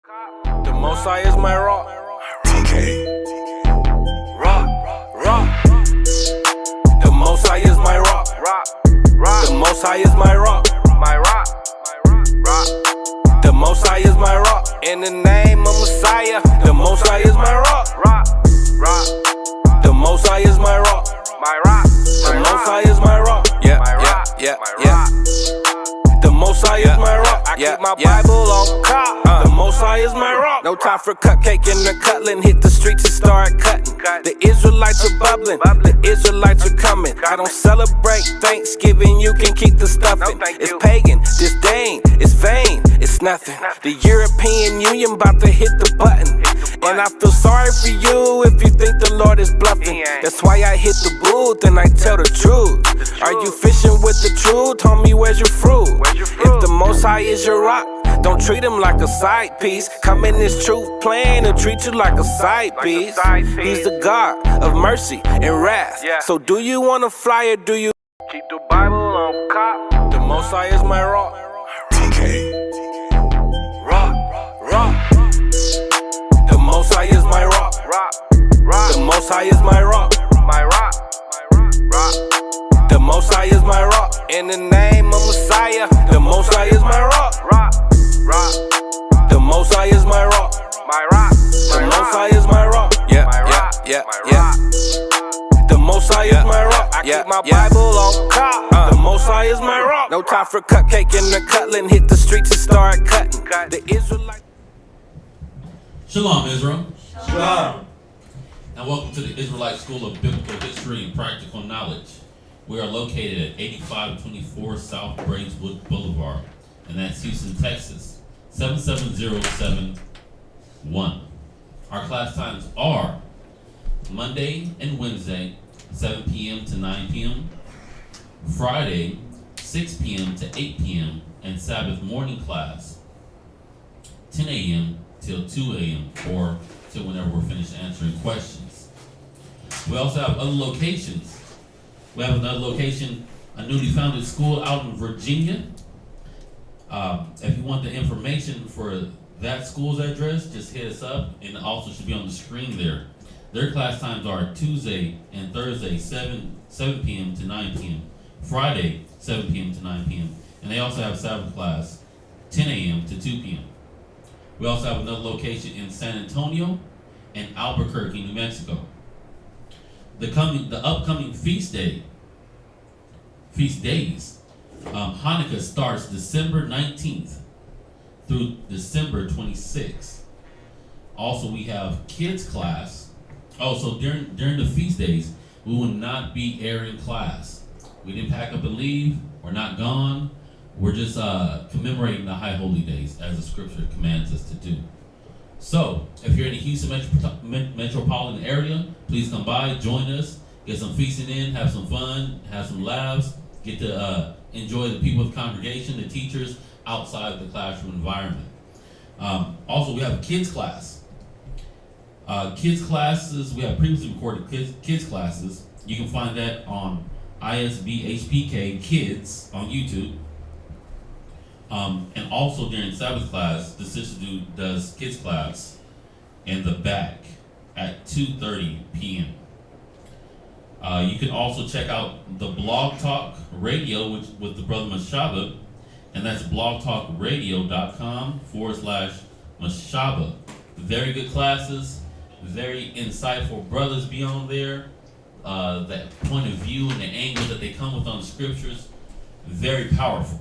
The Most High is my rock. TK. Rock. The Most High is my rock. The Most High is my rock. The Most High is my rock. In the name of Messiah, the Most High is my rock. The Most High is my rock. The Most High is my rock. Yeah. The Most High is my rock. I keep my Bible on cop. The Most High is my rock. No time for cupcake and the cutling. Hit the streets and start cutting. The Israelites are bubbling. The Israelites are coming. I don't celebrate Thanksgiving. You can keep the stuffing. It's pagan, disdain, it's vain, it's nothing. The European Union about to hit the button. And I feel sorry for you if you think the Lord is bluffing. That's why I hit the booth and I tell the truth. Are you fishing with the truth? Homie, where's your fruit? If the Most High is your rock, don't treat him like a side piece. Come in this truth plan and treat you like a side piece. He's the God of mercy and wrath. So do you wanna fly or do you keep the Bible on cop? The Most High is my rock. TK. Rock. The Most High is my rock. The Most High is my rock. The Most High is my rock. In the name of Messiah, the Most High is my rock. The Most High is my rock. The Most High is my rock. Yeah. The Most High is my rock. I keep my Bible on cop. The Most High is my rock. No time for cupcake and the cutling. Hit the streets and start cutting. The Israelites. Shalom, Israel. Shalom. And welcome to the Israelite School of Biblical History and Practical Knowledge. We are located at 8524 South Braeswood Boulevard, and that's Houston, Texas, 77071. Our class times are Monday and Wednesday, 7 p.m. to 9 p.m., Friday, 6 p.m. to 8 p.m., and Sabbath morning class, 10 a.m. till 2 a.m. or till whenever we're finished answering questions. We also have other locations. We have another location, a newly founded school out in Virginia. If you want the information for that school's address, just hit us up, and it also should be on the screen there. Their class times are Tuesday and Thursday, 7 p.m. to 9 p.m., Friday, 7 p.m. to 9 p.m., and they also have Sabbath class, 10 a.m. to 2 p.m. We also have another location in San Antonio and Albuquerque, New Mexico. The upcoming feast days, Hanukkah starts December 19th through December 26th. Also, we have kids class. Also, during the feast days, we will not be airing class. We didn't pack up and leave. We're not gone. We're just commemorating the high holy days as the scripture commands us to do. So, if you're in the Houston metropolitan area, please come by, join us, get some feasting in, have some fun, have some laughs, get to enjoy the people of the congregation, the teachers outside the classroom environment. Also, we have a kids class. Kids classes, we have previously recorded kids classes. You can find that on ISBHPK Kids on YouTube. And also during Sabbath class, the sister does kids class in the back at 2:30 p.m. You can also check out the Blog Talk Radio with the brother Mashaba, and that's blogtalkradio.com/Mashaba. Very good classes, very insightful brothers be on there. That point of view and the angle that they come with on the scriptures, very powerful.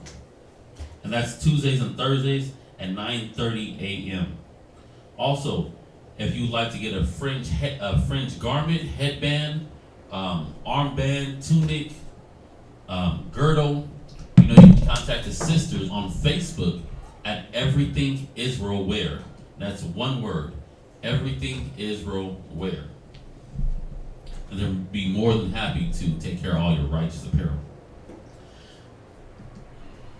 And that's Tuesdays and Thursdays at 9:30 a.m. Also, if you'd like to get a fringe garment, headband, armband, tunic, girdle, you can contact the sisters on Facebook at Everything Israel Wear. That's one word, Everything Israel Wear. And they'll be more than happy to take care of all your righteous apparel.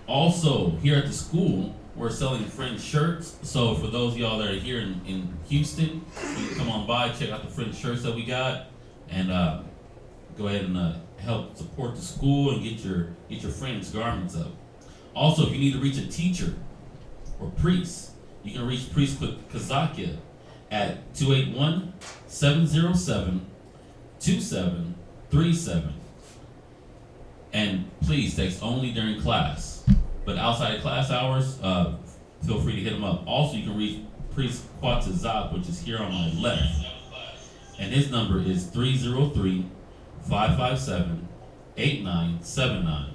Also, here at the school, we're selling fringe shirts. So for those of y'all that are here in Houston, you can come on by, check out the fringe shirts that we got, and go ahead and help support the school and get your fringe garments up. Also, if you need to reach a teacher or priest, you can reach Priest Kazakia at 281-707-2737. And please text only during class. But outside of class hours, feel free to hit him up. Also, you can reach Priest Kwatazak, which is here on my left. And his number is 303-557-8979.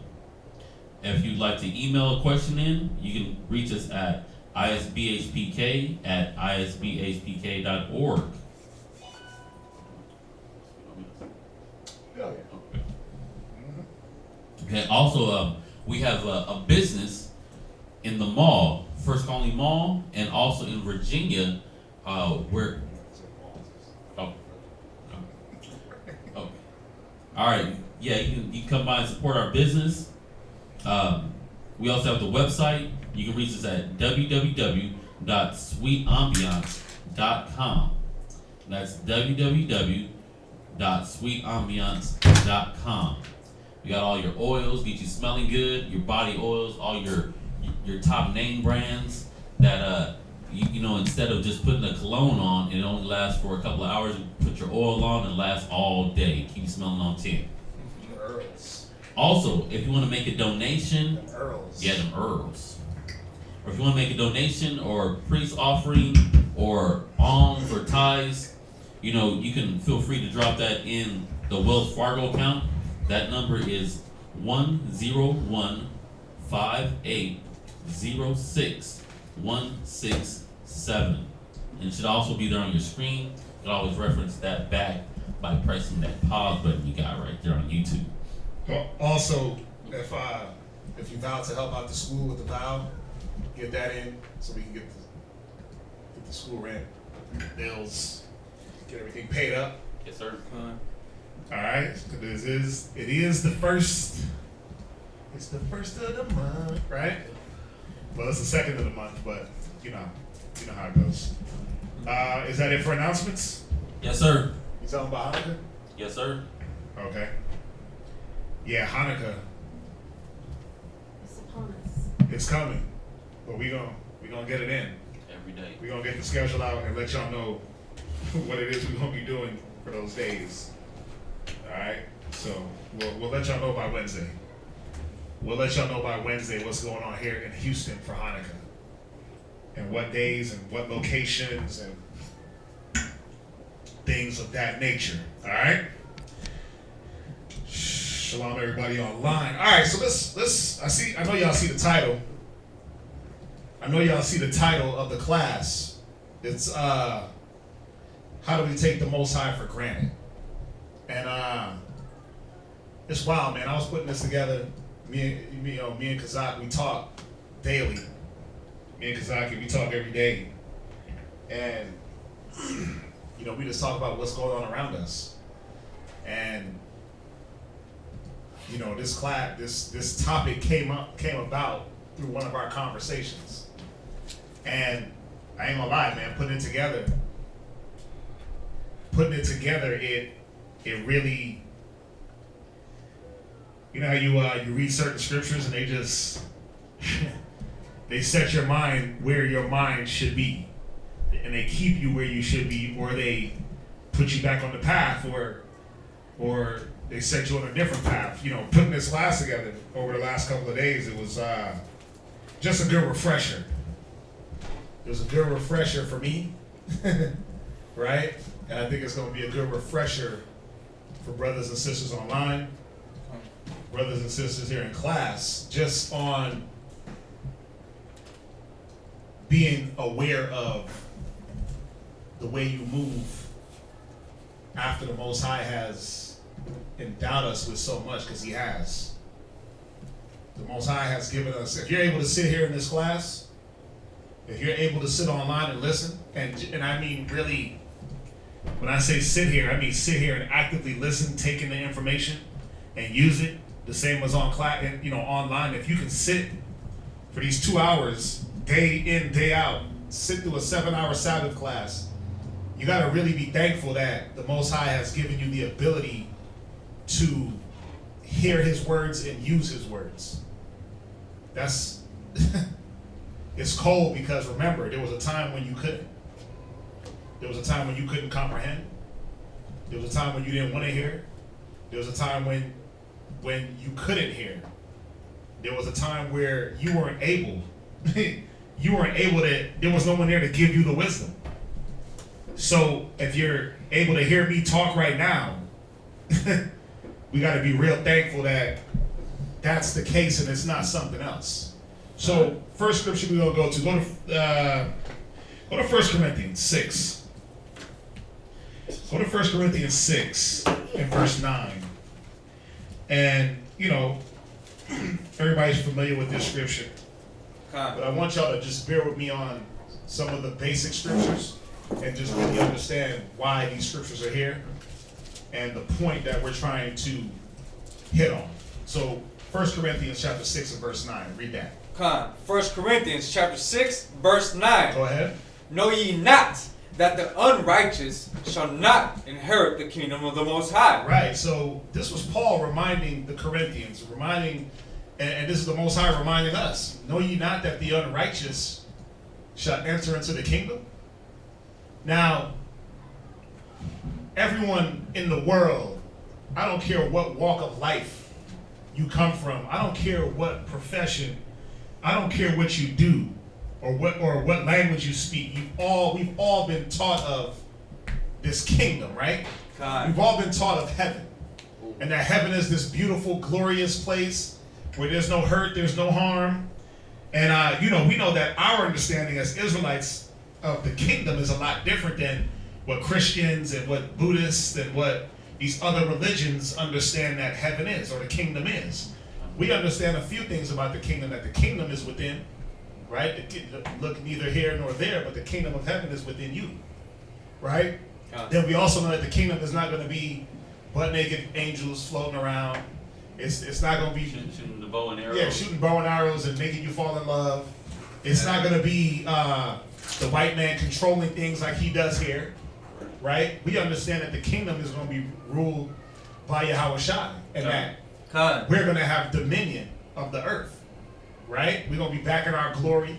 If you'd like to email a question in, you can reach us at isbhpk@isbhpk.org. Okay. Also, we have a business in the mall, First Colony Mall, and also in Virginia, where. Oh. All right. Yeah, you can come by and support our business. We also have the website. You can reach us at www.sweetambiance.com. That's www.sweetambiance.com. We got all your oils, get you smelling good, your body oils, all your top name brands that you know, instead of just putting a cologne on, it only lasts for a couple of hours. You put your oil on and it lasts all day. Keep you smelling on 10. Earls. Also, if you want to make a donation, Them Earls. yeah, them Earls. Or if you want to make a donation or priest offering or alms or tithes, you know, you can feel free to drop that in the Wells Fargo account. That number is 101-5806-167. And it should also be there on your screen. You can always reference that back by pressing that pause button you got right there on YouTube. Well, also, if you vow to help out the school with the vow, get that in so we can get the school rent, bills, get everything paid up. Yes, sir. All right, it is the first. It's the first of the month, right? Well, it's the second of the month, but you know how it goes. Is that it for announcements? Yes, sir. You talking about Hanukkah? Yes, sir. Okay. Yeah, Hanukkah. It's upon us. It's coming, but we gonna get it in. Every day. We gonna get the schedule out and let y'all know what it is we gonna be doing for those days. All right. So we'll let y'all know by Wednesday. We'll let y'all know by Wednesday what's going on here in Houston for Hanukkah, and what days and what locations and things of that nature. All right. Shalom, everybody online. All right. So let's. I know y'all see the title. I know y'all see the title of the class. It's how do we take the Most High for granted? And it's wild, man. I was putting this together. Me and Kazak, we talk daily. Me and Kazaki, we talk every day. And we just talk about what's going on around us. And this topic came about through one of our conversations. And I ain't gonna lie, man, putting it together, it really, you know how you read certain scriptures and they just they set your mind where your mind should be, and they keep you where you should be, or they put you back on the path, or they set you on a different path. Putting this class together over the last couple of days, it was just a good refresher. It was a good refresher for me, right? And I think it's going to be a good refresher for brothers and sisters online, brothers and sisters here in class, just on being aware of the way you move after the Most High has endowed us with so much, because He has. The Most High has given us, if you're able to sit here in this class, if you're able to sit online and listen, and I mean really, when I say sit here, I mean sit here and actively listen, take in the information and use it, the same as on class, online. If you can sit for these 2 hours, day in, day out, sit through a 7-hour Sabbath class, you gotta really be thankful that the Most High has given you the ability to hear His words and use His words. That's It's cold because, remember, there was a time when you couldn't. There was a time when you couldn't comprehend. There was a time when you didn't want to hear. There was a time when you couldn't hear. There was a time where you weren't able. There was no one there to give you the wisdom. So if you're able to hear me talk right now, we got to be real thankful that that's the case and it's not something else. So first scripture we're gonna go to 1 Corinthians 6. Go to 1 Corinthians 6 and verse 9. And everybody's familiar with this scripture. But I want y'all to just bear with me on some of the basic scriptures and just really understand why these scriptures are here and the point that we're trying to hit on. So 1 Corinthians chapter 6 and verse 9. Read that. 1 Corinthians chapter 6, verse 9. Go ahead. Know ye not that the unrighteous shall not inherit the kingdom of the Most High? Right. So this was Paul reminding the Corinthians, and this is the Most High reminding us. Know ye not that the unrighteous shall enter into the kingdom? Now, everyone in the world, I don't care what walk of life you come from, I don't care what profession, I don't care what you do or what language you speak. We've all been taught of this kingdom, right? God. We've all been taught of heaven. And that heaven is this beautiful, glorious place where there's no hurt, there's no harm. And we know that our understanding as Israelites of the kingdom is a lot different than what Christians and what Buddhists and what these other religions understand that heaven is or the kingdom is. We understand a few things about the kingdom, that the kingdom is within, right? Look neither here nor there, but the kingdom of heaven is within you, right? Then we also know that the kingdom is not going to be butt-naked angels floating around. It's not going to be shooting the bow and arrows. Yeah, shooting bow and arrows and making you fall in love. It's not going to be the white man controlling things like he does here, right? We understand that the kingdom is going to be ruled by Yahweh Shai, and that we're going to have dominion of the earth, right? We're going to be back in our glory.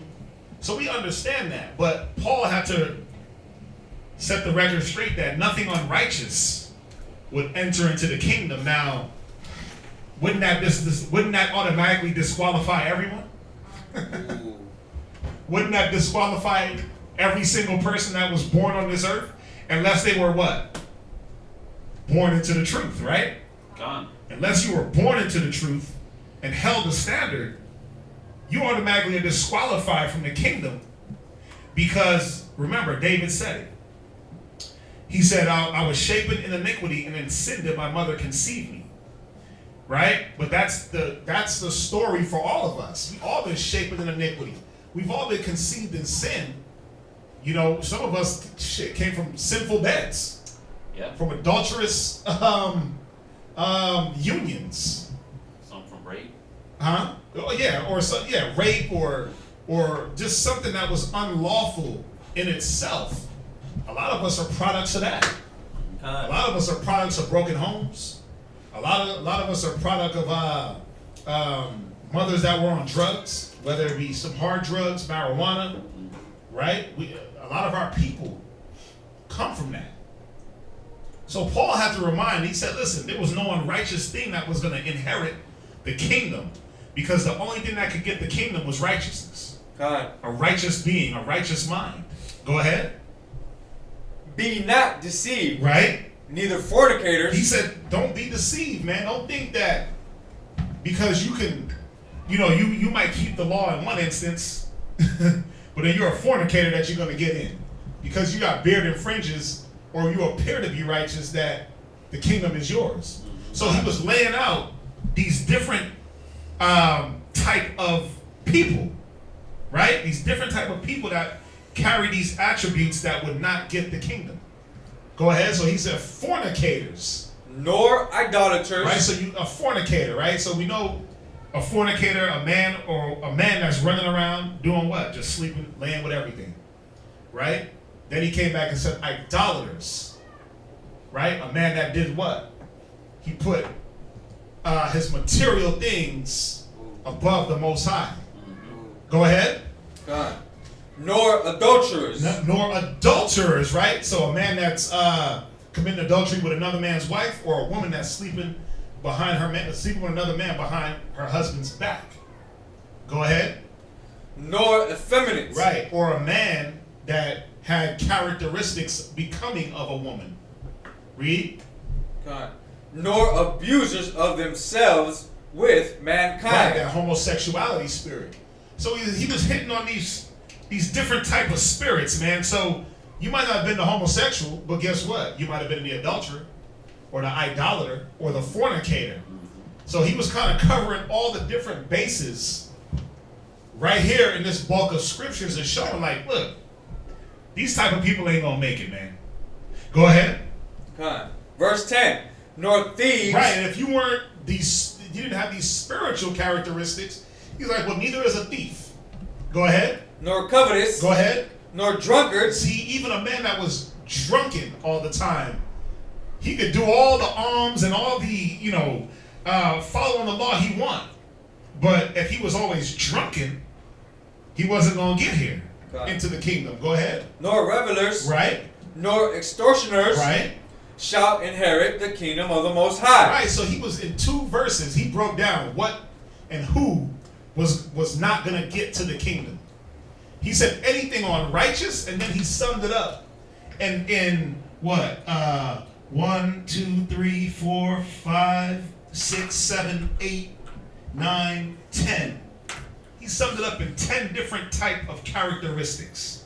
So we understand that. But Paul had to set the record straight that nothing unrighteous would enter into the kingdom. Now, wouldn't that automatically disqualify everyone? Wouldn't that disqualify every single person that was born on this earth? Unless they were what? Born into the truth, right? Gone. Unless you were born into the truth and held the standard, you automatically are disqualified from the kingdom. Because, remember, David said it. He said, I was shapen in iniquity, and in sin did my mother conceive me. Right? But that's the story for all of us. We've all been shapen in iniquity. We've all been conceived in sin. Some of us came from sinful beds. Yeah. From adulterous unions. Some from rape. Huh? Oh yeah, rape or just something that was unlawful in itself. A lot of us are products of that. A lot of us are products of broken homes. A lot of us are product of mothers that were on drugs, whether it be some hard drugs, marijuana, right? A lot of our people come from that. So Paul had to remind, he said, listen, there was no unrighteous thing that was going to inherit the kingdom, because the only thing that could get the kingdom was righteousness. God. A righteous being, a righteous mind. Go ahead. Be not deceived. Right? Neither fornicators. He said, don't be deceived, man. Don't think that because you can, you might keep the law in one instance, but then you're a fornicator that you're going to get in. Because you got beard and fringes, or you appear to be righteous, that the kingdom is yours. So he was laying out these different type of people, right? These different type of people that carry these attributes that would not get the kingdom. Go ahead. So he said fornicators. Nor idolaters. Right? So a fornicator, right? So we know a fornicator, a man that's running around doing what? Just sleeping, laying with everything. Right? Then he came back and said idolaters. Right? A man that did what? He put his material things above the Most High. Go ahead. God. Nor adulterers. Nor adulterers, right? So a man that's committing adultery with another man's wife, or a woman that's sleeping sleeping with another man behind her husband's back. Go ahead. Nor effeminate. Right. Or a man that had characteristics becoming of a woman. Read. God. Nor abusers of themselves with mankind. Right, that homosexuality spirit. So he was hitting on these different type of spirits, man. So you might not have been the homosexual, but guess what? You might have been the adulterer, or the idolater, or the fornicator. So he was kind of covering all the different bases right here in this bulk of scriptures and showing, like, look, these type of people ain't gonna make it, man. Go ahead. God. Verse 10. Nor thieves. Right, and if you didn't have these spiritual characteristics, he's like, well, neither is a thief. Go ahead. Nor covetous. Go ahead. Nor drunkards. See, even a man that was drunken all the time, he could do all the alms and all the, following the law he wanted. But if he was always drunken, he wasn't going to get here into the kingdom. Go ahead. Nor revelers. Right. Nor extortioners. Right. Shall inherit the kingdom of the Most High. Right, so he was in 2 verses. He broke down what and who was not going to get to the kingdom. He said anything on righteous, and then he summed it up. And in what? 1, 2, 3, 4, 5, 6, 7, 8, 9, 10. He summed it up in 10 different type of characteristics.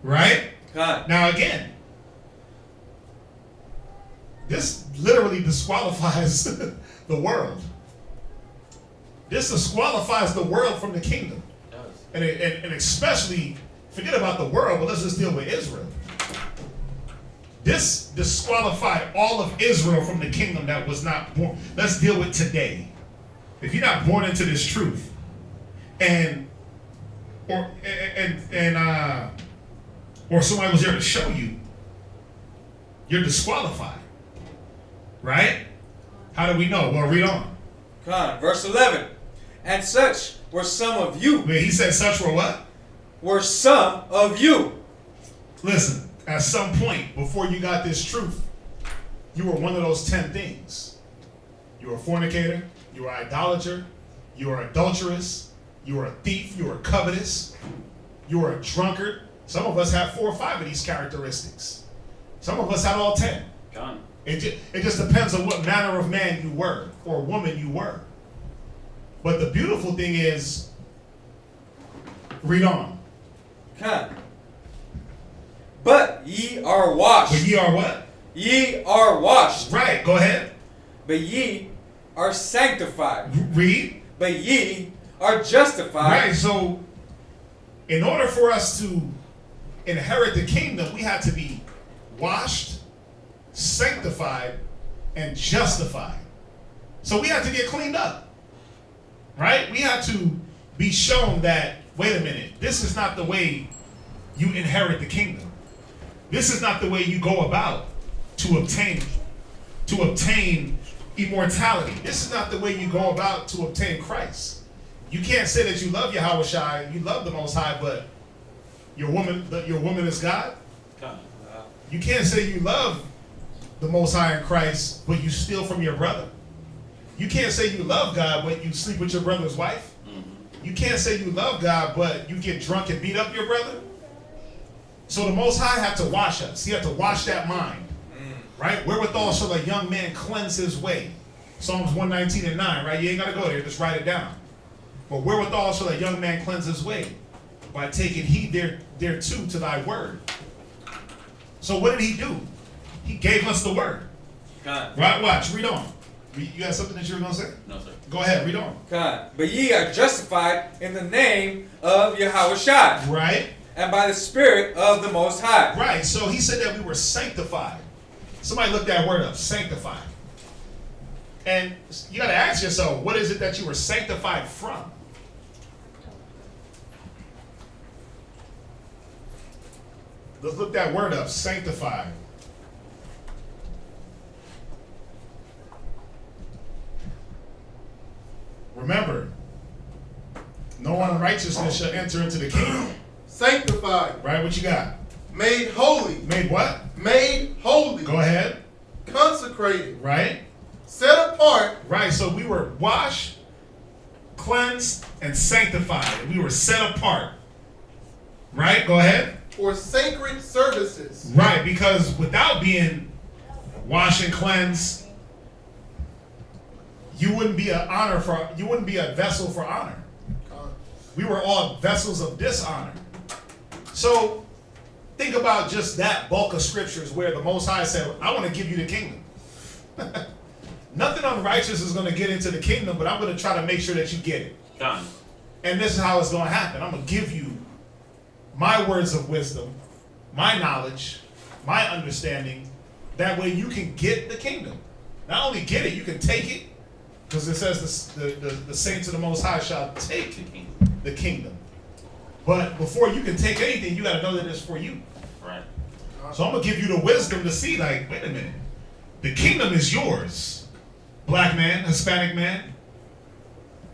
Right? God. Now again, this literally disqualifies the world. This disqualifies the world from the kingdom. And especially, forget about the world, but let's just deal with Israel. This disqualified all of Israel from the kingdom that was not born. Let's deal with today. If you're not born into this truth, or somebody was there to show you, you're disqualified. Right? How do we know? Well, read on. Come on, verse 11. And such were some of you. Wait, he said such were what? Were some of you. Listen, at some point before you got this truth, you were one of those 10 things. You were a fornicator, you were an idolater, you were adulterous, you were a thief, you were covetous, you were a drunkard. Some of us have 4 or 5 of these characteristics. Some of us had all 10. Gone. It just depends on what manner of man you were or woman you were. But the beautiful thing is, read on. Come. But ye are washed. But ye are what? Ye are washed. Right, go ahead. But ye are sanctified. Read. But ye are justified. Right, so in order for us to inherit the kingdom, we had to be washed, sanctified, and justified. So we had to get cleaned up. Right? We had to be shown that, wait a minute, this is not the way you inherit the kingdom. This is not the way you go about to obtain immortality. This is not the way you go about to obtain Christ. You can't say that you love Yahushua, you love the Most High, but your woman is God. You can't say you love the Most High in Christ, but you steal from your brother. You can't say you love God, but you sleep with your brother's wife. You can't say you love God, but you get drunk and beat up your brother. So the Most High had to wash us. He had to wash that mind. Right? Wherewithal shall a young man cleanse his way. Psalms 119 and 9, right? You ain't got to go there. Just write it down. But wherewithal shall a young man cleanse his way? By taking heed thereto to thy word. So what did he do? He gave us the word. God. Right? Watch. Read on. You got something that you were going to say? No, sir. Go ahead. Read on. God. But ye are justified in the name of Yahushua. Right? And by the Spirit of the Most High. Right. So he said that we were sanctified. Somebody look that word up. Sanctified. And you got to ask yourself, what is it that you were sanctified from? Let's look that word up. Sanctified. Remember, No unrighteousness shall enter into the kingdom. Sanctified. Right? What you got? Made holy. Made what? Made holy. Go ahead. Consecrated. Right? Set apart. Right. So we were washed, cleansed, and sanctified. We were set apart. Right? Go ahead. For sacred services. Right. Because without being washed and cleansed, you wouldn't be a vessel for honor. We were all vessels of dishonor. So think about just that bulk of scriptures where the Most High said, I want to give you the kingdom. Nothing unrighteous is going to get into the kingdom, but I'm going to try to make sure that you get it. Done. And this is how it's going to happen. I'm going to give you my words of wisdom, my knowledge, my understanding. That way you can get the kingdom. Not only get it, you can take it. Because it says the saints of the Most High shall take the kingdom. But before you can take anything, you got to know that it's for you. Right. So I'm going to give you the wisdom to see, like, wait a minute. The kingdom is yours. Black man, Hispanic man.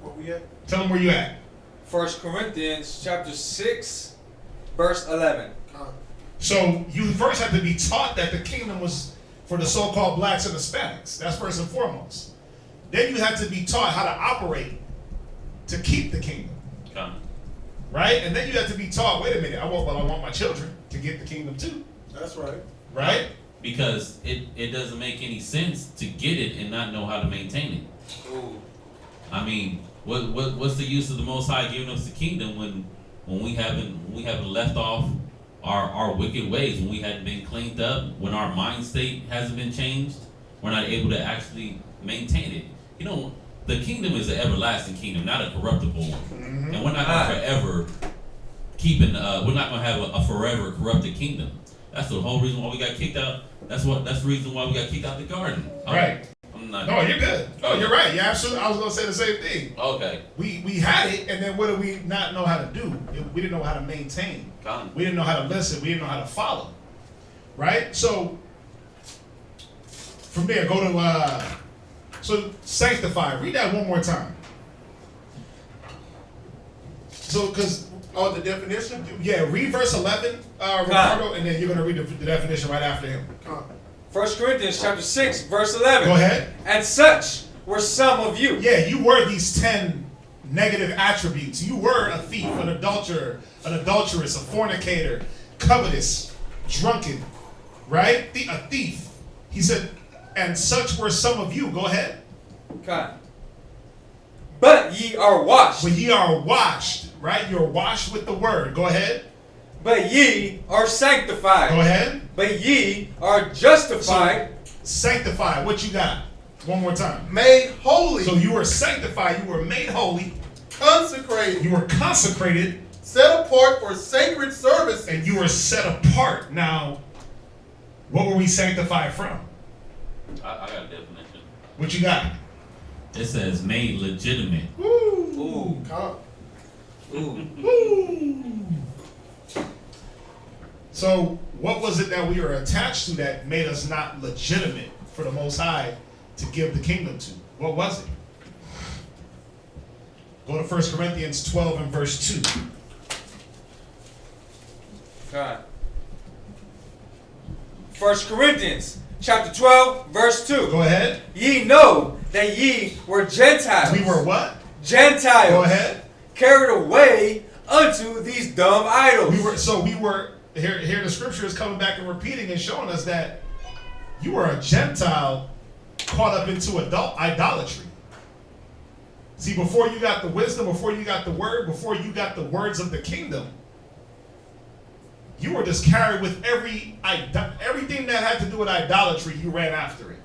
Where we at? Tell them where you at. 1 Corinthians chapter 6, verse 11. So you first have to be taught that the kingdom was for the so-called blacks and Hispanics. That's first and foremost. Then you have to be taught how to operate to keep the kingdom. Done. Right? And then you have to be taught, wait a minute, I want my children to get the kingdom too. That's right. Right? Because it doesn't make any sense to get it and not know how to maintain it. Ooh. I mean, what's the use of the Most High giving us the kingdom when we haven't left off our wicked ways, when we hadn't been cleaned up, when our mind state hasn't been changed, we're not able to actually maintain it. You know, the kingdom is an everlasting kingdom, not a corruptible one. Mm-hmm. And we're not going to forever we're not going to have a forever corrupted kingdom. That's the whole reason why we got kicked out. That's the reason why we got kicked out the garden. Right. No, you're good. No, you're right. You're absolutely. I was going to say the same thing. Okay. We had it, and then what did we not know how to do? We didn't know how to maintain. We didn't know how to listen. We didn't know how to follow. Right? So, from there, go to, so sanctify. Read that one more time. So, because... Oh, the definition? Yeah, read verse 11, Ricardo, and then you're going to read the definition right after him. 1 Corinthians chapter 6, verse 11. Go ahead. And such were some of you. Yeah, you were these 10 negative attributes. You were a thief, an adulterer, an adulteress, a fornicator, covetous, drunken, right? A thief. He said, and such were some of you. Go ahead. Okay. But ye are washed. But ye are washed, right? You're washed with the word. Go ahead. But ye are sanctified. Go ahead. But ye are justified. So, sanctified. What you got? One more time. Made holy. So you were sanctified. You were made holy. Consecrated. You were consecrated. Set apart for sacred service. And you were set apart. Now, what were we sanctified from? I got a definition. What you got? It says made legitimate. Ooh. Ooh. Ooh. So, what was it that we were attached to that made us not legitimate for the Most High to give the kingdom to? What was it? Go to 1 Corinthians 12 and verse 2. Okay. 1 Corinthians chapter 12, verse 2. Go ahead. Ye know that ye were Gentiles. We were what? Gentiles. Go ahead. Carried away unto these dumb idols. We were here the scripture is coming back and repeating and showing us that you were a Gentile caught up into idolatry. See, before you got the wisdom, before you got the word, before you got the words of the kingdom, you were just carried with everything that had to do with idolatry, you ran after it.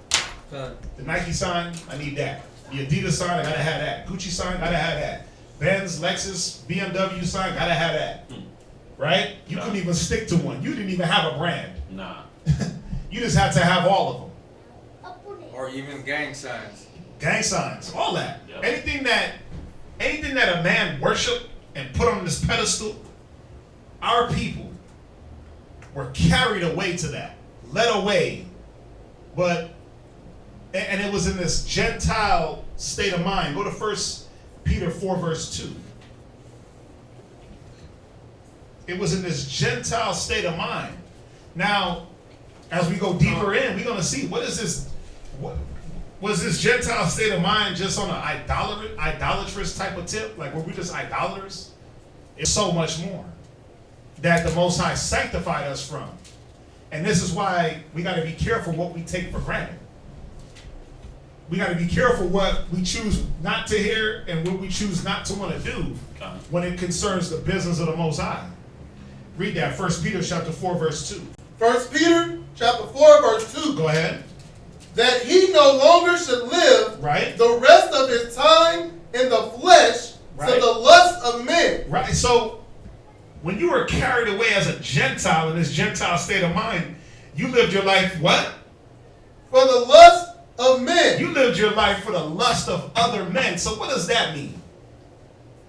The Nike sign, I need that. The Adidas sign, I gotta have that. Gucci sign, gotta have that. Benz, Lexus, BMW sign, gotta have that. Right? You couldn't even stick to one. You didn't even have a brand. Nah. You just had to have all of them. Or even gang signs. Gang signs, all that. Yep. Anything that a man worshiped and put on this pedestal, our people were carried away to that, led away. But, and it was in this Gentile state of mind. Go to 1 Peter 4 verse 2. It was in this Gentile state of mind. Now, as we go deeper in, we're going to see what is this. What was this Gentile state of mind just on an idolatrous type of tip? Like, were we just idolaters? It's so much more that the Most High sanctified us from. And this is why we got to be careful what we take for granted. We got to be careful what we choose not to hear and what we choose not to want to do when it concerns the business of the Most High. Read that, 1 Peter chapter 4, verse 2. 1 Peter chapter 4, verse 2. Go ahead. That he no longer should live Right. the rest of his time in the flesh Right. to the lust of men. Right. So when you were carried away as a Gentile in this Gentile state of mind, you lived your life what? For the lust of men. You lived your life for the lust of other men. So what does that mean?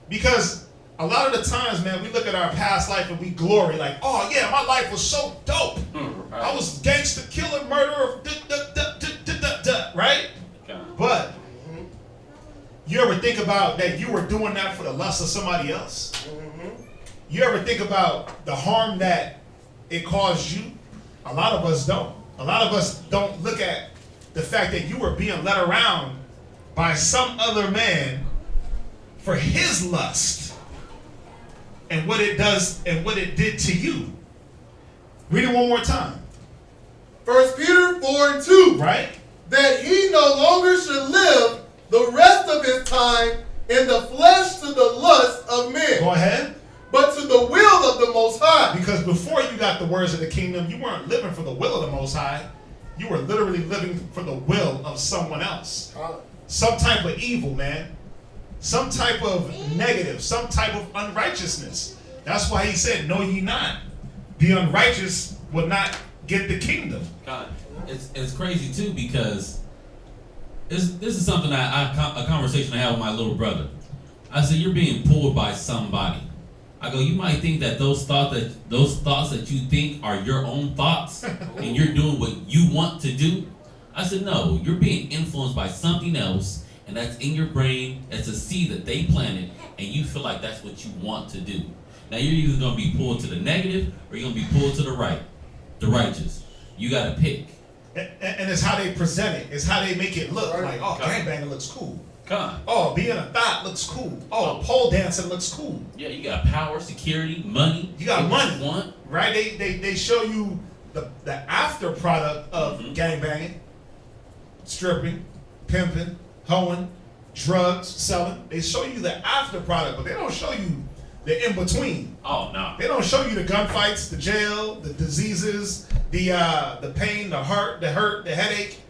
Because a lot of the times, man, we look at our past life and we glory like, oh yeah, my life was so dope. Right. I was gangster, killer, murderer, right? Okay. But you ever think about that you were doing that for the lust of somebody else? You ever think about the harm that it caused you? A lot of us don't. A lot of us don't look at the fact that you were being led around by some other man for his lust and what it does and what it did to you. Read it one more time. 1 Peter 4 and 2. Right? That he no longer should live the rest of his time in the flesh to the lust of men, Go ahead. but to the will of the Most High. Because before you got the words of the kingdom, you weren't living for the will of the Most High. You were literally living for the will of someone else. Some type of evil, man. Some type of negative. Some type of unrighteousness. That's why he said, know ye not. The unrighteous will not get the kingdom. God, it's crazy too because this is something a conversation I had with my little brother. I said, you're being pulled by somebody. I go, you might think that those thoughts that you think are your own thoughts and you're doing what you want to do. I said, no, you're being influenced by something else, and that's in your brain. It's a seed that they planted, and you feel like that's what you want to do. Now you're either going to be pulled to the negative or you're going to be pulled to the right, the righteous. You got to pick. And it's how they present it. It's how they make it look. Like, oh, gangbanging looks cool. God. Oh, being a thought looks cool. Oh, pole dancing looks cool. Yeah, you got power, security, money. You got money. What you want. Right? They show you the after product of gangbanging, stripping, pimping, hoeing, drugs, selling. They show you the after product, but they don't show you the in between. Oh no. They don't show you the gunfights, the jail, the diseases, the pain, the hurt, the headache.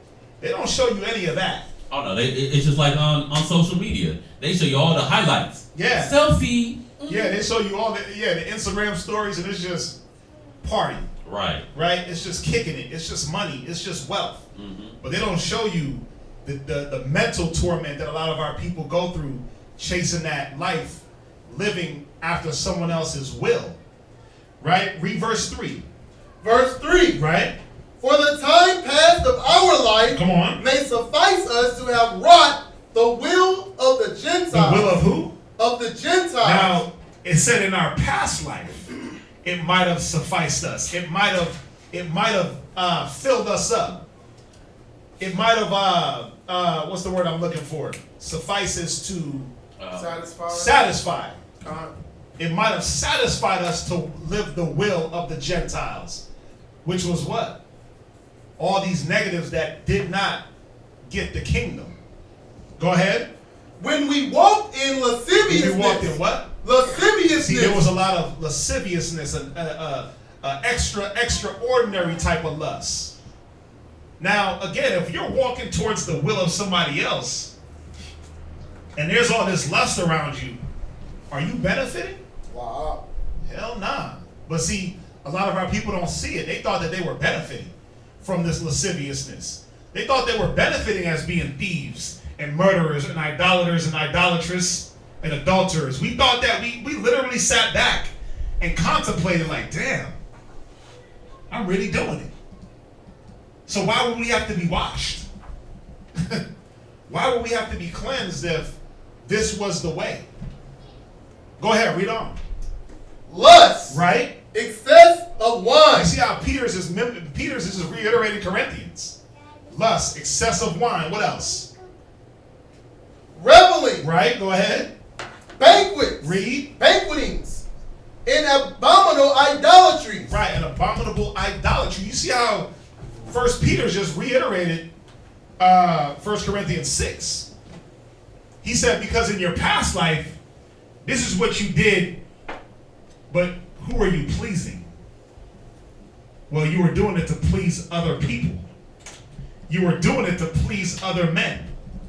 They don't show you any of that. Oh no, it's just like on social media. They show you all the highlights. Yeah. Selfie. Yeah, they show you all the Instagram stories, and it's just party. Right. Right? It's just kicking it. It's just money. It's just wealth. But they don't show you the mental torment that a lot of our people go through chasing that life, living after someone else's will. Right? Read verse 3. Verse 3. Right? For the time past of our life Come on. may suffice us to have wrought the will of the Gentiles. The will of who? Of the Gentiles. Now, it said in our past life, it might have sufficed us. It might have filled us up. It might have, what's the word I'm looking for? Suffices to satisfy. It might have satisfied us to live the will of the Gentiles, which was what? All these negatives that did not get the kingdom. Go ahead. When we walked in lasciviousness. We walked in what? Lasciviousness. See, there was a lot of lasciviousness and extraordinary type of lust. Now, again, if you're walking towards the will of somebody else, and there's all this lust around you, are you benefiting? Wow. Hell nah. But see, a lot of our people don't see it. They thought that they were benefiting from this lasciviousness. They thought they were benefiting as being thieves and murderers and idolaters and idolatrous and adulterers. We thought that we literally sat back and contemplated like, damn, I'm really doing it. So why would we have to be washed? Why would we have to be cleansed if this was the way? Go ahead, read on. lust, right? excess of wine. You see how Peter's is just reiterating Corinthians. Lust, excess of wine. What else? Reveling, Right? Go ahead. banquets, Read. banquetings, and abominable idolatries. Right, an abominable idolatry. You see how 1 Peter just reiterated 1 Corinthians 6. He said, because in your past life, this is what you did, but who are you pleasing? Well, you were doing it to please other people. You were doing it to please other men.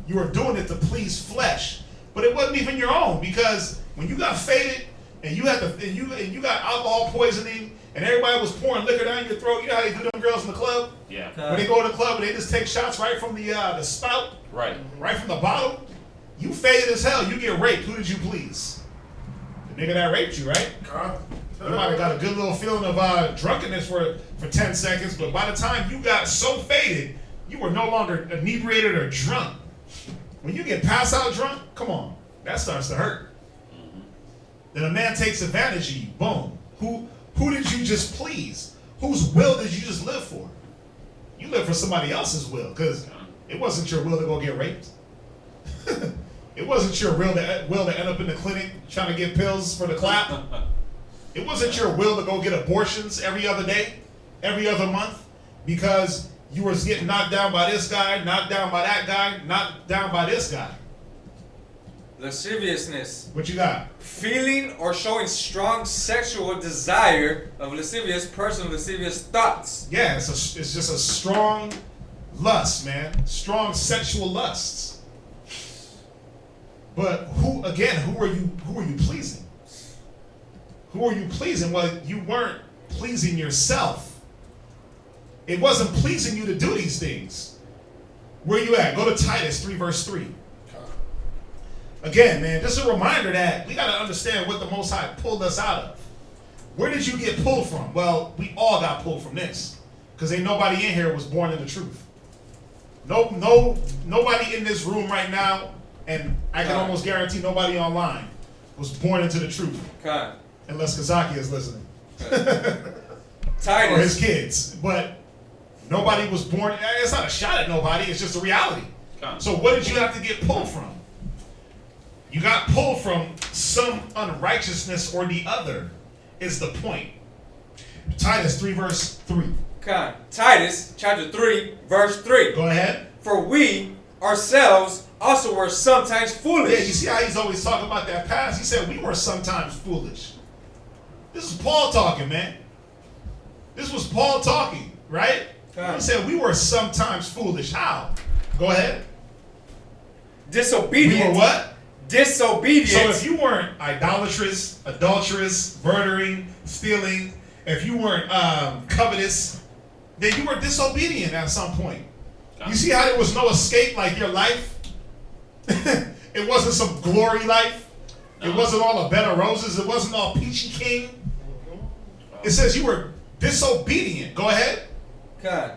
You were doing it to please flesh. But it wasn't even your own, because when you got faded and you had and you got alcohol poisoning and everybody was pouring liquor down your throat, you know how they do them girls in the club? Yeah. When they go to the club and they just take shots right from the spout, Right. right from the bottle, you faded as hell. You get raped. Who did you please? The nigga that raped you, right? You might have got a good little feeling of drunkenness for 10 seconds, but by the time you got so faded, you were no longer inebriated or drunk. When you get pass out drunk, come on, that starts to hurt. Then a man takes advantage of you. Boom. Who did you just please? Whose will did you just live for? You live for somebody else's will, because it wasn't your will to go get raped. It wasn't your will to end up in the clinic trying to get pills for the clap. It wasn't your will to go get abortions every other day, every other month, because you were getting knocked down by this guy, knocked down by that guy, knocked down by this guy. Lasciviousness. What you got? Feeling or showing strong sexual desire of lascivious person, lascivious thoughts. Yeah, it's just a strong lust, man. Strong sexual lusts. But who are you pleasing? Who are you pleasing? Well, you weren't pleasing yourself. It wasn't pleasing you to do these things. Where you at? Go to Titus 3 verse 3. Again, man, just a reminder that we got to understand what the Most High pulled us out of. Where did you get pulled from? Well, we all got pulled from this, because ain't nobody in here was born in the truth. Nobody in this room right now, and I can almost guarantee nobody online was born into the truth. Okay. Unless Kazaki is listening. Titus. Or his kids. But nobody was born. It's not a shot at nobody. It's just a reality. So what did you have to get pulled from? You got pulled from some unrighteousness or the other, is the point. Titus 3 verse 3. Okay. Titus chapter 3 verse 3. Go ahead. For we ourselves also were sometimes foolish. Yeah, you see how he's always talking about that past? He said we were sometimes foolish. This is Paul talking, man. This was Paul talking, right? He said we were sometimes foolish. How? Go ahead. Disobedient. We were what? Disobedient. So if you weren't idolatrous, adulterous, murdering, stealing, if you weren't covetous, then you were disobedient at some point. You see how there was no escape like your life? It wasn't some glory life. It wasn't all a bed of roses. It wasn't all peachy king. It says you were disobedient. Go ahead. Okay.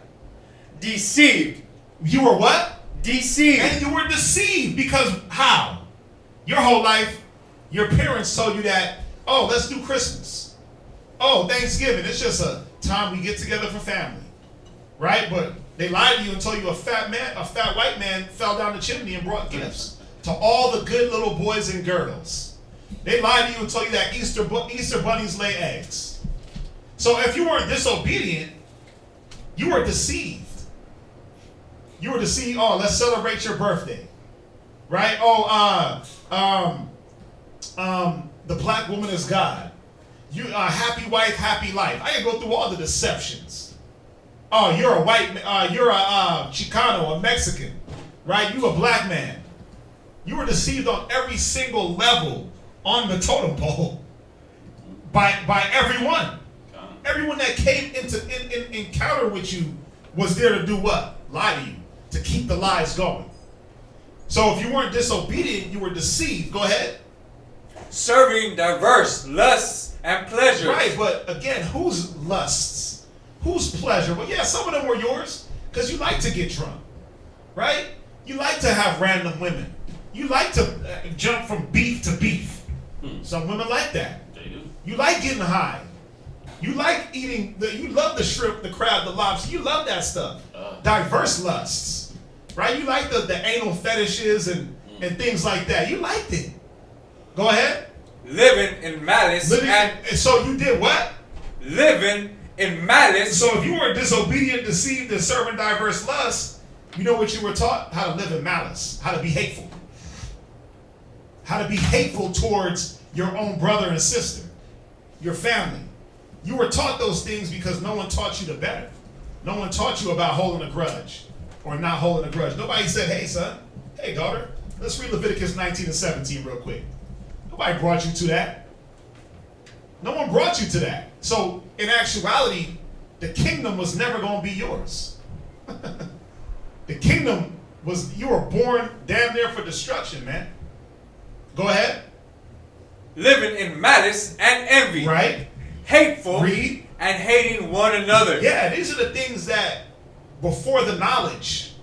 Deceived. You were what? Deceived. And you were deceived because how? Your whole life, your parents told you that, oh, let's do Christmas. Oh, Thanksgiving. It's just a time we get together for family. Right? But they lied to you and told you a fat white man fell down the chimney and brought gifts to all the good little boys and girls. They lied to you and told you that Easter bunnies lay eggs. So if you weren't disobedient, you were deceived. You were deceived. Oh, let's celebrate your birthday. Right? Oh, the black woman is God. You happy wife, happy life. I can go through all the deceptions. Oh, you're a white man, you're a Chicano, a Mexican, right? You a black man. You were deceived on every single level on the totem pole by everyone. Everyone that came into encounter with you was there to do what? Lie to you, to keep the lies going. So if you weren't disobedient, you were deceived. Go ahead. Serving diverse lusts and pleasures. Right, but again, whose lusts? Whose pleasure? Well, yeah, some of them were yours because you like to get drunk, right? You like to have random women. You like to jump from beef to beef. Some women like that. They do. You like getting high. You like eating, you love the shrimp, the crab, the lobster. You love that stuff. Diverse lusts, right? You like the anal fetishes and things like that. You liked it. Go ahead. Living in malice. And so you did what? Living in malice. So if you were disobedient, deceived, and serving diverse lusts, you know what you were taught? How to live in malice. How to be hateful. How to be hateful towards your own brother and sister, your family. You were taught those things because no one taught you the better. No one taught you about holding a grudge or not holding a grudge. Nobody said, hey son, hey daughter, let's read Leviticus 19 and 17 real quick. Nobody brought you to that. No one brought you to that. So in actuality, the kingdom was never going to be yours. The kingdom was, you were born damn near for destruction, man. Go ahead. Living in malice and envy. Right. Hateful. Read. And hating one another. Yeah, these are the things that, before the knowledge,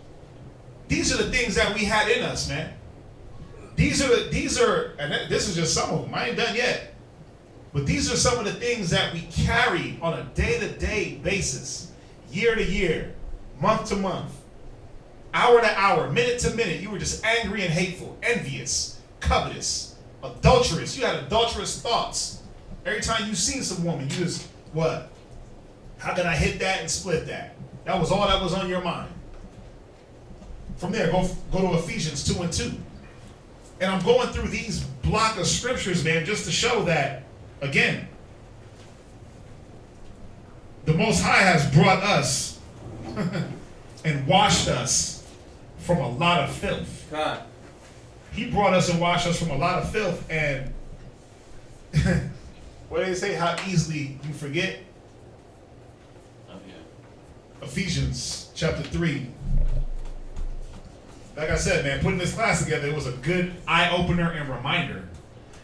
these are the things that we had in us, man. These are, and this is just some of them. I ain't done yet. But these are some of the things that we carry on a day-to-day basis, year to year, month to month, hour to hour, minute to minute. You were just angry and hateful, envious, covetous, adulterous. You had adulterous thoughts. Every time you seen some woman, you just, what? How can I hit that and split that? That was all that was on your mind. From there, go to Ephesians 2 and 2. And I'm going through these block of scriptures, man, just to show that, again, the Most High has brought us and washed us from a lot of filth. God. He brought us and washed us from a lot of filth. And what do they say? How easily you forget? Oh, yeah. Ephesians chapter 3. Like I said, man, putting this class together, it was a good eye-opener and reminder.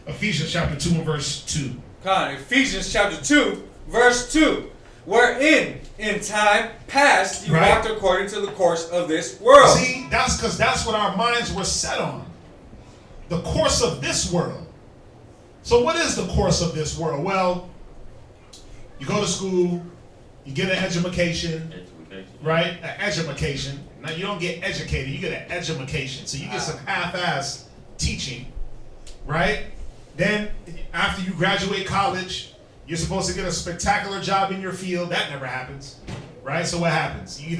Ephesians chapter 2 and verse 2. Come on, Ephesians chapter 2, verse 2. Wherein, in time past, you walked according to the course of this world. See, that's because that's what our minds were set on. The course of this world. So what is the course of this world? Well, you go to school, you get an education, right? An education. Now you don't get educated, you get an education. So you get some half-ass teaching, right? Then after you graduate college, you're supposed to get a spectacular job in your field. That never happens, right? So what happens? You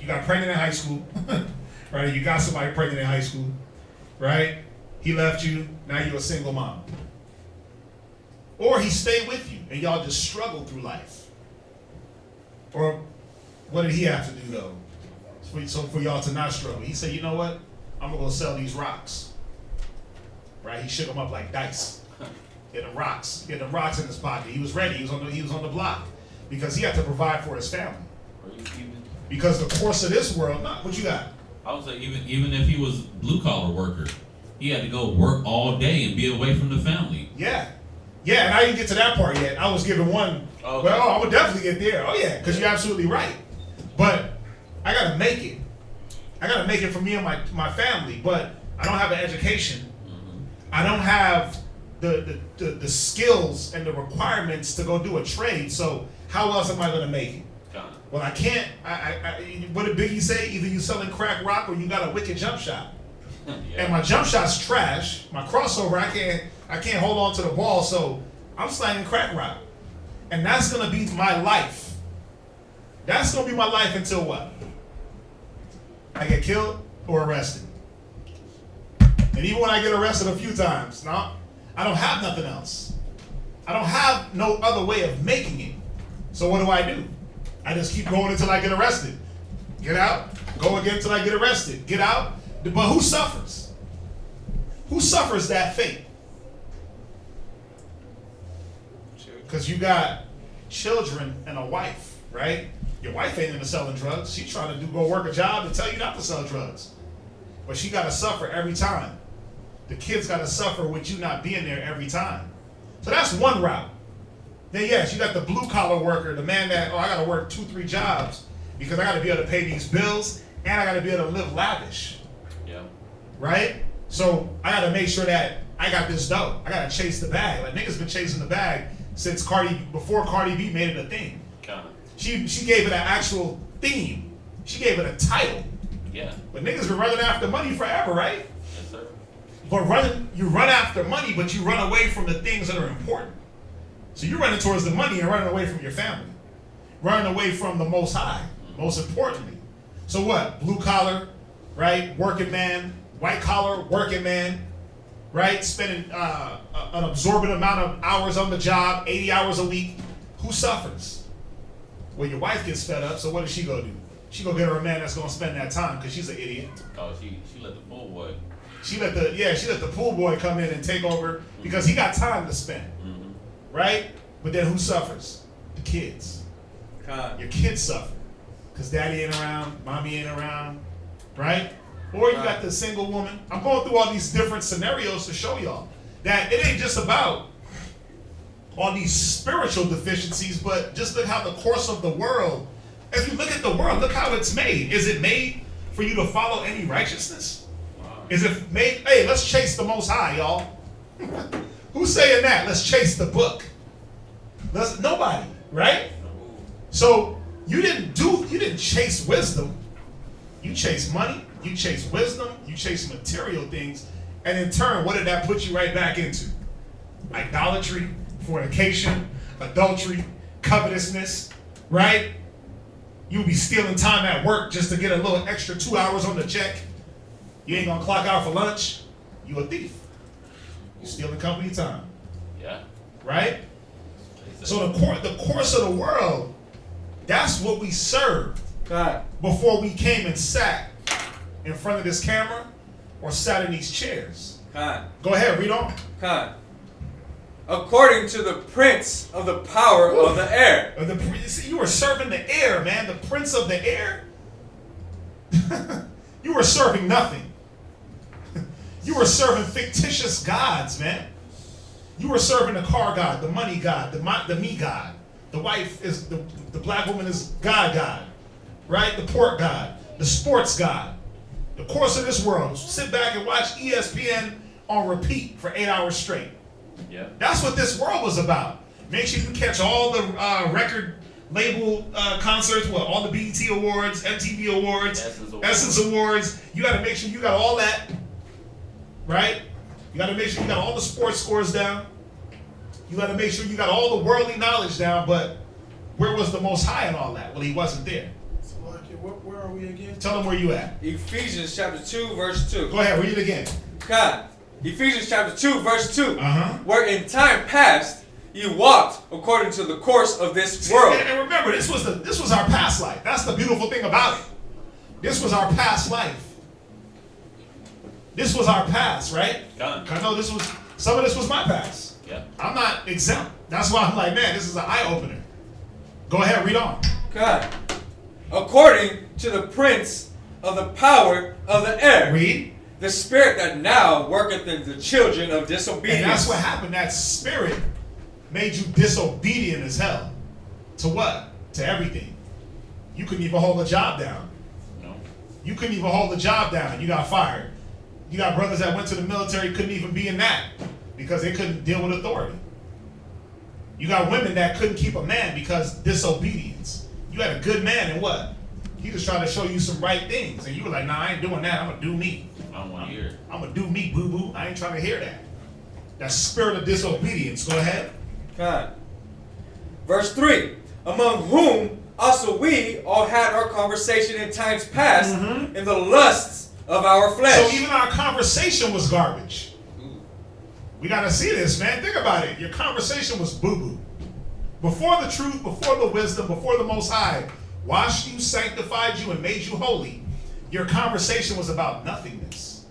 got pregnant in high school, right? You got somebody pregnant in high school, right? He left you, now you're a single mom. Or he stayed with you and y'all just struggle through life. Or what did he have to do though? So for y'all to not struggle. He said, you know what? I'm gonna go sell these rocks. Right? He shook them up like dice. He had them rocks. He had them rocks in his pocket. He was ready. He was on the block. Because he had to provide for his family. Because the course of this world, what you got? I would say even if he was blue collar worker, he had to go work all day and be away from the family. Yeah. Yeah, and I didn't get to that part yet. I was given one. Okay. Well, I would definitely get there. Oh yeah, because you're absolutely right. But I gotta make it. I gotta make it for me and my family. But I don't have an education. Mm-hmm. I don't have the skills and the requirements to go do a trade. So how else am I gonna make it? Well, I can't. What did Biggie say? Either you selling crack rock or you got a wicked jump shot. Yeah. And my jump shot's trash. My crossover, I can't hold on to the ball. So I'm slanging crack rock, and that's gonna be my life. That's gonna be my life until what? I get killed or arrested. And even when I get arrested a few times, no, I don't have nothing else. I don't have no other way of making it. So what do? I just keep going until I get arrested. Get out, go again until I get arrested. Get out. But who suffers? Who suffers that fate? Because you got children and a wife, right? Your wife ain't into selling drugs. She's trying to go work a job and tell you not to sell drugs. But she got to suffer every time. The kids got to suffer with you not being there every time. So that's one route. Then yes, you got the blue collar worker, the man that, I got to work 2-3 jobs because I got to be able to pay these bills and I got to be able to live lavish. Yeah. Right? So I got to make sure that I got this dough. I got to chase the bag. Like niggas been chasing the bag since before Cardi B made it a thing. She gave it an actual theme. She gave it a title. Yeah. But niggas been running after money forever, right? Yes, sir. But you run after money, but you run away from the things that are important. So you're running towards the money and running away from your family. Running away from the Most High, most importantly. So what? Blue collar, right? Working man, white collar, working man, right? Spending an absorbent amount of hours on the job, 80 hours a week. Who suffers? Well, your wife gets fed up, so what does she go do? She go get her a man that's gonna spend that time because she's an idiot. Oh, she let the pool boy. She let the pool boy come in and take over because he got time to spend, right? But then who suffers? The kids. God. Your kids suffer because daddy ain't around, mommy ain't around, right? Or you got the single woman. I'm going through all these different scenarios to show y'all that it ain't just about all these spiritual deficiencies, but just look how the course of the world. If you look at the world, look how it's made. Is it made for you to follow any righteousness? Is it made? Hey, let's chase the Most High, y'all. Who's saying that? Let's chase the book. Nobody, right? So you didn't chase wisdom. You chase money. You chase wisdom. You chase material things, and in turn, what did that put you right back into? Idolatry, fornication, adultery, covetousness, right? You'll be stealing time at work just to get a little extra 2 hours on the check. You ain't gonna clock out for lunch. You a thief. You stealing company time. Yeah. Right? So the course of the world, that's what we served before we came and sat in front of this camera or sat in these chairs. Go ahead, read on. According to the prince of the power of the air. You were serving the air, man. The prince of the air. You were serving nothing. You were serving fictitious gods, man. You were serving the car god, the money god, the me god. The wife is the black woman is God, right? The pork god, the sports god. The course of this world. Sit back and watch ESPN on repeat for 8 hours straight. Yeah. That's what this world was about. Make sure you catch all the record label concerts, all the BET Awards, MTV Awards, Essence Awards. You got to make sure you got all that, right? You got to make sure you got all the sports scores down. You got to make sure you got all the worldly knowledge down, but where was the Most High in all that? Well, he wasn't there. So, where are we again? Tell them where you at. Ephesians chapter 2, verse 2. Go ahead, read it again. God. Ephesians chapter 2, verse 2. Where in time past you walked according to the course of this world. And remember, this was our past life. That's the beautiful thing about it. This was our past life. This was our past, right? I know some of this was my past. Yeah. I'm not exempt. That's why I'm like, man, this is an eye-opener. Go ahead, read on. God. According to the prince of the power of the air. Read. The spirit that now worketh in the children of disobedience. And that's what happened. That spirit made you disobedient as hell. To what? To everything. You couldn't even hold a job down. No. You couldn't even hold a job down. You got fired. You got brothers that went to the military, couldn't even be in that because they couldn't deal with authority. You got women that couldn't keep a man because disobedience. You had a good man and what? He just tried to show you some right things. And you were like, nah, I ain't doing that. I'm going to do me. I don't want to hear it. I'm going to do me, boo-boo. I ain't trying to hear that. That spirit of disobedience. Go ahead. God. Verse 3. Among whom also we all had our conversation in times past in the lusts of our flesh. So even our conversation was garbage. We got to see this, man. Think about it. Your conversation was boo-boo. Before the truth, before the wisdom, before the Most High washed you, sanctified you, and made you holy, your conversation was about nothingness.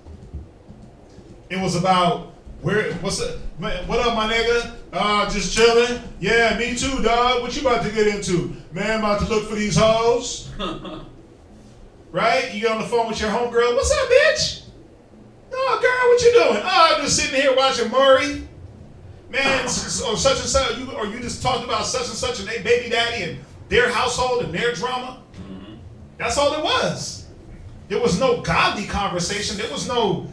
It was about, what up, my nigga? Just chilling? Yeah, me too, dog. What you about to get into? Man, about to look for these hoes. Right? You get on the phone with your homegirl. What's up, bitch? Oh, girl, what you doing? Oh, I'm just sitting here watching Maury. Man, or such and such, or you just talked about such and such and their baby daddy and their household and their drama. That's all it was. There was no godly conversation. There was no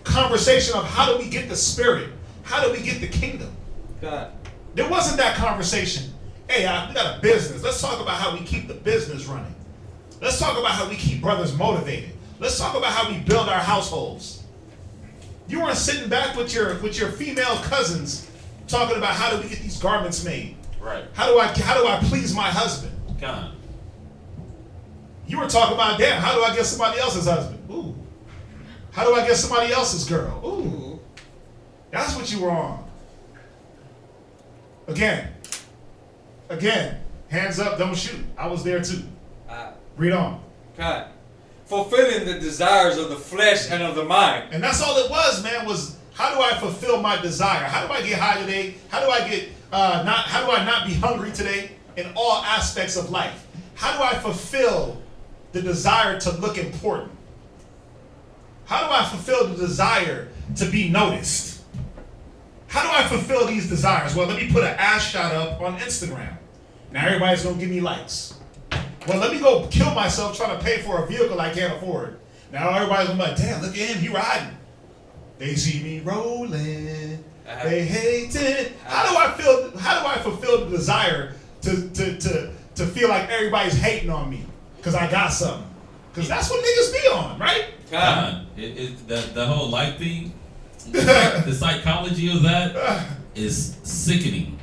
conversation of how do we get the spirit? How do we get the kingdom? God. There wasn't that conversation. Hey, we got a business. Let's talk about how we keep the business running. Let's talk about how we keep brothers motivated. Let's talk about how we build our households. You weren't sitting back with your female cousins talking about how do we get these garments made. Right. How do I please my husband? God. You were talking about, damn, how do I get somebody else's husband? Ooh. How do I get somebody else's girl? Ooh. That's what you were on. Again, hands up, don't shoot. I was there too. Read on. God. Fulfilling the desires of the flesh and of the mind. And that's all it was, man, was how do I fulfill my desire? How do I get high today? How do I get how do I not be hungry today in all aspects of life? How do I fulfill the desire to look important? How do I fulfill the desire to be noticed? How do I fulfill these desires? Well, let me put an ass shot up on Instagram. Now everybody's gonna give me likes. Well, let me go kill myself trying to pay for a vehicle I can't afford. Now everybody's gonna be like, damn, look at him, he riding. They see me rolling. They hate it. How do I fulfill the desire to feel like everybody's hating on me because I got something? Because that's what niggas be on, right? The whole like thing, the psychology of that is sickening.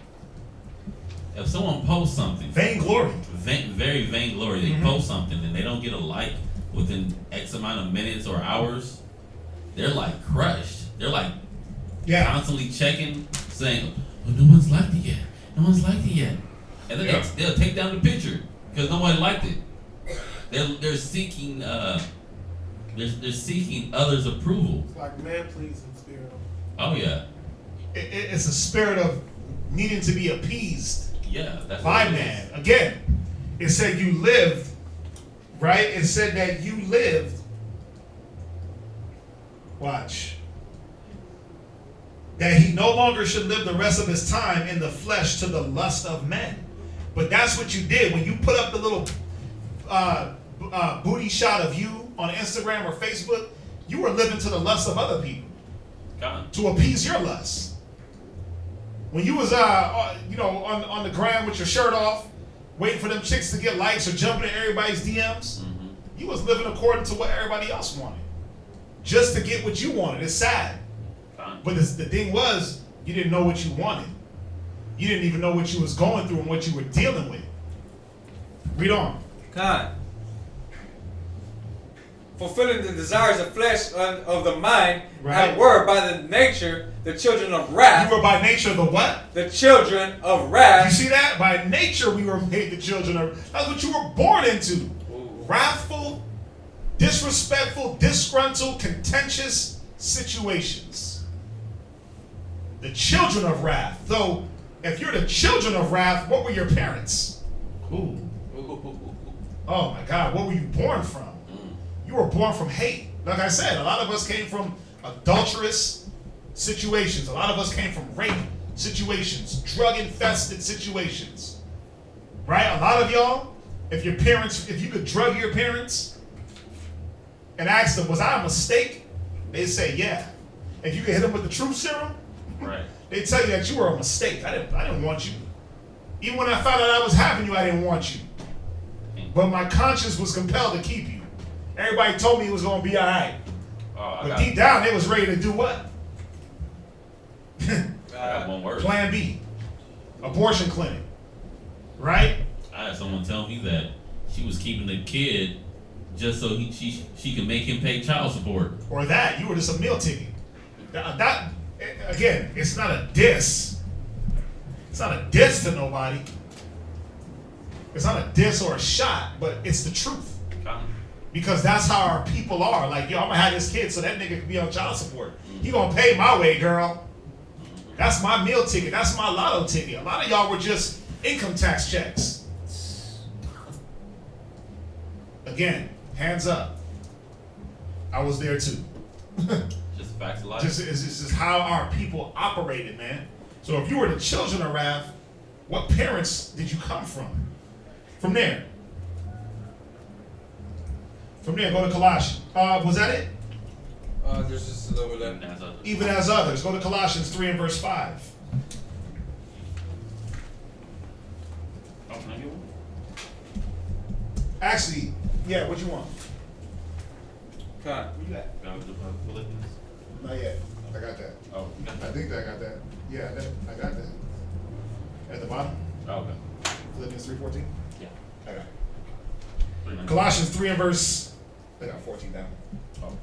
If someone posts something, vainglory, very vainglory, they post something and they don't get a like within X amount of minutes or hours, they're like crushed. They're like constantly checking, saying, "Oh, no one's liked it yet. No one's liked it yet," and then they'll take down the picture because nobody liked it. They're seeking they're seeking others' approval. It's like man pleasing spirit. Oh yeah. It's a spirit of needing to be appeased. Yeah, that's by man. Again, it said you lived, right? It said that you lived. Watch. That he no longer should live the rest of his time in the flesh to the lust of men. But that's what you did when you put up the little booty shot of you on Instagram or Facebook. You were living to the lust of other people to appease your lust. When you was on the gram with your shirt off, waiting for them chicks to get likes or jumping in everybody's DMs, you was living according to what everybody else wanted, just to get what you wanted. It's sad, but the thing was, you didn't know what you wanted. You didn't even know what you was going through and what you were dealing with. Read on. God. Fulfilling the desires of flesh and of the mind, and were by the nature the children of wrath. You were by nature the what? The children of wrath. You see that? By nature we were made the children of. That's what you were born into. Ooh. Wrathful, disrespectful, disgruntled, contentious situations. The children of wrath. Though, if you're the children of wrath, what were your parents? Ooh. Oh my God, what were you born from? You were born from hate. Like I said, a lot of us came from adulterous situations. A lot of us came from rape situations, drug-infested situations. Right? A lot of y'all, if you could drug your parents and ask them, was I a mistake? They'd say, yeah. If you could hit them with the truth serum, they'd tell you that you were a mistake. I didn't want you. Even when I found out I was having you, I didn't want you. But my conscience was compelled to keep you. Everybody told me it was going to be all right. But deep down, they was ready to do what? I got one word. Plan B. Abortion clinic. Right? I had someone tell me that she was keeping the kid just so she could make him pay child support. Or that. You were just a meal ticket. That again, it's not a diss. It's not a diss to nobody. It's not a diss or a shot, but it's the truth. Because that's how our people are. Like, yo, I'm gonna have this kid so that nigga can be on child support. He gonna pay my way, girl. That's my meal ticket. That's my lotto ticket. A lot of y'all were just income tax checks. Again, hands up. I was there too. Just facts of life. This is how our people operated, man. So if you were the children of wrath, what parents did you come from? From there. From there, go to Colossians. Was that it? There's just a little bit. Even as others. Go to Colossians 3 and verse 5. Can I get one? Actually, yeah, what you want? Con. What you got? Philippians? Not yet. I got that. Oh, you got I that? think I got that. Yeah, I got that. At the bottom, Oh, okay. Philippians 3:14. Yeah. I got it. 3:19. Colossians 3 and verse. I got 14 down. Oh.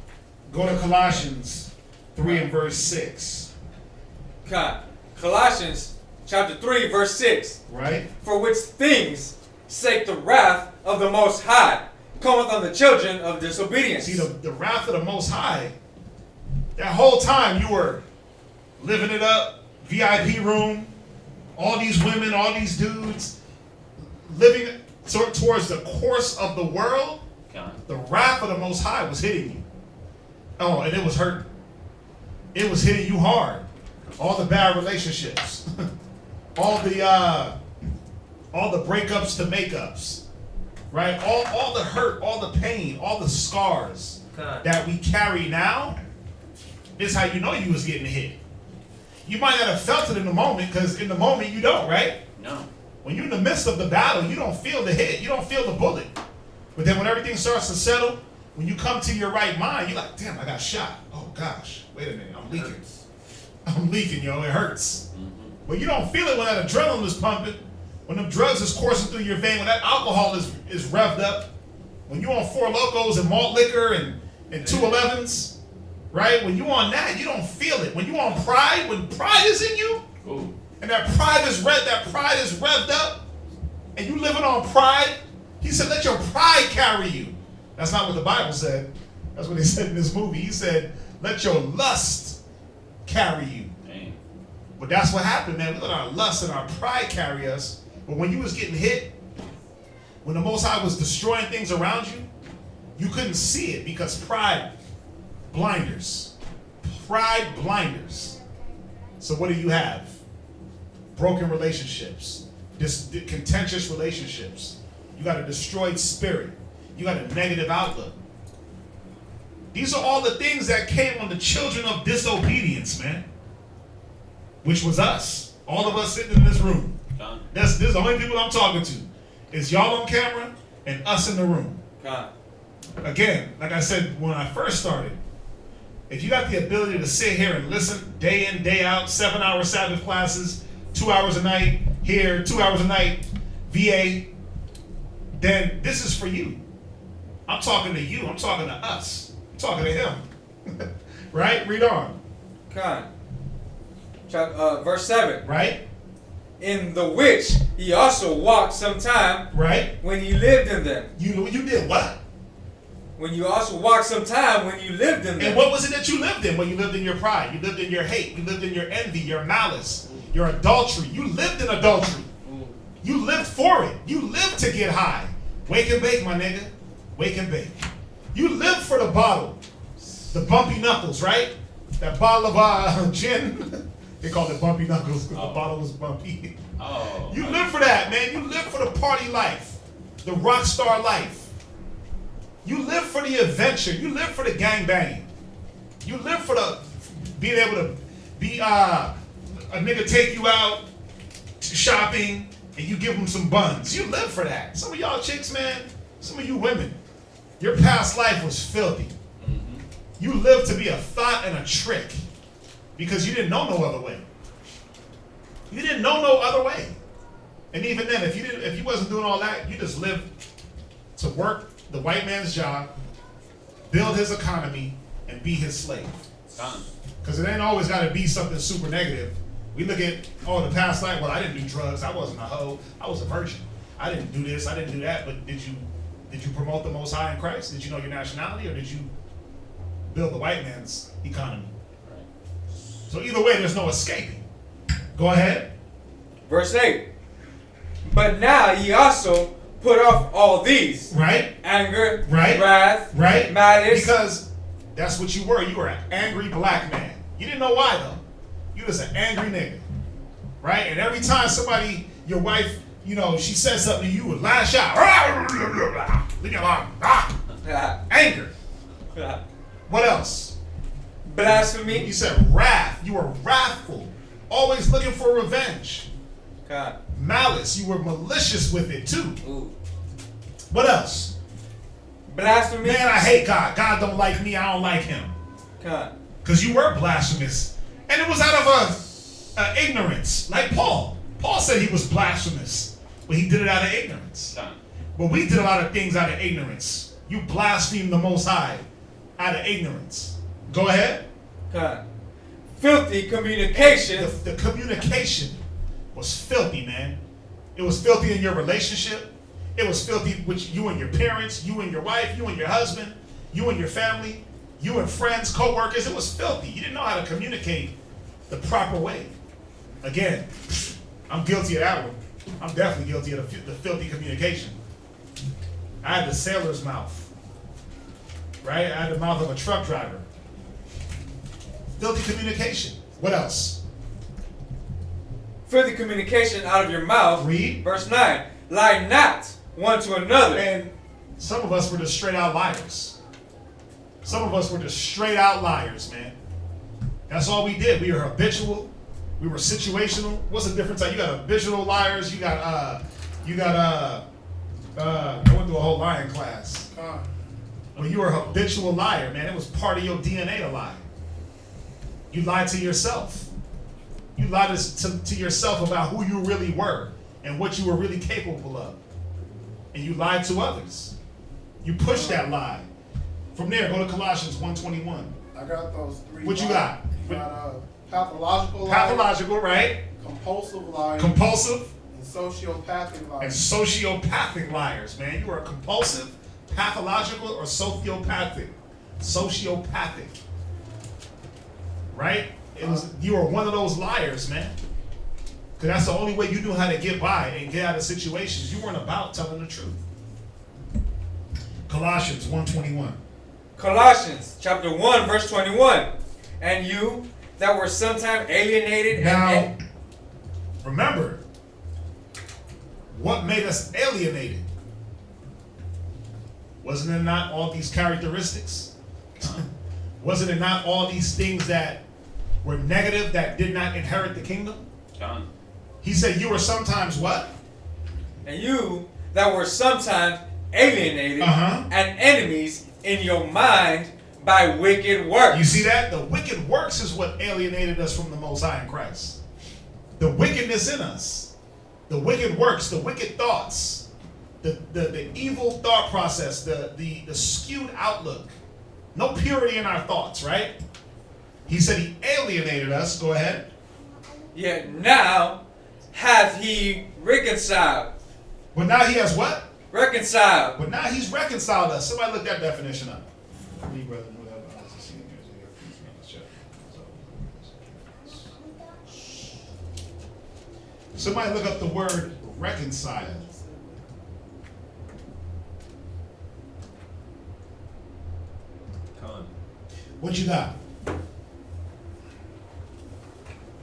Go to Colossians 3 and verse 6. Con. Colossians chapter 3, verse 6. Right? For which things sake the wrath of the Most High cometh on the children of disobedience. See, the wrath of the Most High, that whole time you were living it up, VIP room, all these women, all these dudes, living towards the course of the world, Con. the wrath of the Most High was hitting you. Oh, and it was hurting. It was hitting you hard. All the bad relationships, all the breakups to makeups, right? All the hurt, all the pain, all the scars that we carry now. This is how you know you was getting hit. You might not have felt it in the moment, because in the moment you don't, right? No. When you're in the midst of the battle, you don't feel the hit, you don't feel the bullet. But then when everything starts to settle, when you come to your right mind, you're like, damn, I got shot. Oh gosh, wait a minute, I'm leaking. I'm leaking, yo, it hurts. Mm-hmm. But you don't feel it when that adrenaline is pumping, when the drugs is coursing through your vein, when that alcohol is revved up, when you on 4 Locos and malt liquor and 211s, right? When you on that, you don't feel it. When you on pride, when pride is in you, Ooh. and that pride is revved up, and you living on pride, he said, let your pride carry you. That's not what the Bible said. That's what he said in this movie. He said, let your lust carry you. Dang. But that's what happened, man. We let our lust and our pride carry us. But when you was getting hit, when the Most High was destroying things around you, you couldn't see it because pride blinders. Pride blinders. So what do you have? Broken relationships. Contentious relationships. You got a destroyed spirit. You got a negative outlook. These are all the things that came on the children of disobedience, man. Which was us. All of us sitting in this room. Con. This is the only people I'm talking to. It's y'all on camera and us in the room. Con. Again, like I said when I first started, if you got the ability to sit here and listen day in, day out, 7-hour Sabbath classes, 2 hours a night here, 2 hours a night, VA, then this is for you. I'm talking to you. I'm talking to us. I'm talking to him. Right? Read on. Con. Verse 7. Right? In the which ye also walked sometime Right? when ye lived in them. You did what? When you also walked sometime when you lived in them. And what was it that you lived in? Well, you lived in your pride. You lived in your hate. You lived in your envy, your malice, your adultery. You lived in adultery. You lived for it. You lived to get high. Wake and bake, my nigga. Wake and bake. You lived for the bottle. The bumpy knuckles, right? That bottle of gin. They called it bumpy knuckles because the bottle was bumpy. Oh. You live for that, man. You live for the party life. The rock star life. You live for the adventure. You live for the gangbang. You live for the being able to be a nigga take you out to shopping and you give them some buns. You live for that. Some of y'all chicks, man, some of you women, your past life was filthy. Mm-hmm. You lived to be a thought and a trick because you didn't know no other way. You didn't know no other way. And even then, if you wasn't doing all that, you just lived to work the white man's job, build his economy, and be his slave. Con. Because it ain't always got to be something super negative. We look at, the past life, well, I didn't do drugs, I wasn't a hoe, I was a virgin. I didn't do this, I didn't do that, but did you promote the Most High in Christ? Did you know your nationality, or did you build the white man's economy? Right. So either way, there's no escaping. Go ahead. Verse 8. But now ye also put off all these. Right? Anger, Right. wrath, Right? malice. Because that's what you were. You were an angry black man. You didn't know why, though. You was an angry nigga. Right? And every time somebody, your wife, she said something to you, would lash out. Leave me alone. Anger. What else? Blasphemy. You said wrath. You were wrathful. Always looking for revenge. God. Malice, you were malicious with it too. Ooh. What else? Blasphemy. Man, I hate God. God don't like me. I don't like him. God. Because you were blasphemous. And it was out of ignorance. Like Paul. Paul said he was blasphemous. But he did it out of ignorance. But we did a lot of things out of ignorance. You blasphemed the Most High out of ignorance. Go ahead. God. Filthy communication. The communication was filthy, man. It was filthy in your relationship. It was filthy with you and your parents, you and your wife, you and your husband, you and your family, you and friends, co-workers. It was filthy. You didn't know how to communicate the proper way. Again, I'm guilty of that one. I'm definitely guilty of the filthy communication. I had the sailor's mouth, right? I had the mouth of a truck driver. Filthy communication. What else? Filthy communication out of your mouth. Read. Verse 9. Lie not one to another. And some of us were just straight out liars. Some of us were just straight out liars, man. That's all we did. We were habitual. We were situational. What's the difference? You got habitual liars. You got I went through a whole lying class. When you were a habitual liar, man, it was part of your DNA to lie. You lied to yourself. You lied to yourself about who you really were and what you were really capable of. And you lied to others. You pushed that lie. From there, go to Colossians 1:21. I got those three. What you got? You got pathological liars, Pathological, right? compulsive liars, Compulsive and sociopathic and liars. sociopathic liars, man. You are compulsive, pathological, or sociopathic. Sociopathic. Right? You are one of those liars, man. Because that's the only way you knew how to get by and get out of situations. You weren't about telling the truth. Colossians 1:21. Colossians chapter 1 verse 21. And you that were sometime alienated Now, remember, what made us alienated? Wasn't it not all these characteristics? Wasn't it not all these things that were negative that did not inherit the kingdom? John. He said you were sometimes what? and you that were sometimes alienated and enemies in your mind by wicked works. You see that? The wicked works is what alienated us from the Most High in Christ. The wickedness in us. The wicked works, the wicked thoughts, the evil thought process, the skewed outlook. No purity in our thoughts, right? He said he alienated us. Go ahead. Yet now hath he reconciled. But now he has what? Reconciled. But now he's reconciled us. Somebody look that definition up. Somebody look up the word reconcile. What you got?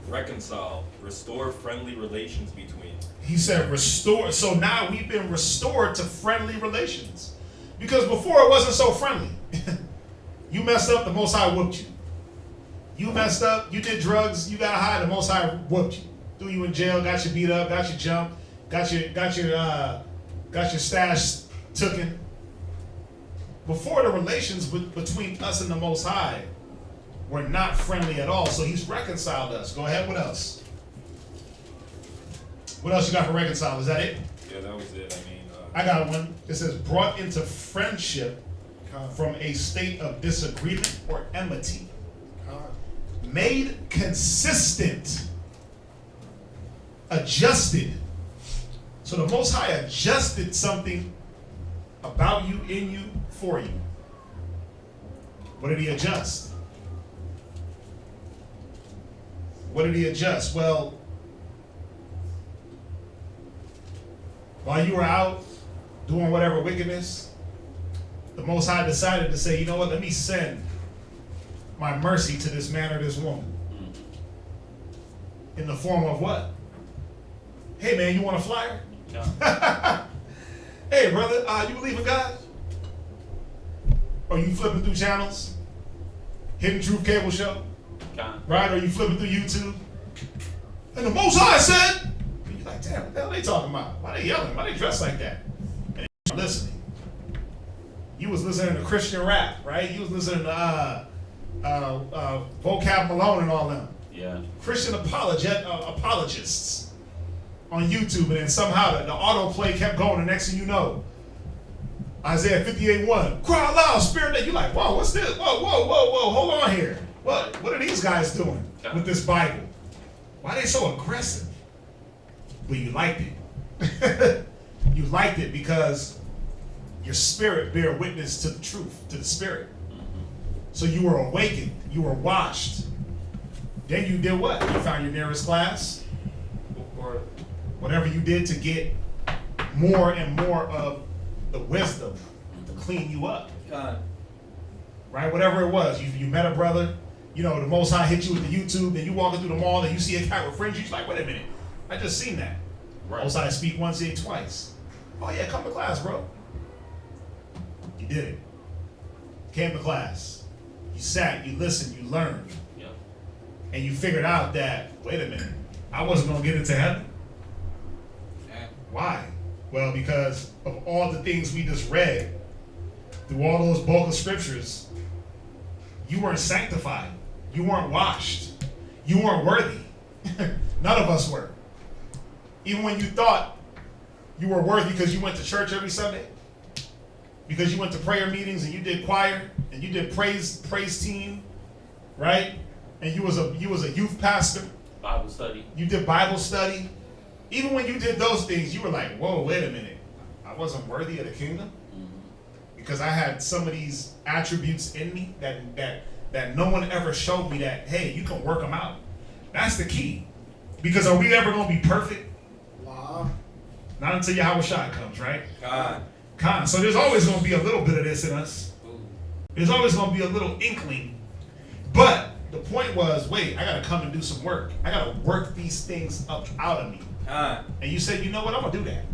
Reconcile, restore friendly relations between. He said restore. So now we've been restored to friendly relations. Because before it wasn't so friendly. You messed up, the Most High whooped you. You messed up, you did drugs, you got high, the Most High whooped you. Threw you in jail, got you beat up, got you jumped, got your stash taken. Before, the relations between us and the Most High were not friendly at all. So he's reconciled us. Go ahead. What else? What else you got for reconcile? Is that it? Yeah, that was it. I got one. It says brought into friendship from a state of disagreement or enmity. Made consistent. Adjusted. So the Most High adjusted something about you, in you, for you. What did he adjust? What did he adjust? Well, while you were out doing whatever wickedness, the Most High decided to say, you know what, let me send my mercy to this man or this woman. In the form of what? Hey man, you want a flyer? No. Hey brother, you believe in God? Or you flipping through channels? Hidden Truth Cable Show? John. Right? Or you flipping through YouTube? And the Most High said, and you're like, damn, what the hell are they talking about? Why they yelling? Why they dressed like that? And you listening. You was listening to Christian rap, right? You was listening to Vocab Malone and all them. Yeah. Christian apologists on YouTube, and then somehow the autoplay kept going. The next thing you know, Isaiah 58:1, cry loud, spirit that you like, whoa, what's this? Whoa, hold on here. What are these guys doing with this Bible? Why are they so aggressive? Well, you liked it. You liked it because your spirit bear witness to the truth, to the spirit. So you were awakened, you were washed. Then you did what? You found your nearest class, or whatever you did to get more and more of the wisdom to clean you up. God. Right? Whatever it was. You met a brother, the Most High hit you with the YouTube, and you walking through the mall and you see a cat with fringe, you're like, wait a minute, I just seen that. Right. Most High speak once, say it twice. Oh yeah, come to class, bro. You did it. Came to class. You sat, you listened, you learned. Yeah. And you figured out that, wait a minute, I wasn't going to get into heaven. Why? Well, because of all the things we just read, through all those bulk of scriptures, you weren't sanctified. You weren't washed. You weren't worthy. None of us were. Even when you thought you were worthy because you went to church every Sunday, because you went to prayer meetings and you did choir and you did praise team, right? And you was a youth pastor. Bible study. You did Bible study. Even when you did those things, you were like, whoa, wait a minute. I wasn't worthy of the kingdom? Because I had some of these attributes in me that no one ever showed me that, hey, you can work them out. That's the key. Because are we ever going to be perfect? Wow. Not until Yahweh Shai comes, right? God. So there's always going to be a little bit of this in us. There's always going to be a little inkling. But the point was, wait, I got to come and do some work. I got to work these things up out of me. And you said, you know what? I'm going to do that.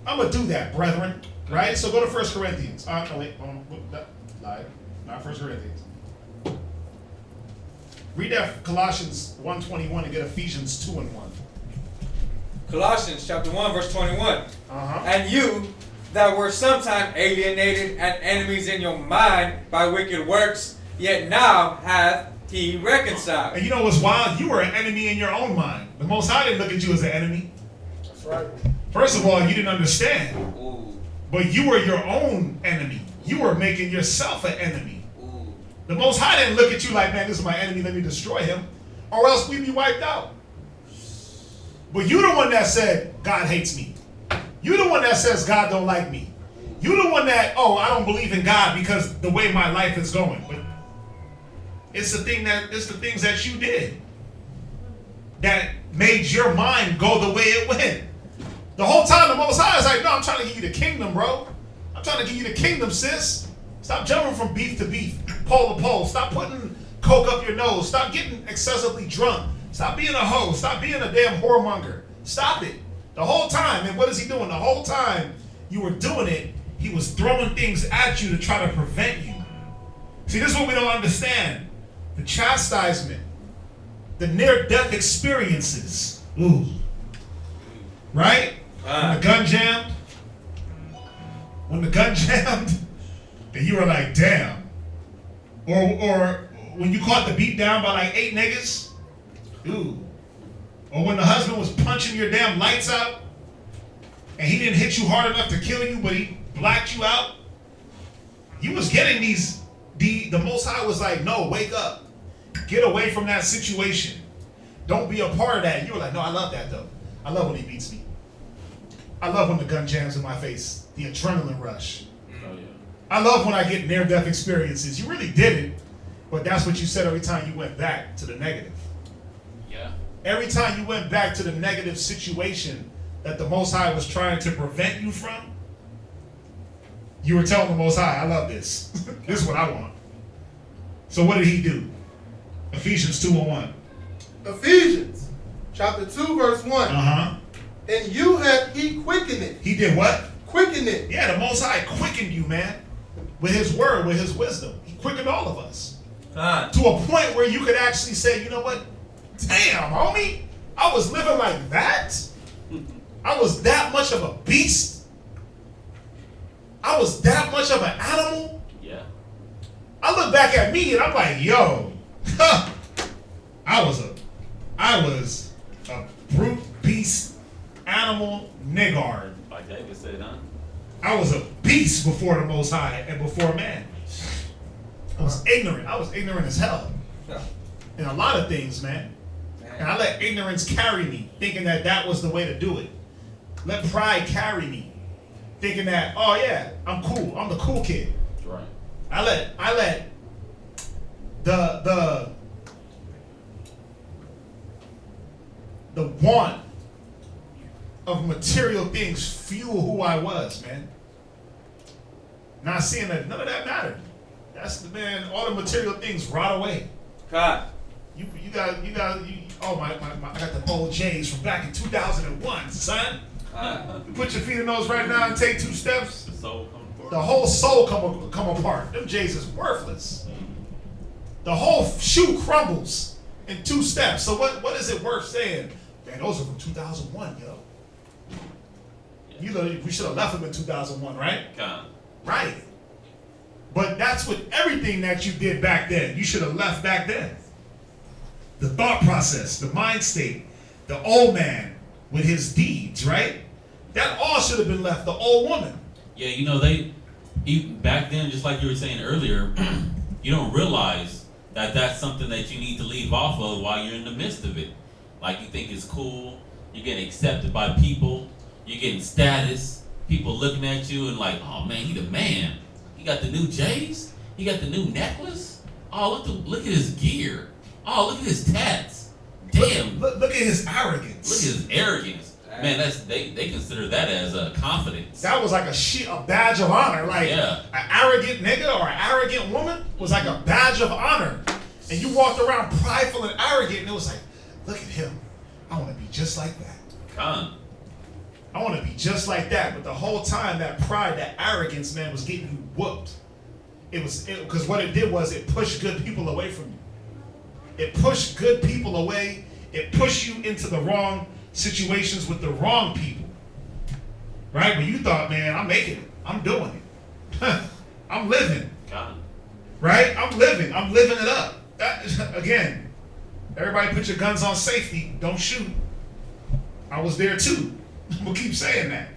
I'm going to do that, brethren. Right? So go to 1 Corinthians. No, wait. Not 1 Corinthians. Read that Colossians 1:21 and get Ephesians 2:1. Colossians chapter 1, verse 21. Uh-huh. And you that were sometime alienated and enemies in your mind by wicked works, yet now hath he reconciled. And you know what's wild? You were an enemy in your own mind. The Most High didn't look at you as an enemy. That's right. First of all, you didn't understand. Ooh. But you were your own enemy. You were making yourself an enemy. Ooh. The Most High didn't look at you like, man, this is my enemy, let me destroy him, or else we'd be wiped out. But you the one that said, God hates me. You the one that says God don't like me. You the one that, I don't believe in God because the way my life is going. But it's the things that you did that made your mind go the way it went. The whole time the Most High is like, no, I'm trying to give you the kingdom, bro. I'm trying to give you the kingdom, sis. Stop jumping from beef to beef, pole to pole. Stop putting coke up your nose. Stop getting excessively drunk. Stop being a hoe. Stop being a damn whoremonger. Stop it. The whole time. And what is he doing? The whole time you were doing it, he was throwing things at you to try to prevent you. See, this is what we don't understand. The chastisement, the near-death experiences. Ooh. Right? When the gun jammed. And you were like, damn. Or when you caught the beat down by like 8 niggas. Ooh. Or when the husband was punching your damn lights out and he didn't hit you hard enough to kill you, but he blacked you out. You was getting these, the Most High was like, no, wake up. Get away from that situation. Don't be a part of that. You were like, no, I love that though. I love when he beats me. I love when the gun jams in my face. The adrenaline rush. Oh, yeah. I love when I get near-death experiences. You really did it, but that's what you said every time you went back to the negative. Yeah. Every time you went back to the negative situation that the Most High was trying to prevent you from, you were telling the Most High, I love this. This is what I want. So what did he do? Ephesians 2:1. Ephesians chapter 2, verse 1. Uh-huh. And you have he quickened it. He did what? Quickened it. Yeah, the Most High quickened you, man. With his word, with his wisdom. He quickened all of us. To a point where you could actually say, you know what? Damn, homie. I was living like that? I was that much of a beast. I was that much of an animal. Yeah. I look back at me and I'm like, yo, I was a brute beast, animal, niggard. Like David said, huh? I was a beast before the Most High and before man. I was ignorant. I was ignorant as hell in a lot of things, man. And I let ignorance carry me, thinking that that was the way to do it. Let pride carry me, thinking that, oh yeah, I'm cool. I'm the cool kid. Right. I let the want of material things fuel who I was, man. Not seeing that none of that mattered. That's the man. All the material things rot away. God. You oh my, I got the old J's from back in 2001, son. You put your feet in those right now and take 2 steps. The soul comes forth. The whole soul come apart. Them J's is worthless. The whole shoe crumbles in 2 steps. So what is it worth saying? Man, those are from 2001, yo. You know, we should have left them in 2001, right? God. Right. But that's what everything that you did back then, you should have left back then. The thought process, the mind state, the old man with his deeds, right? That all should have been left. The old woman. Yeah, you know, back then, just like you were saying earlier, you don't realize that that's something that you need to leave off of while you're in the midst of it. Like, you think it's cool, you're getting accepted by people, you're getting status, people looking at you and like, oh man, he the man. He got the new J's, he got the new necklace. Oh, look at his gear. Oh, look at his tats. Damn. Look at his arrogance. Look at his arrogance. Man, they consider that as a confidence. That was like a badge of honor. Like an arrogant nigga or an arrogant woman was like a badge of honor. And you walked around prideful and arrogant, and it was like, look at him. I want to be just like that. I want to be just like that. But the whole time, that pride, that arrogance, man, was getting you whooped. Because what it did was it pushed good people away from you. It pushed good people away. It pushed you into the wrong situations with the wrong people. Right? But you thought, man, I'm making it. I'm doing it. I'm living. Right? I'm living it up. Again, everybody put your guns on safety. Don't shoot. I was there too. We'll keep saying that.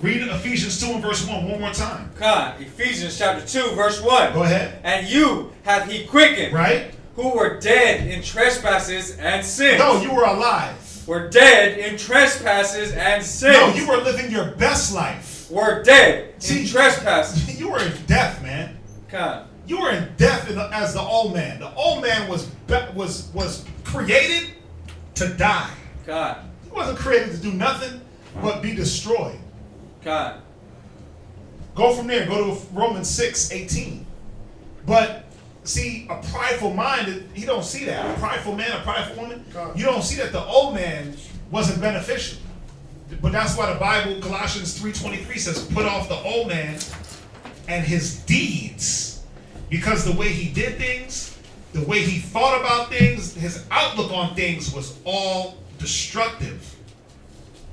Read Ephesians 2 and verse 1 one more time. God, Ephesians chapter 2, verse 1. Go ahead. And you hath he quickened. Right? Who were dead in trespasses and sins. No, you were alive. Were dead in trespasses and sins. No, you were living your best life. Were dead in trespasses. You were in death, man. God. You were in death as the old man. The old man was created to die. God. He wasn't created to do nothing but be destroyed. God. Go from there. Go to Romans 6:18. But see, a prideful mind, he don't see that. A prideful man, a prideful woman, you don't see that the old man wasn't beneficial. But that's why the Bible, Colossians 3:23 says, put off the old man and his deeds. Because the way he did things, the way he thought about things, his outlook on things was all destructive.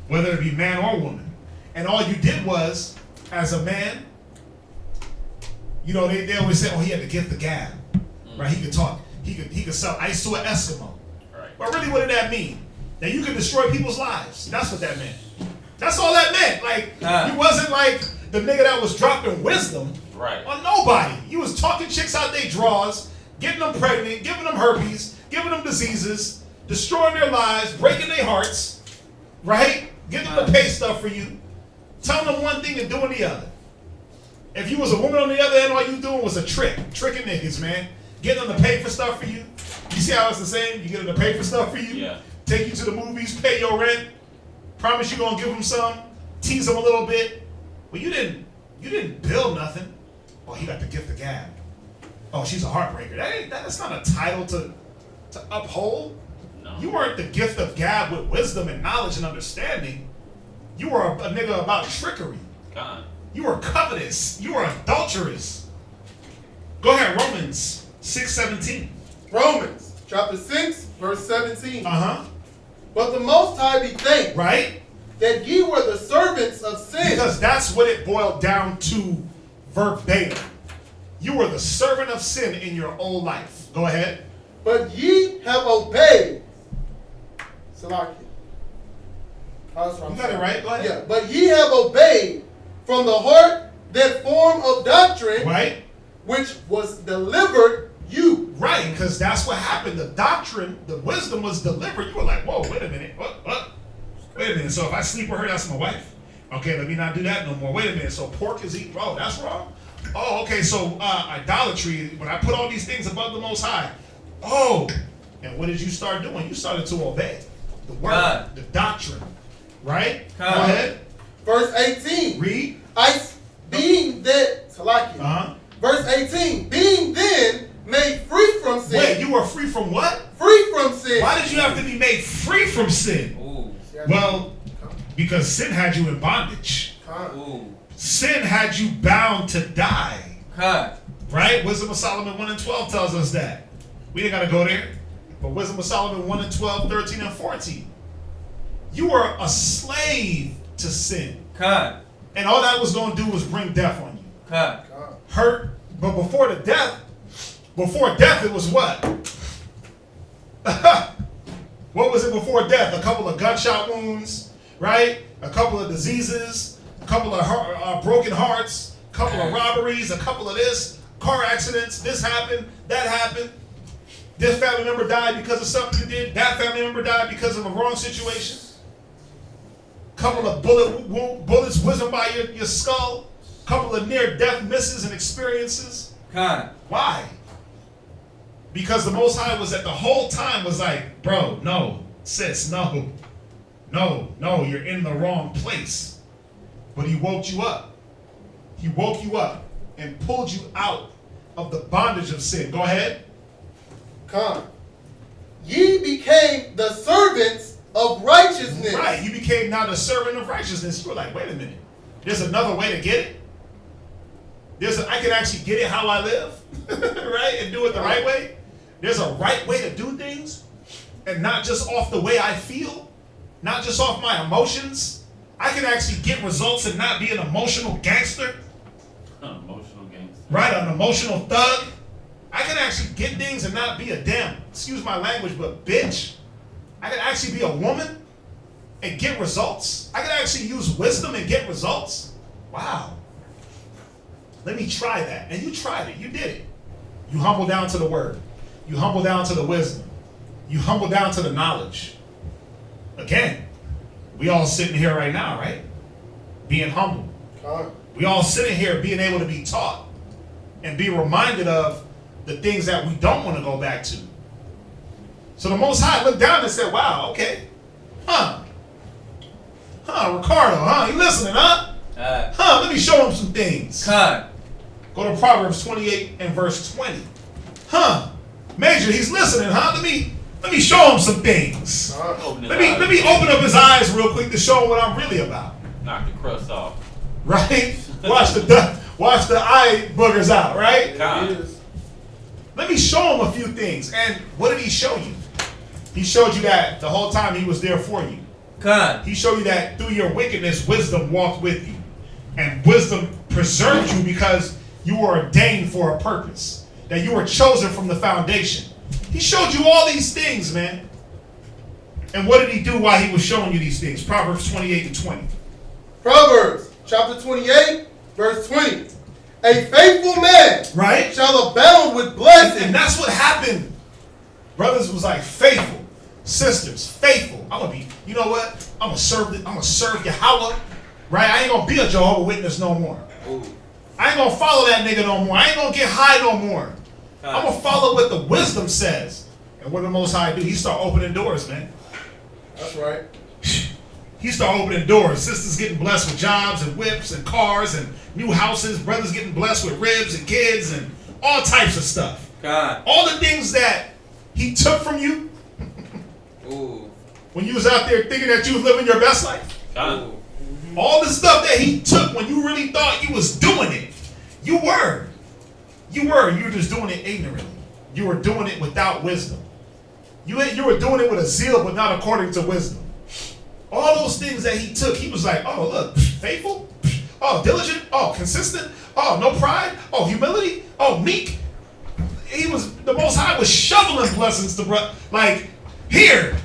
Whether it be man or woman. And all you did was, as a man, you know, they always say, oh, he had the gift of gab. Right? He could talk. He could sell ice to an Eskimo. Right. But really, what did that mean? That you could destroy people's lives. That's what that meant. That's all that meant. Like, he wasn't like the nigga that was dropping wisdom on nobody. He was talking chicks out their drawers, getting them pregnant, giving them herpes, giving them diseases, destroying their lives, breaking their hearts, right? Getting them to pay stuff for you, telling them one thing and doing the other. If you was a woman on the other end, all you doing was a tricking niggas, man. Getting them to pay for stuff for you. You see how it's the same? You get them to pay for stuff for you, take you to the movies, pay your rent, promise you gonna give them some, tease them a little bit. Well, you didn't build nothing. Oh, he got the gift of gab. Oh, she's a heartbreaker. That's not a title to uphold. No. You weren't the gift of gab with wisdom and knowledge and understanding. You were a nigga about trickery. God. You were covetous. You were adulterous. Go ahead, Romans 6:17. Romans chapter 6, verse 17. Uh-huh. But the Most High be thanked, right? that ye were the servants of sin. Because that's what it boiled down to verbatim. You were the servant of sin in your old life. Go ahead. But ye have obeyed. Salakia. That's what I'm You got it saying. right. Go ahead. Yeah, but ye have obeyed from the heart that form of doctrine, Right? which was delivered you. Right, because that's what happened. The doctrine, the wisdom was delivered. You were like, whoa, wait a minute. What? Wait a minute. So if I sleep with her, that's my wife? Okay, let me not do that no more. Wait a minute. So pork is eaten. Oh, that's wrong? Oh, okay. So idolatry, when I put all these things above the Most High. Oh, and what did you start doing? You started to obey the word, God. the doctrine. Right? God. Go ahead. Verse 18. Read. Being that, Salakia. Uh-huh. Verse 18. Being then made free from sin. Wait, you were free from what? Free from sin. Why did you have to be made free from sin? Ooh. Well, because sin had you in bondage. Ooh. Sin had you bound to die. God. Right? Wisdom of Solomon 1 and 12 tells us that. We ain't got to go there. But Wisdom of Solomon 1 and 12, 13 and 14. You were a slave to sin. God. And all that was going to do was bring death on you. God. Hurt. But before death it was what? What was it before death? A couple of gunshot wounds, right? A couple of diseases, a couple of broken hearts, a couple of robberies, a couple of this, car accidents, this happened, that happened. This family member died because of something you did. That family member died because of a wrong situation. Couple of bullets whizzing by your skull. Couple of near-death misses and experiences. God. Why? Because the Most High was at the whole time was like, bro, no, sis, no, you're in the wrong place. But he woke you up. He woke you up and pulled you out of the bondage of sin. Go ahead. Ye became the servants of righteousness. Right, you became now the servant of righteousness. You were like, wait a minute. There's another way to get it. I can actually get it how I live, right, and do it the right way. There's a right way to do things, and not just off the way I feel, not just off my emotions. I can actually get results and not be an emotional gangster, Emotional gangster. right, an emotional thug. I can actually get things and not be a damn, excuse my language, but bitch. I can actually be a woman and get results. I can actually use wisdom and get results. Wow. Let me try that. And you tried it. You did it. You humble down to the word. You humble down to the wisdom. You humble down to the knowledge. Again, we all sitting here right now, right? Being humble. We all sitting here being able to be taught and be reminded of the things that we don't want to go back to. So the Most High looked down and said, wow, okay. Ricardo, you listening, huh? Let me show him some things. God. Go to Proverbs 28 and verse 20. Major, he's listening, huh? Let me show him some things. Let me open up his eyes real quick to show him what I'm really about. Knock the crust off. Right? Watch the eye boogers out, right? God. Let me show him a few things. And what did he show you? He showed you that the whole time he was there for you. God. He showed you that through your wickedness, wisdom walked with you. And wisdom preserved you because you were ordained for a purpose. That you were chosen from the foundation. He showed you all these things, man. And what did he do while he was showing you these things? Proverbs 28 and 20. Proverbs chapter 28, verse 20. A faithful man, right, shall abound with blessings. And that's what happened. Brothers was like faithful. Sisters, faithful. I'm gonna be, you know what? I'm gonna serve Yahweh. Right? I ain't gonna be a Jehovah's Witness no more. Ooh. I ain't gonna follow that nigga no more. I ain't gonna get high no more. I'm gonna follow what the wisdom says. And what the Most High do? He start opening doors, man. That's right. He start opening doors. Sisters getting blessed with jobs and whips and cars and new houses. Brothers getting blessed with ribs and kids and all types of stuff. God. All the things that he took from you. Ooh. When you was out there thinking that you was living your best life. God. All the stuff that he took when you really thought you was doing it. You were. You were just doing it ignorantly. You were doing it without wisdom. You were doing it with a zeal, but not according to wisdom. All those things that he took, he was like, oh, look, faithful, oh, diligent, oh, consistent, oh, no pride, oh, humility, oh, meek. The Most High was shoveling blessings to like, here.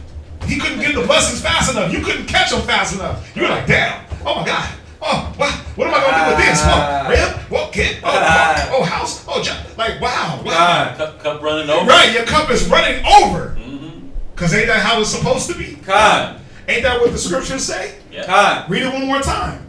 He couldn't get the blessings fast enough. You couldn't catch them fast enough. You were like, damn, oh my God. Oh, what am I going to do with this? Oh, rib, what, kid, oh, car, oh, house, oh, job. Like, wow. Cup running over. Right, your cup is running over. Because ain't that how it's supposed to be? Ain't that what the scriptures say? Yeah. Read it one more time.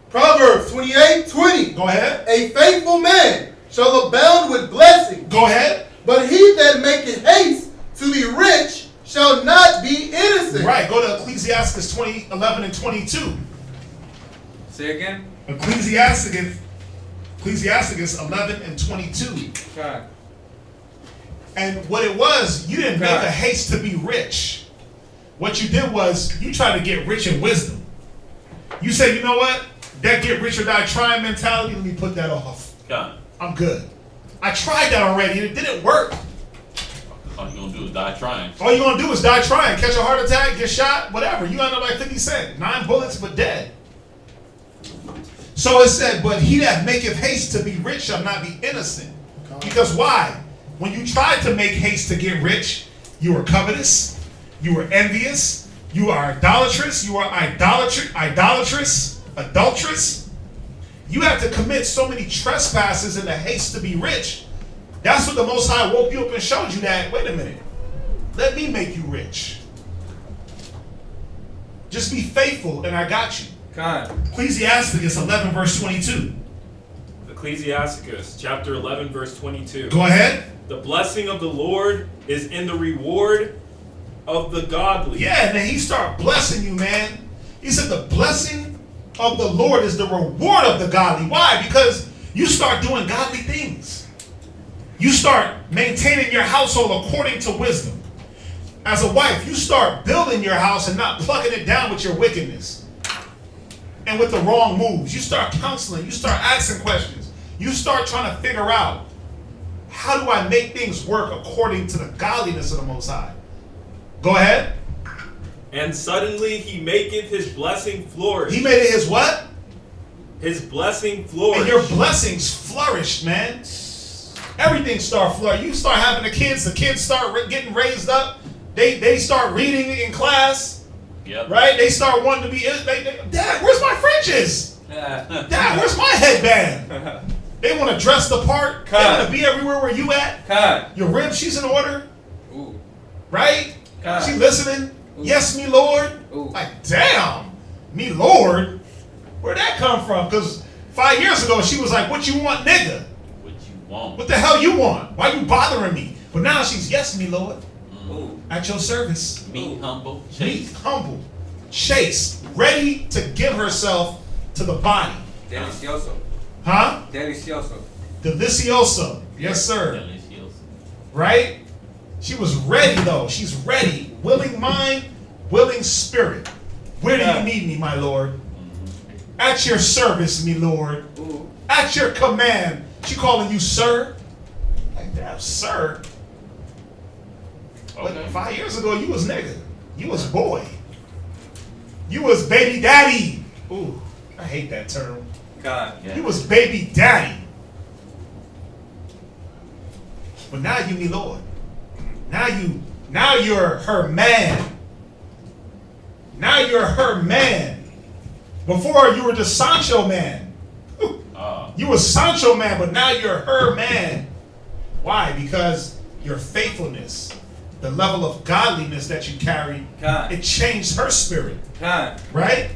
Proverbs 28:20. Go ahead. A faithful man shall abound with blessing, Go ahead. but he that maketh haste to be rich shall not be innocent. Right, go to Ecclesiastes 20:11 and 22. Say again. Ecclesiastes 11 and 22. Okay. And what it was, you didn't make a haste to be rich. What you did was, you tried to get rich in wisdom. You said, you know what? That get rich or die trying mentality, let me put that off. God. I'm good. I tried that already and it didn't work. All you're going to do is die trying. All you're going to do is die trying. Catch a heart attack, get shot, whatever. You end up like 50 Cent. 9 bullets, but dead. So it said, but he that maketh haste to be rich shall not be innocent. Because why? When you tried to make haste to get rich, you were covetous, you were envious, you are idolatrous, you are adulterous. You have to commit so many trespasses in the haste to be rich. That's what the Most High woke you up and showed you that, wait a minute, let me make you rich. Just be faithful and I got you. Ecclesiastes 11 verse 22. Ecclesiasticus chapter 11 verse 22. Go ahead. The blessing of the Lord is in the reward of the godly. Yeah, and then he started blessing you, man. He said the blessing of the Lord is the reward of the godly. Why? Because you start doing godly things. You start maintaining your household according to wisdom. As a wife, you start building your house and not plucking it down with your wickedness and with the wrong moves. You start counseling. You start asking questions. You start trying to figure out, how do I make things work according to the godliness of the Most High? Go ahead. And suddenly he maketh his blessing flourish. He made it his what? His blessing flourish. And your blessings flourish, man. Everything start flourishing. You start having the kids start getting raised up. They start reading in class. Yep. Right? They start wanting to be, Dad, where's my fringes? Dad, where's my headband? They want to dress the part. They want to be everywhere where you at. Your rib, she's in order. Ooh. Right? She listening. Ooh. Yes, me Lord. Ooh. Like, damn, me Lord. Where'd that come from? Because 5 years ago, she was like, what you want, nigga? What you want? What the hell you want? Why you bothering me? But now she's, yes, me Lord. Ooh. At your service. Meek, humble, Meek, chaste. humble, chaste, ready to give herself to the body. Delicioso. Huh? Delicioso. Delicioso. Yes, sir. Delicioso. Right? She was ready, though. She's ready. Willing mind, willing spirit. Where do you need me, my Lord? At your service, me Lord. Ooh. At your command. She calling you sir? Like, damn, sir. But 5 years ago, you was nigga. You was boy. You was baby daddy. Ooh, I hate that term. God. Yeah. You was baby daddy. But now you me Lord. Now you're her man. Now you're her man. Before you were just Sancho man. You was Sancho man, but now you're her man. Why? Because your faithfulness, the level of godliness that you carry, it changed her spirit. Right?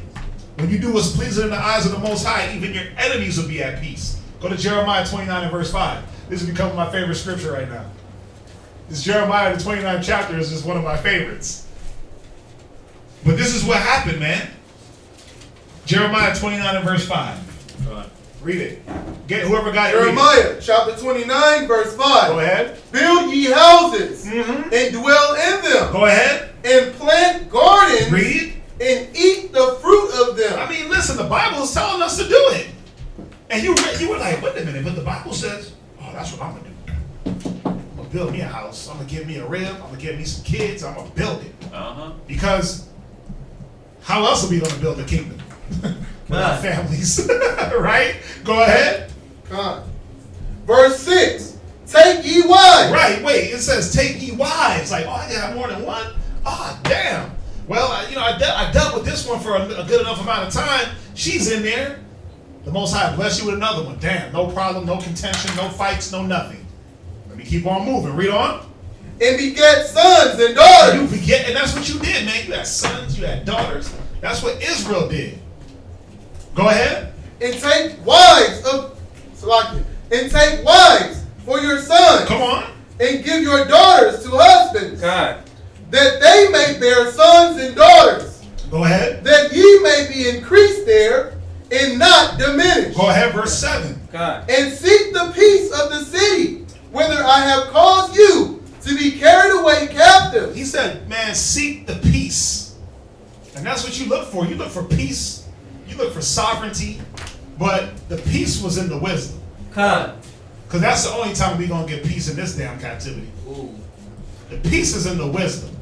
When you do what's pleasing in the eyes of the Most High, even your enemies will be at peace. Go to Jeremiah 29 and verse 5. This is becoming my favorite scripture right now. This Jeremiah, the 29th chapter, is just one of my favorites. But this is what happened, man. Jeremiah 29 and verse 5. Read it. Get whoever got it. Jeremiah chapter 29 verse 5. Go ahead. Build ye houses and dwell in them. Go ahead. And plant gardens. Read. And eat the fruit of them. I mean, listen, the Bible is telling us to do it. And you were like, wait a minute, but the Bible says, oh, that's what I'm going to do. I'm going to build me a house. I'm going to get me a rib. I'm going to get me some kids. I'm going to build it. Because How else are we going to build a kingdom? With our families. Right? Go ahead. Verse 6. Take ye wives. Right, wait. It says take ye wives. Like, oh, I got more than one? Oh, damn. Well, I dealt with this one for a good enough amount of time. She's in there. The Most High bless you with another one. Damn, no problem, no contention, no fights, no nothing. Let me keep on moving. Read on. And beget sons and daughters. You beget, and that's what you did, man. You had sons, you had daughters. That's what Israel did. Go ahead. And take wives for your sons. Come on. And give your daughters to husbands. God. That they may bear sons and daughters. Go ahead. That ye may be increased there and not diminished. Go ahead, verse 7. God. And seek the peace of the city, whither I have caused you to be carried away captive. He said, man, seek the peace. And that's what you look for. You look for peace. You look for sovereignty. But the peace was in the wisdom. God. Because that's the only time we're going to get peace in this damn captivity. Ooh. The peace is in the wisdom.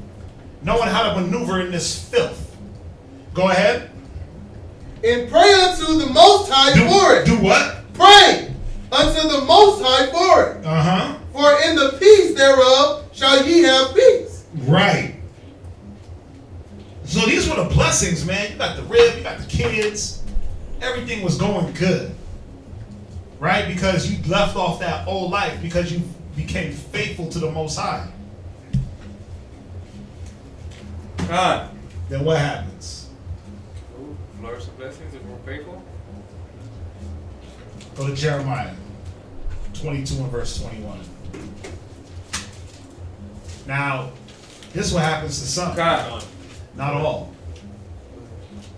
Knowing how to maneuver in this filth. Go ahead. And pray unto the Most High for it. Do what? Pray unto the Most High for it. Uh-huh. For in the peace thereof shall ye have peace. Right. So these were the blessings, man. You got the rib, you got the kids. Everything was going good. Right? Because you left off that old life. Because you became faithful to the Most High. God. Then what happens? Ooh, flourish the blessings if we're faithful. Go to Jeremiah 22 and verse 21. Now, this is what happens to some. God. Not all.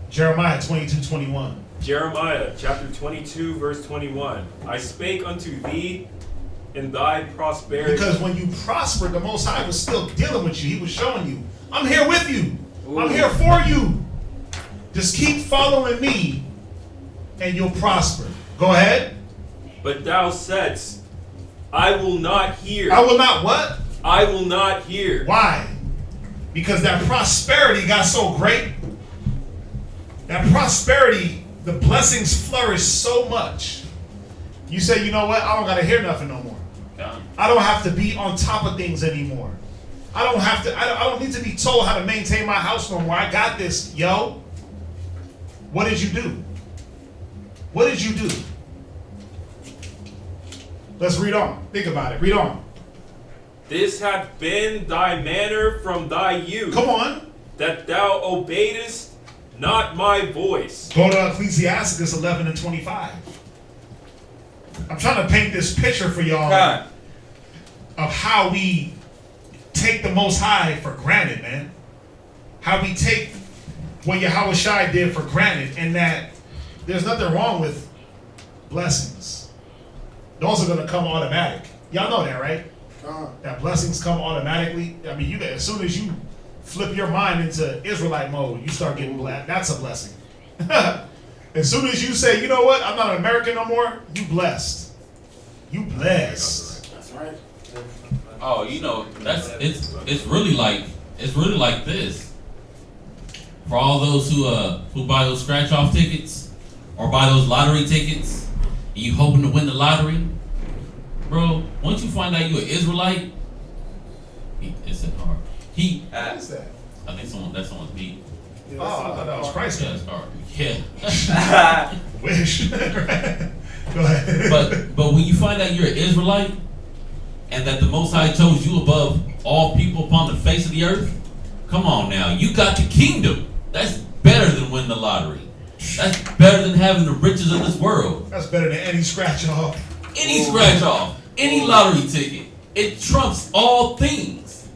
Jeremiah 22:21. Jeremiah chapter 22, verse 21. I spake unto thee in thy prosperity. Because when you prospered, the Most High was still dealing with you. He was showing you, I'm here with you. Ooh. I'm here for you. Just keep following me and you'll prosper. Go ahead. But thou saidst, I will not hear. I will not what? I will not hear. Why? Because that prosperity got so great. That prosperity, the blessings flourished so much. You say, you know what? I don't got to hear nothing no more. I don't have to be on top of things anymore. I don't need to be told how to maintain my house no more. I got this, yo. What did you do? What did you do? Let's read on. Think about it. Read on. This hath been thy manner from thy youth. Come on. That thou obeyedest not my voice. Go to Ecclesiastes 11 and 25. I'm trying to paint this picture for y'all God. of how we take the Most High for granted, man. How we take what Yahweh Shai did for granted, and that there's nothing wrong with blessings. Those are going to come automatic. Y'all know that, right? That blessings come automatically. I mean, you as soon as you flip your mind into Israelite mode, you start getting blessed. That's a blessing. As soon as you say, you know what, I'm not an American no more, you blessed. You blessed. That's right. Oh, you know, it's really like this. For all those who buy those scratch off tickets or buy those lottery tickets, and you hoping to win the lottery, bro. Once you find out you're an Israelite, it's hard. What is that? I think that's someone's beat. Oh, I thought that was Christ. Yeah, it's hard. Yeah. Wish. Go ahead. But when you find out you're an Israelite, and that the Most High chose you above all people upon the face of the earth, come on now, you got the kingdom. That's better than winning the lottery. That's better than having the riches of this world. That's better than any scratch off. Any scratch off, any lottery ticket, it trumps all things.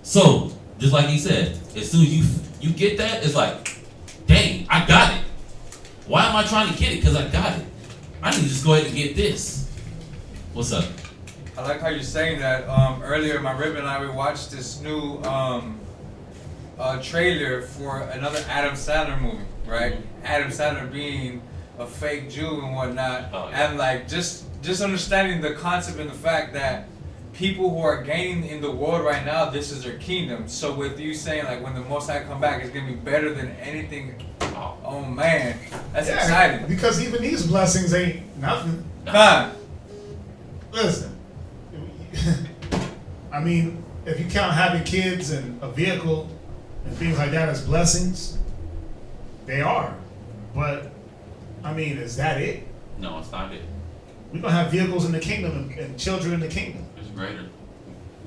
So, just like he said, as soon as you get that, it's like, dang, I got it. Why am I trying to get it? Because I got it. I need to just go ahead and get this. What's up? I like how you're saying that. Earlier, my rib and I, we watched this new trailer for another Adam Sandler movie, right? Adam Sandler being a fake Jew and whatnot. Oh, yeah. And like just understanding the concept and the fact that people who are gaining in the world right now, this is their kingdom. So with you saying like when the Most High come back, it's gonna be better than anything. Oh man, that's exciting. Because even these blessings ain't nothing. Fine. Listen, I mean, if you count having kids and a vehicle and things like that as blessings, they are. But I mean, is that it? No, it's not it. We're gonna have vehicles in the kingdom and children in the kingdom. It's greater.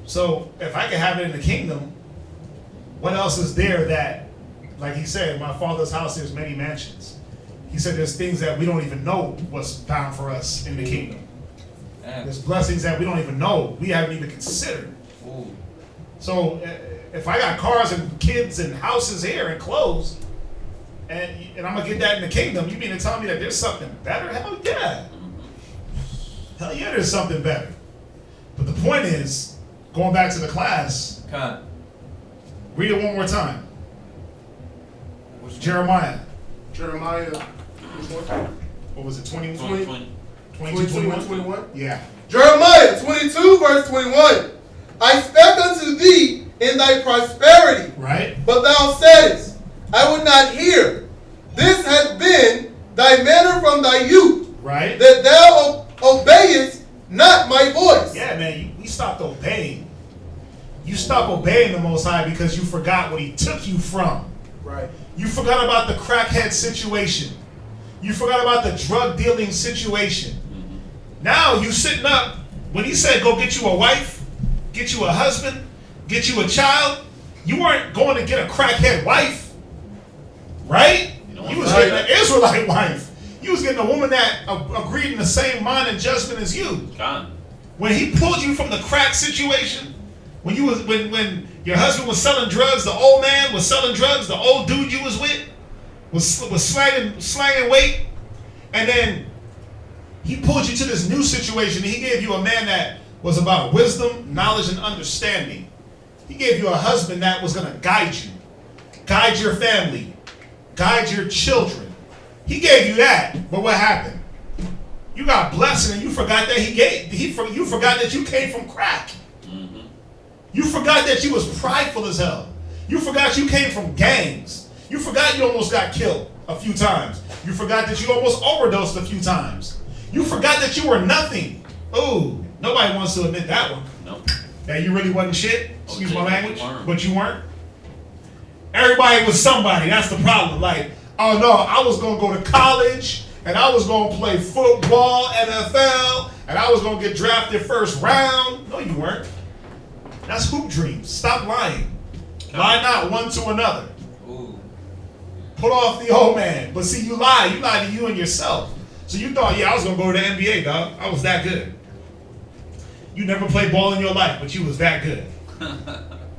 So if I can have it in the kingdom, what else is there that, like he said, my Father's house there's many mansions. He said there's things that we don't even know what's bound for us in the kingdom. There's blessings that we don't even know, we haven't even considered. Ooh. So if I got cars and kids and houses here and clothes, and I'm gonna get that in the kingdom, you mean to tell me that there's something better? Hell yeah. Hell yeah, there's something better. But the point is, going back to the class, read it one more time. Jeremiah. Jeremiah, which one? What was it, 21? 21? Yeah. Jeremiah 22, verse 21. I spake unto thee in thy prosperity, Right? but thou saidest, I would not hear. This hath been thy manner from thy youth, Right? that thou obeyest not my voice. Yeah, man, you stopped obeying. You stopped obeying the Most High because you forgot what he took you from. Right. You forgot about the crackhead situation. You forgot about the drug dealing situation. Now you sitting up, when he said go get you a wife, get you a husband, get you a child, you weren't going to get a crackhead wife, right? You was getting an Israelite wife. You was getting a woman that agreed in the same mind and judgment as you. God. When he pulled you from the crack situation, when your husband was selling drugs, the old man was selling drugs, the old dude you was with was slanging weight, and then he pulled you to this new situation, and he gave you a man that was about wisdom, knowledge, and understanding. He gave you a husband that was going to guide you, guide your family, guide your children. He gave you that, but what happened? You got blessing, and you forgot that you forgot that you came from crack. You forgot that you was prideful as hell. You forgot you came from gangs. You forgot you almost got killed a few times. You forgot that you almost overdosed a few times. You forgot that you were nothing. Oh, nobody wants to admit that one. Nope. That you really wasn't shit. Excuse my language. weren't. But you weren't. Everybody was somebody. That's the problem. Like, oh no, I was going to go to college, and I was going to play football, NFL, and I was going to get drafted first round. No, you weren't. That's hoop dreams. Stop lying. Lie not one to another. Ooh. Put off the old man. But see, you lied. You lied to you and yourself. So you thought, yeah, I was going to go to the NBA, dog. I was that good. You never played ball in your life, but you was that good.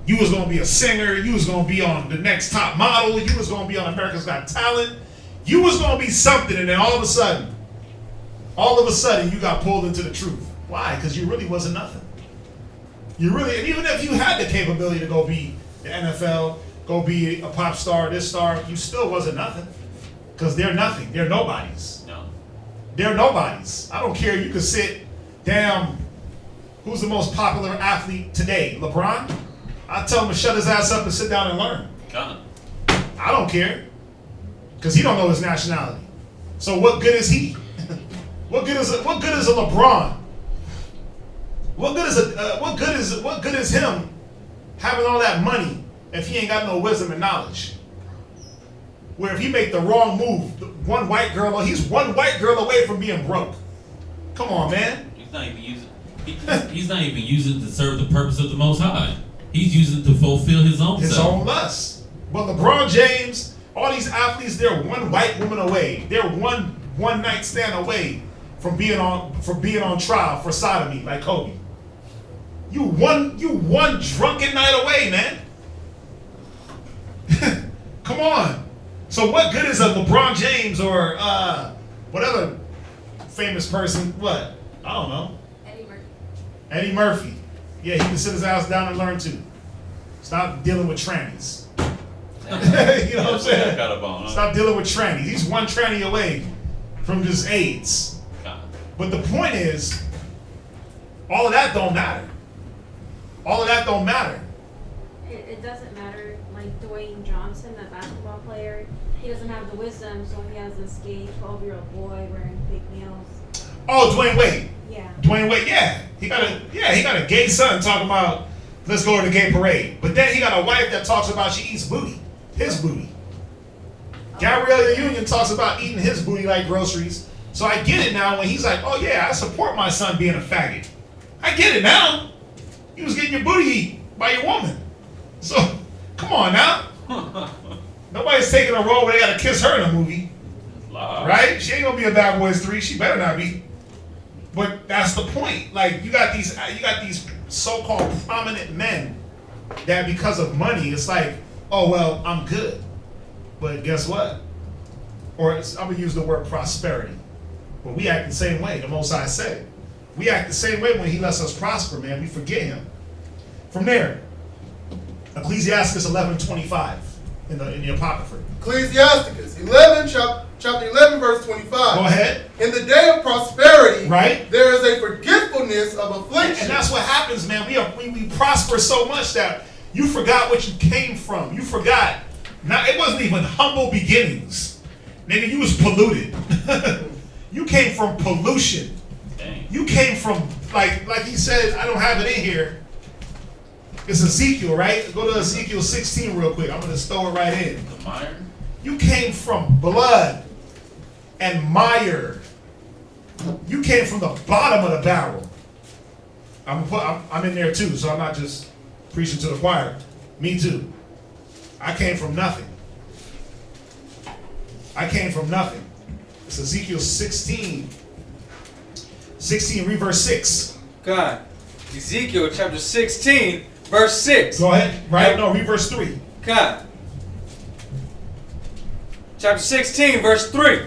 You was going to be a singer. You was going to be on the next top model. You was going to be on America's Got Talent. You was going to be something, and then all of a sudden, you got pulled into the truth. Why? Because you really wasn't nothing. You really, and even if you had the capability to go be the NFL, go be a pop star, this star, you still wasn't nothing. Because they're nothing. They're nobodies. No. They're nobodies. I don't care. You could sit down. Who's the most popular athlete today? LeBron? I tell him to shut his ass up and sit down and learn. God. I don't care. Because he don't know his nationality. So what good is he? What good is a LeBron? What good is him having all that money if he ain't got no wisdom and knowledge? Where if he make the wrong move, he's one white girl away from being broke. Come on, man. He's not even using. He's not even using to serve the purpose of the Most High. He's using to fulfill his own lust. But LeBron James, all these athletes, they're one white woman away. They're one night stand away from being on trial for sodomy like Kobe. You one drunken night away, man. Come on. So what good is a LeBron James or what other famous person? What? I don't know. Eddie Murphy. Yeah, he can sit his ass down and learn too. Stop dealing with trannies. You know what I'm saying? Stop dealing with trannies. He's one tranny away from just AIDS. But the point is, all of that don't matter. All of that don't matter. It doesn't matter. Like Dwayne Johnson, the basketball player, he doesn't have the wisdom, so he has this gay 12-year-old boy wearing fake nails. Oh, Dwayne Wade. Yeah. Dwayne Wade, yeah. He got a gay son talking about, let's go to the gay parade. But then he got a wife that talks about she eats booty. His booty. Gabrielle Union talks about eating his booty like groceries. So I get it now when he's like, oh yeah, I support my son being a faggot. I get it now. You was getting your booty eaten by your woman. So, come on now. Nobody's taking a role where they gotta kiss her in a movie. Right? She ain't gonna be a Bad Boys 3. She better not be. But that's the point. Like, you got these so-called prominent men that because of money, it's like, oh well, I'm good. But guess what? Or I'm gonna use the word prosperity. But we act the same way. The Most High said it. We act the same way when He lets us prosper, man. We forget Him. From there, Ecclesiastes 11:25 in the Apocrypha. Ecclesiasticus chapter 11, verse 25. Go ahead. In the day of prosperity, Right. there is a forgetfulness of affliction. And that's what happens, man. We prosper so much that you forgot what you came from. You forgot. Now, it wasn't even humble beginnings. Nigga, you was polluted. You came from pollution. Dang. You came from, like he said, I don't have it in here. It's Ezekiel, right? Go to Ezekiel 16 real quick. I'm going to throw it right in. The mire? You came from blood and mire. You came from the bottom of the barrel. I'm in there too, so I'm not just preaching to the choir. Me too. I came from nothing. I came from nothing. It's Ezekiel 16. 16, read verse 6. God. Ezekiel chapter 16, verse 6. Go ahead. Right? No, read verse 3. God. Chapter 16, verse 3.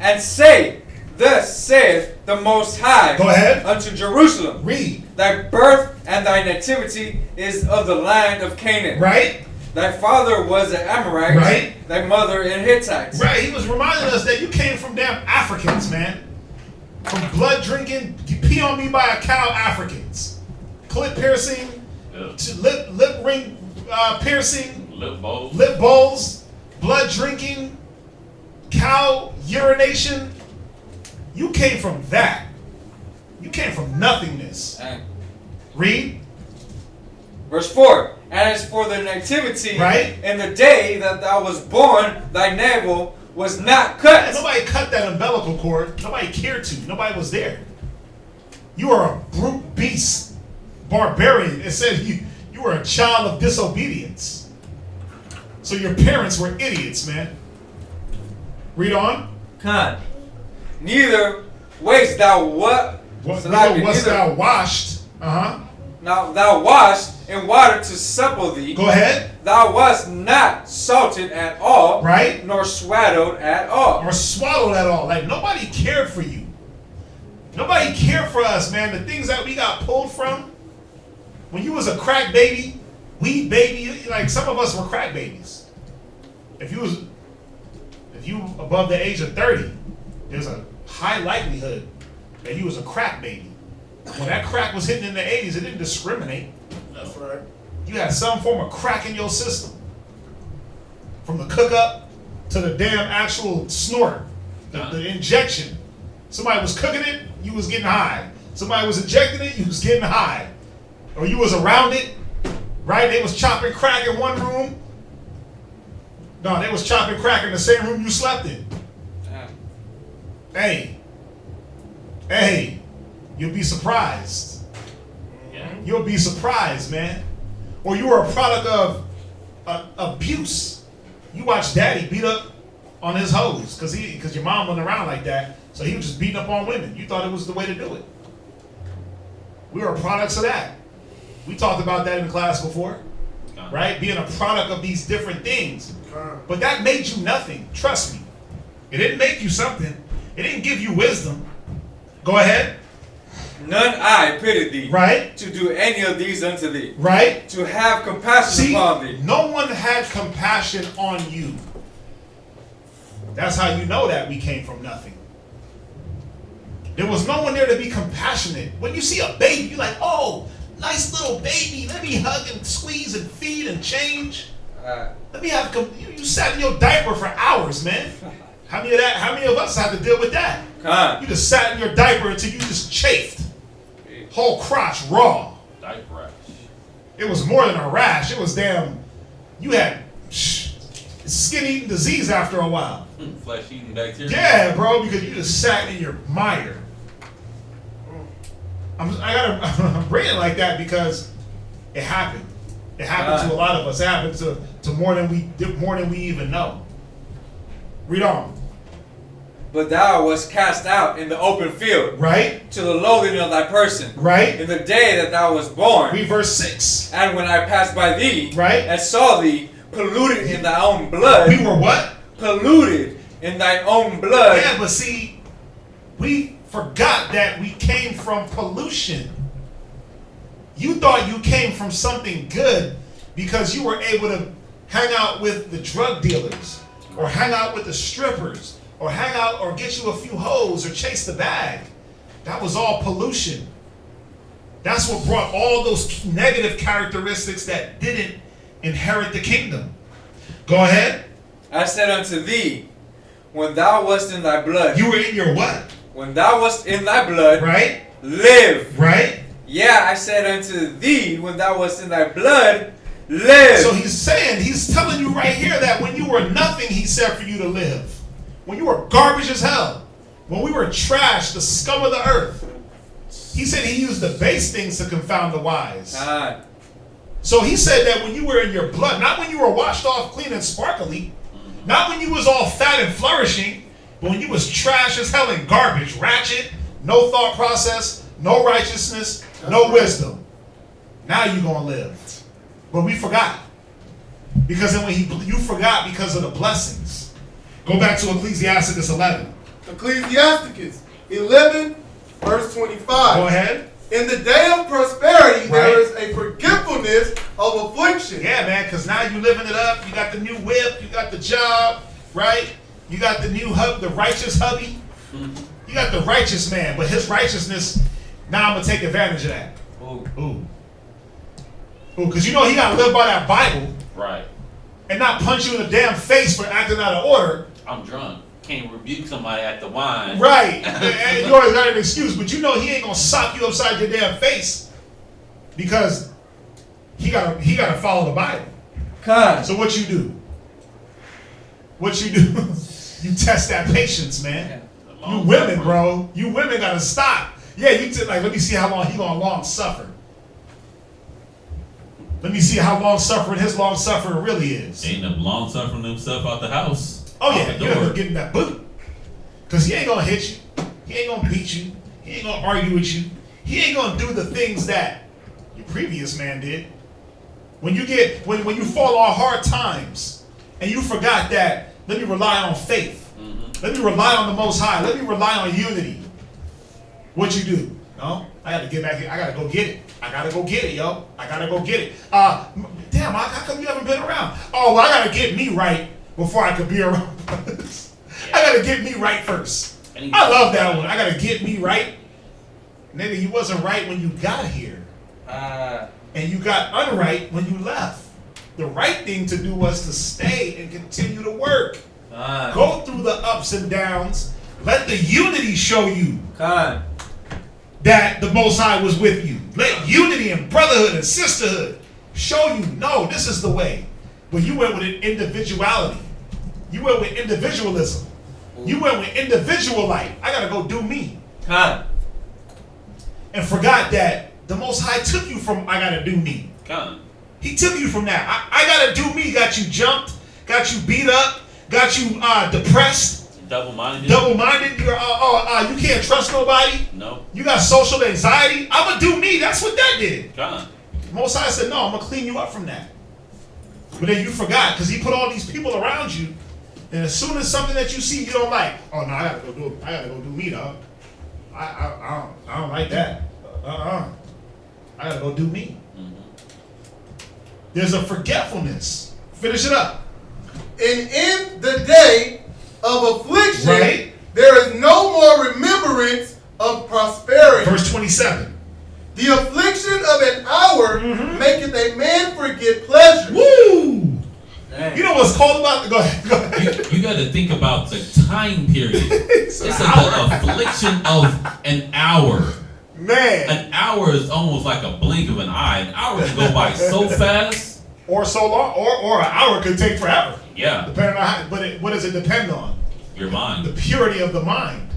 And say, thus saith the Most High Go ahead. unto Jerusalem, Read. Thy birth and thy nativity is of the land of Canaan. Right? Thy father was an Amorite, Right. thy mother in Hittites. Right. He was reminding us that you came from damn Africans, man. From blood drinking, pee on me by a cow Africans. Clit piercing, lip ring piercing, Lip bowl. lip bowls, blood drinking, cow urination. You came from that. You came from nothingness. Read. Verse 4. And as for the nativity, Right. in the day that thou was born, thy navel was not cut. Nobody cut that umbilical cord. Nobody cared to. Nobody was there. You are a brute beast, barbarian. It said you were a child of disobedience. So your parents were idiots, man. Read on. Con. Neither wast thou what? Neither wast thou washed. Now thou washed in water to supple thee. Go ahead. Thou wast not salted at all, Right. nor swaddled at all. Or swallowed at all. Like, nobody cared for you. Nobody cared for us, man. The things that we got pulled from. When you was a crack baby, weed baby, like some of us were crack babies. If you above the age of 30, there's a high likelihood that you was a crack baby. When that crack was hitting in the 80s, it didn't discriminate. That's right. You had some form of crack in your system. From the cook up to the damn actual snort, the injection. Somebody was cooking it, you was getting high. Somebody was injecting it, you was getting high. Or you was around it, right? They was chopping crack in one room. No, they was chopping crack in the same room you slept in. Hey, you'll be surprised. Yeah. You'll be surprised, man. Or you were a product of abuse. You watched daddy beat up on his hoes because your mom wasn't around like that. So he was just beating up on women. You thought it was the way to do it. We were products of that. We talked about that in class before. Right? Being a product of these different things. But that made you nothing. Trust me. It didn't make you something. It didn't give you wisdom. Go ahead. None I pity thee. Right? To do any of these unto thee. Right? To have compassion upon thee. No one had compassion on you. That's how you know that we came from nothing. There was no one there to be compassionate. When you see a baby, you're like, oh, nice little baby. Let me hug and squeeze and feed and change. Let me have you sat in your diaper for hours, man. How many of us have to deal with that? You just sat in your diaper until you just chafed. Whole crotch raw. Diaper rash. It was more than a rash. It was damn. You had skin-eating disease after a while. Flesh-eating bacteria. Yeah, bro, because you just sat in your mire. I'm bringing it like that because it happened. It happened to a lot of us. It happened to more than we even know. Read on. But thou wast cast out in the open field. Right. To the loathing of thy person. Right. In the day that thou wast born. Read verse 6. And when I passed by thee. Right. And saw thee polluted in thy own blood. We were what? Polluted in thy own blood. Yeah, but see, we forgot that we came from pollution. You thought you came from something good because you were able to hang out with the drug dealers or hang out with the strippers or hang out or get you a few hoes or chase the bag. That was all pollution. That's what brought all those negative characteristics that didn't inherit the kingdom. Go ahead. I said unto thee, when thou wast in thy blood. You were in your what? When thou wast in thy blood. Right. Live. Right. Yeah, I said unto thee, when thou wast in thy blood, live. So he's telling you right here that when you were nothing, he said for you to live. When you were garbage as hell, when we were trash, the scum of the earth, he said he used the base things to confound the wise. So he said that when you were in your blood, not when you were washed off clean and sparkly, not when you was all fat and flourishing, but when you was trash as hell and garbage, ratchet, no thought process, no righteousness, no wisdom. Now you gonna live. But we forgot. Because then you forgot because of the blessings. Go back to Ecclesiasticus 11. Ecclesiasticus 11, verse 25. Go ahead. In the day of prosperity, there is a forgetfulness of affliction. Yeah, man, because now you living it up. You got the new whip. You got the job, right? You got the new the righteous hubby. You got the righteous man, but his righteousness, now I'm going to take advantage of that. Ooh, because you know he got to live by that Bible. Right. And not punch you in the damn face for acting out of order. I'm drunk. Can't rebuke somebody at the wine. Right. And you always got an excuse, but you know he ain't gonna sock you upside your damn face because he gotta follow the Bible. So what you do? You test that patience, man. You women, bro. You women gotta stop. Yeah, let me see how long he gonna long suffer. Let me see how long suffering his long suffering really is. Ain't no long suffering himself out the house. Oh yeah, you have to get in that boot. Because he ain't gonna hit you. He ain't gonna beat you. He ain't gonna argue with you. He ain't gonna do the things that your previous man did. When you fall on hard times and you forgot that, let me rely on faith. Let me rely on the Most High. Let me rely on unity. What you do? No, I got to get back here. I got to go get it. I got to go get it, yo. I got to go get it. Damn, how come you haven't been around? Oh, well, I got to get me right before I could be around. I got to get me right first. I love that one. I got to get me right. Nigga, you wasn't right when you got here. And you got unright when you left. The right thing to do was to stay and continue to work. Go through the ups and downs. Let the unity show you that the Most High was with you. Let unity and brotherhood and sisterhood show you, no, this is the way. But you went with an individuality. You went with individualism. You went with individual life. I got to go do me. And forgot that the Most High took you from I got to do me. He took you from that. I got to do me. Got you jumped. Got you beat up. Got you depressed. Double-minded. You can't trust nobody. No. You got social anxiety. I'm going to do me. That's what that did. God. Most High said, no, I'm going to clean you up from that. But then you forgot because he put all these people around you. And as soon as something that you see you don't like, oh, no, I got to go do me, dog. I don't like that. I got to go do me. There's a forgetfulness. Finish it up. And in the day of affliction, right, there is no more remembrance of prosperity. Verse 27. The affliction of an hour maketh a man forget pleasure. Woo! Dang. You know what's cold about the... Go ahead. You got to think about the time period. It's It's an the hour. affliction of an hour. Man. An hour is almost like a blink of an eye. An hour can go by so fast. Or so long, or an hour could take forever. Yeah, Depending on how, what does it depend on? your The mind. purity of the mind.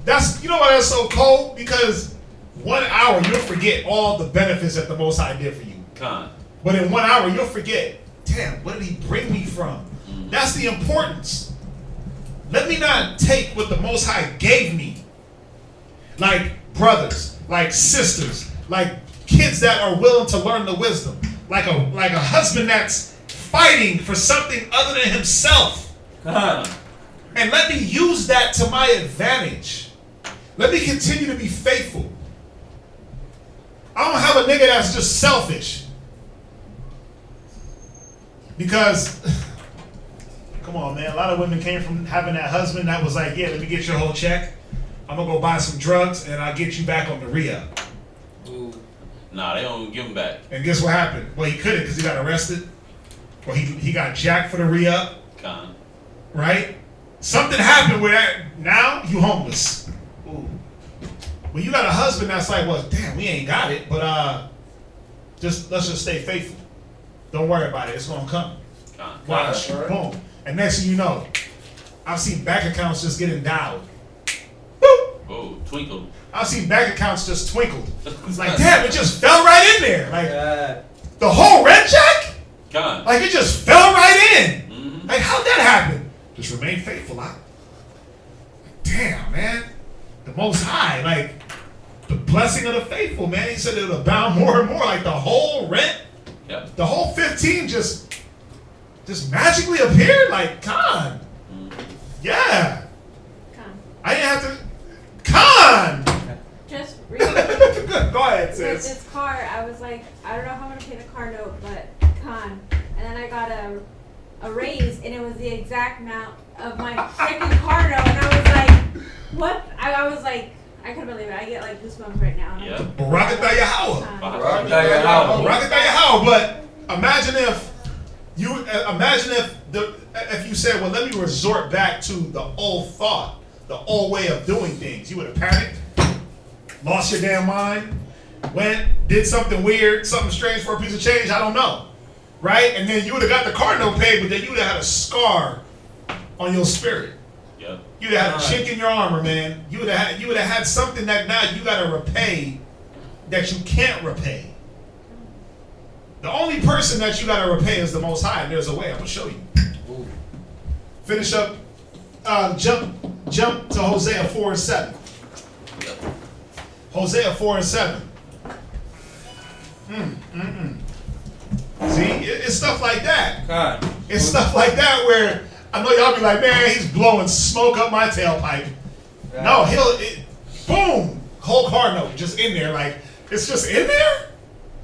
That's, you know why that's so cold? Because 1 hour you'll forget all the benefits that the Most High did for you. Con. But in 1 hour you'll forget, damn, where did he bring me from? That's the importance. Let me not take what the Most High gave me. Like brothers, like sisters, like kids that are willing to learn the wisdom. Like a husband that's fighting for something other than himself. Con. And let me use that to my advantage. Let me continue to be faithful. I don't have a nigga that's just selfish. Because, come on, man. A lot of women came from having that husband that was like, yeah, let me get your whole check. I'm going to go buy some drugs and I'll get you back on the re-up. Nah, they don't give them back. And guess what happened? Well, he couldn't because he got arrested. Or he got jacked for the re-up. Con. Right? Something happened where now you homeless. Ooh. When you got a husband that's like, well, damn, we ain't got it, but let's just stay faithful. Don't worry about it. It's gonna come. Con. Watch. All right. Boom. And next thing you know, I've seen bank accounts just get endowed. Boop. Oh, twinkle. I've seen bank accounts just twinkled. It's like, damn, it just fell right in there. Like Yeah. the whole rent check? Con. Like it just fell right in. Mhm. Like how'd that happen? Just remain faithful. Damn, man. The Most High, like the blessing of the faithful, man. He said it'll abound more and more. Like the whole rent, Yep. the whole 15 just magically appeared. Like, Con. Yeah. Come. I didn't have to. Con. Just really Go ahead, with sis. this car, I was like, I don't know how I'm gonna pay the car note, but con. And then I got a raise, and it was the exact amount of my freaking car note, and I was like, what? I was like, I couldn't believe it. I get like goosebumps right now. And Yeah. Barakatah Yahweh. Con. Barakatah Yahweh. But imagine if if you said, well, let me resort back to the old thought, the old way of doing things. You would have panicked, lost your damn mind, went, did something weird, something strange for a piece of change, I don't know. Right? And then you would have got the car note paid, but then you would have had a scar on your spirit. Yep. You would have had a chink in your armor, man. You would have had something that now you gotta repay that you can't repay. The only person that you gotta repay is the Most High, and there's a way. I'm gonna show you. Finish up. Jump to Hosea 4:7. Hosea 4:7. See, it's stuff like that. Con. It's stuff like that where I know y'all be like, man, he's blowing smoke up my tailpipe. Yeah. No, boom, whole car note just in there. Like, it's just in there?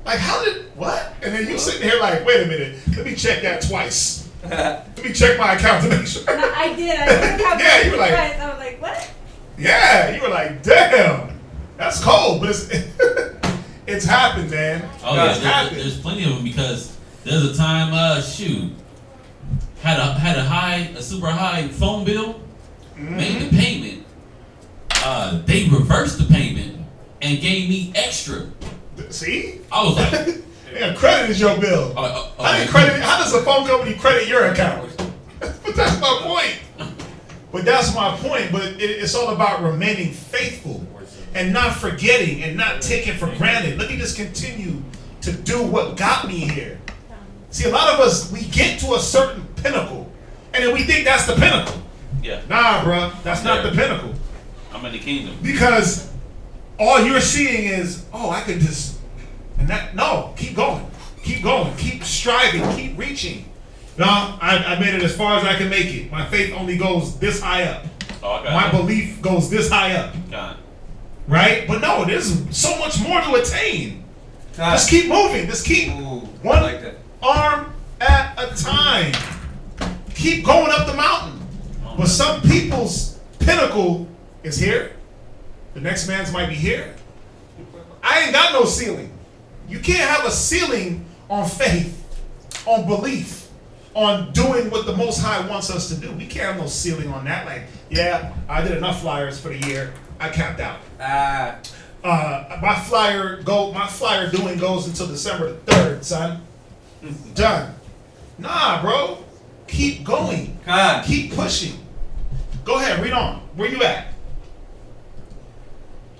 Like, how did, what? And then you sitting here like, wait a minute, let me check that twice. Let me check my account to make sure. And I did. I did have Yeah, you were like- twice. I was like, what? Yeah, you were like, damn, that's cold, but it's it's happened, man. Oh yeah, It's happened. there's plenty of them because there's a time, had a super high phone bill, made the payment. They reversed the payment and gave me extra. See? I was like, Yeah, credited your bill. How does a phone company credit your account? But that's my point. But that's my point. But it's all about remaining faithful and not forgetting and not taking for granted. Let me just continue to do what got me here. See, a lot of us, we get to a certain pinnacle, and then we think that's the pinnacle. Yeah, Nah, bruh, that's not the pinnacle. I'm in the kingdom. Because all you're seeing is, oh, I could just, and that, no, keep going, keep striving, keep reaching. No, I made it as far as I can make it. My faith only goes this high up. Oh, I got My it. belief goes this high up. God. Right? But no, there's so much more to attain. Con. Just keep moving. Just keep Ooh, one I like that. arm at a time. Keep going up the mountain. But some people's pinnacle is here. The next man's might be here. I I ain't got no ceiling. You can't have a ceiling on faith, on belief, on doing what the Most High wants us to do. We can't have no ceiling on that. Like, yeah, I did enough flyers for the year. I capped out. My flyer doing goes until December the 3rd, son. Done. Nah, bro. Keep going. Keep pushing. Go ahead, read on. Where you at?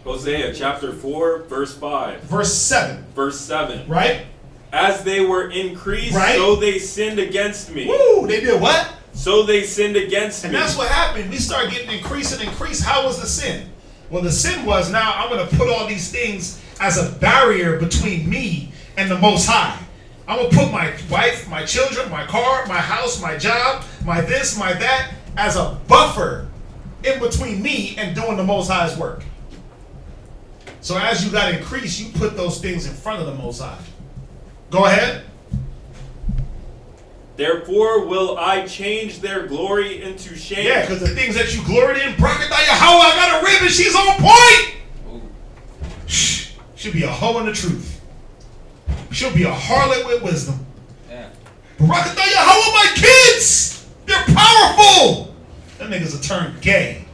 Hosea chapter 4, verse 5. Verse 7. Verse 7. Right? As they were increased, Right? so they sinned against me. Woo! They did what? So they sinned against And me. that's what happened. We started getting increase. How was the sin? Well, the sin was, now I'm going to put all these things as a barrier between me and the Most High. I'm going to put my wife, my children, my car, my house, my job, my this, my that, as a buffer in between me and doing the Most High's work. So as you got increased, you put those things in front of the Most High. Go ahead. Therefore will I change their glory into shame. Yeah, because the things that you gloried in, Brakataya How I got a rib and she's on point. Shh. She'll be a hoe in the truth. She'll be a harlot with wisdom. Yeah. Brakataya How are my kids? They're powerful. Them niggas will turn gay.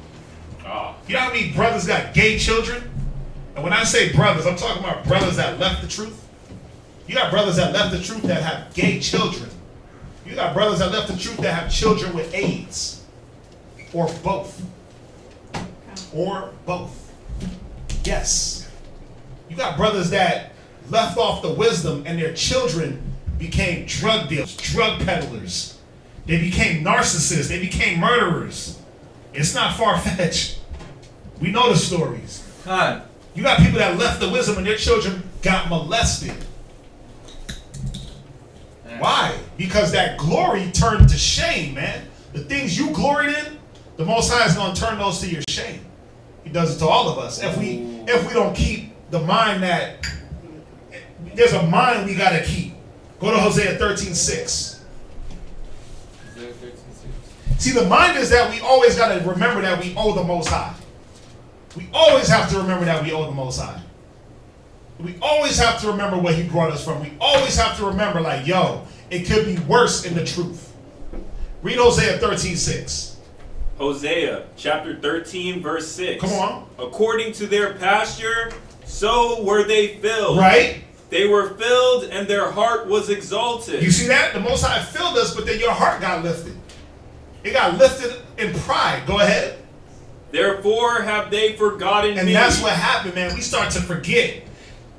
Ah. You know how many brothers got gay children? And when I say brothers, I'm talking about brothers that left the truth. You got brothers that left the truth that have gay children. You got brothers that left the truth that have children with AIDS. Or both. Or both. Yes. You got brothers that left off the wisdom and their children became drug dealers, drug peddlers. They became narcissists. They became murderers. It's not far-fetched. We know the stories. You got people that left the wisdom and their children got molested. Why? Because that glory turned to shame, man. The things you gloried in, the Most High is going to turn those to your shame. He does it to all of us. If we don't keep the mind that there's a mind we got to keep. Go to Hosea 13:6. See, the mind is that we always got to remember that we owe the Most High. We always have to remember that we owe the Most High. We always have to remember where he brought us from. We always have to remember, like, yo, it could be worse in the truth. Read Hosea 13:6. Hosea chapter 13, verse 6. Come on. According to their pasture, so were they filled. Right? They were filled and their heart was exalted. You see that? The Most High filled us, but then your heart got lifted. It got lifted in pride. Go ahead. Therefore have they forgotten and me. And that's what happened, man. We start to forget.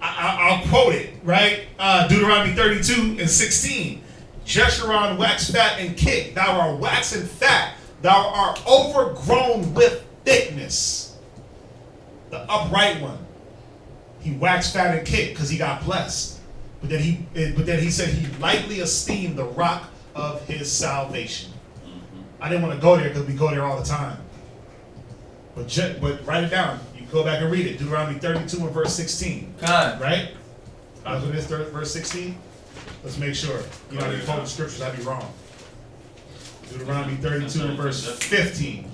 I'll quote it, right? Deuteronomy 32:16. Jeshurun waxed fat and kick. Thou art waxen fat. Thou art overgrown with thickness. The upright one. He waxed fat and kicked because he got blessed. But then he said he lightly esteemed the rock of his salvation. I didn't want to go there because we go there all the time. But write it down. You go back and read it. Deuteronomy 32 and verse 16. Right? That's what it is, verse 16? Let's make sure. You know, you quote the scriptures, I'd be wrong. Deuteronomy 32 and verse 15.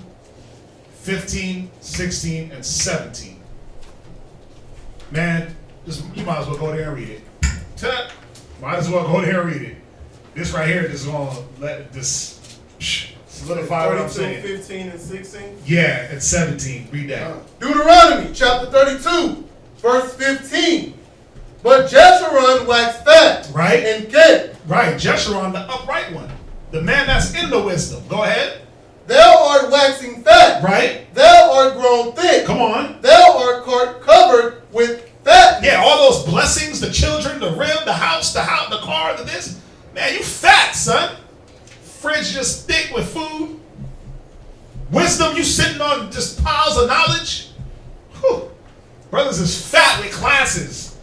15, 16, and 17. Man, you might as well go there and read it. Might as well go there and read it. This right here is going to let this solidify what I'm saying. 15 and 16? Yeah, and 17. Read that. Deuteronomy chapter 32, verse 15. But Jeshurun waxed fat. Right. And kicked. Right. Jeshurun, the upright one. The man that's in the wisdom. Go ahead. Thou art waxing fat. Right. Thou art grown thick. Come on. Thou art covered with fatness. Yeah, all those blessings, the children, the rib, the house, the car, the this. Man, you fat, son. Fridge just thick with food. Wisdom, you sitting on just piles of knowledge. Whew. Brothers is fat with classes.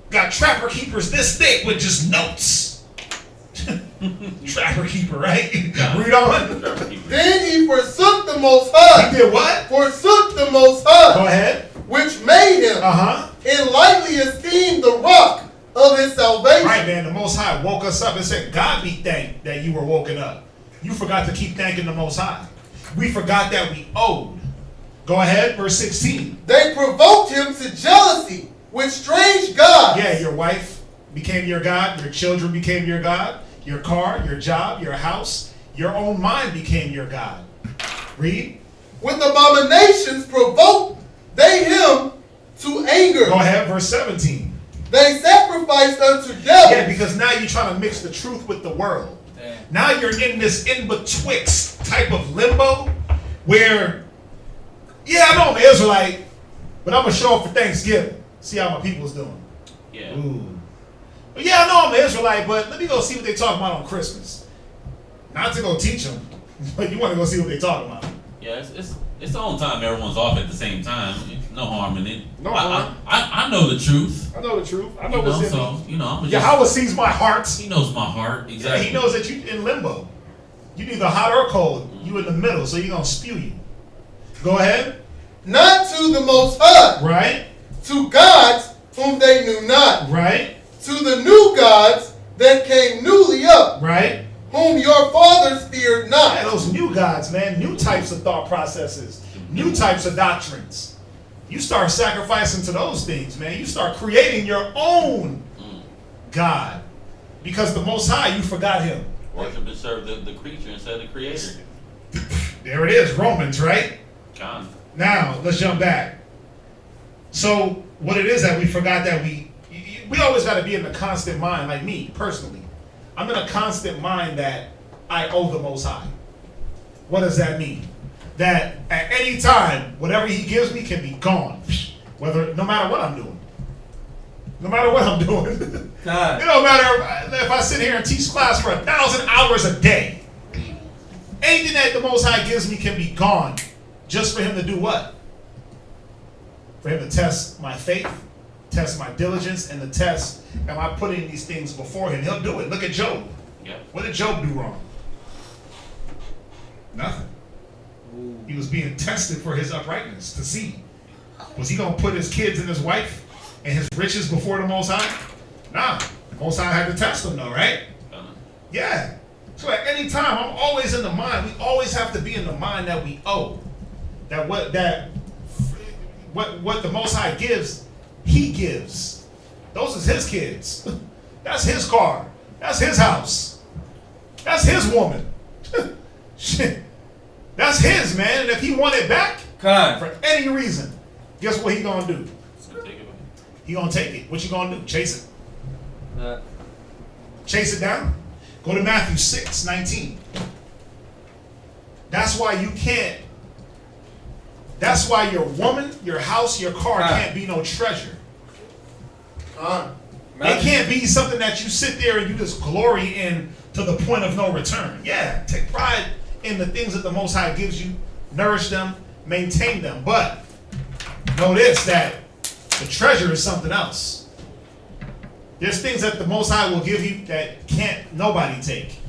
Got trapper keepers this thick with just notes. Trapper keeper, right? Read on. Then he forsook the Most High. He did what? Forsook the Most High. Go ahead. Which made him. And lightly esteemed the rock of his salvation. Right, man. The Most High woke us up and said, God be thanked that you were woken up. You forgot to keep thanking the Most High. We forgot that we owed. Go ahead, verse 16. They provoked him to jealousy with strange gods. Yeah, your wife became your God. Your children became your God. Your car, your job, your house, your own mind became your God. Read. With abominations provoked they him to anger. Go ahead, verse 17. They sacrificed unto devils. Yeah, because now you're trying to mix the truth with the world. Damn. Now you're in this in-betwixt type of limbo where, yeah, I know I'm an Israelite, but I'm going to show up for Thanksgiving. See how my people's doing. Yeah. Ooh. Yeah, I know I'm an Israelite, but let me go see what they talking about on Christmas. Not to go teach them, but you want to go see what they talking about. Yeah, it's the only time everyone's off at the same time. No harm in it. No harm. I know the truth. I know the truth. I know You know, what's in so me. you know, I'm just. Yahweh sees my heart. He knows my heart Yeah, exactly. he knows that you in limbo. You neither hot or cold. You in the middle, so you're going to spew you. Go ahead. Not to the Most High, Right. to gods whom they knew not, Right. to the new gods that came newly up, Right. whom your fathers feared Yeah, not. those new gods, man. New types of thought processes. New types of doctrines. You start sacrificing to those things, man. You start creating your own God. Because the Most High, you forgot him. Worship and serve the creature instead of the creator. There it is, Romans, right? God. Now, let's jump back. So, what it is that we forgot that we always got to be in the constant mind, like me, personally. I'm in a constant mind that I owe the Most High. What does that mean? That at any time, whatever he gives me can be gone. No matter what I'm doing. No matter what I'm doing. It don't matter if I sit here and teach class for 1,000 hours a day. Anything that the Most High gives me can be gone. Just for him to do what? For him to test my faith, test my diligence, and to test, am I putting these things before him? He'll do it. Look at Job. Yeah. What did Job do wrong? Nothing. He was being tested for his uprightness to see. Was he going to put his kids and his wife and his riches before the Most High? Nah. The Most High had to test him though, right? Yeah. So at any time, I'm always in the mind. We always have to be in the mind that we owe. That what the Most High gives, he gives. Those is his kids. That's his car. That's his house. That's his woman. Shit. That's his, man. And if he want it back, for any reason, guess what he gonna do? He gonna take it. What you gonna do? Chase it. Chase it down. Go to Matthew 6:19. That's why you can't. That's why your woman, your house, your car can't be no treasure. It can't be something that you sit there and you just glory in to the point of no return. Yeah, take pride in the things that the Most High gives you, nourish them, maintain them. But know this, that the treasure is something else. There's things that the Most High will give you that can't nobody take.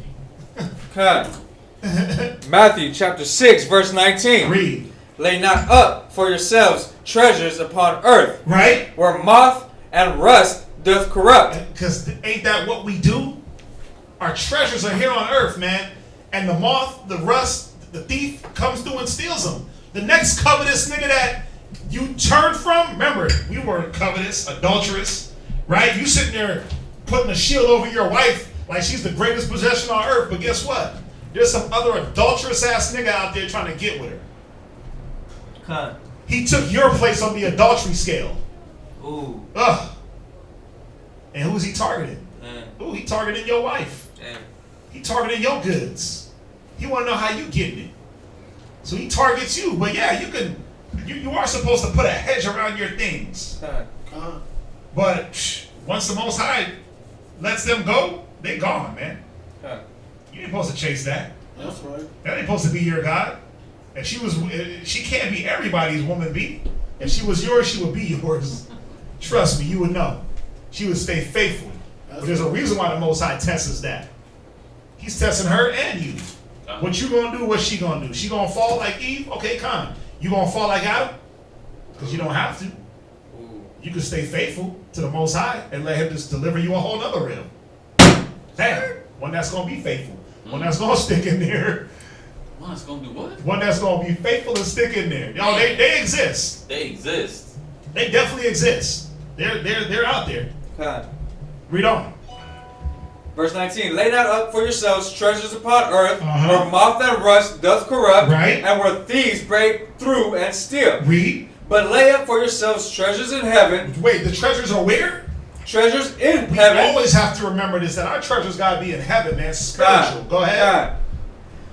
Matthew chapter 6 verse 19. Read. Lay not up for yourselves treasures upon earth, Right? where moth and rust doth corrupt. Because ain't that what we do? Our treasures are here on earth, man. And the moth, the rust, the thief comes through and steals them. The next covetous nigga that you turned from, remember, we were covetous, adulterous, right? You sitting there putting a shield over your wife like she's the greatest possession on earth. But guess what? There's some other adulterous ass nigga out there trying to get with her. He took your place on the adultery scale. Ooh. Ugh. And who's he targeting? Ooh, he targeting your wife. He targeting your goods. He want to know how you getting it. So he targets you. But yeah, you are supposed to put a hedge around your things. But once the Most High lets them go, they gone, man. You ain't supposed to chase that. That's right. That ain't supposed to be your God. If she can't be everybody's woman be. If she was yours, she would be yours. Trust me, you would know. She would stay faithful. But there's a reason why the Most High tests that. He's testing her and you. What you gonna do, what she gonna do? She gonna fall like Eve? Okay, come. You gonna fall like Adam? Because you don't have to. You can stay faithful to the Most High and let him just deliver you a whole nother realm. Damn. One that's gonna be faithful. One that's gonna stick in there. One that's gonna do what? One that's gonna be faithful and stick in there. Yo, they exist. They exist. They definitely exist. They're out there. Con. Read on. Verse 19. Lay not up for yourselves treasures upon earth, Uh-huh. where moth and rust doth corrupt, Right. and where thieves break through and steal. Read. But lay up for yourselves treasures in heaven. Wait, the treasures are where? Treasures in We heaven. always have to remember this, that our treasures gotta be in heaven, man. Spiritual. Go ahead. Con.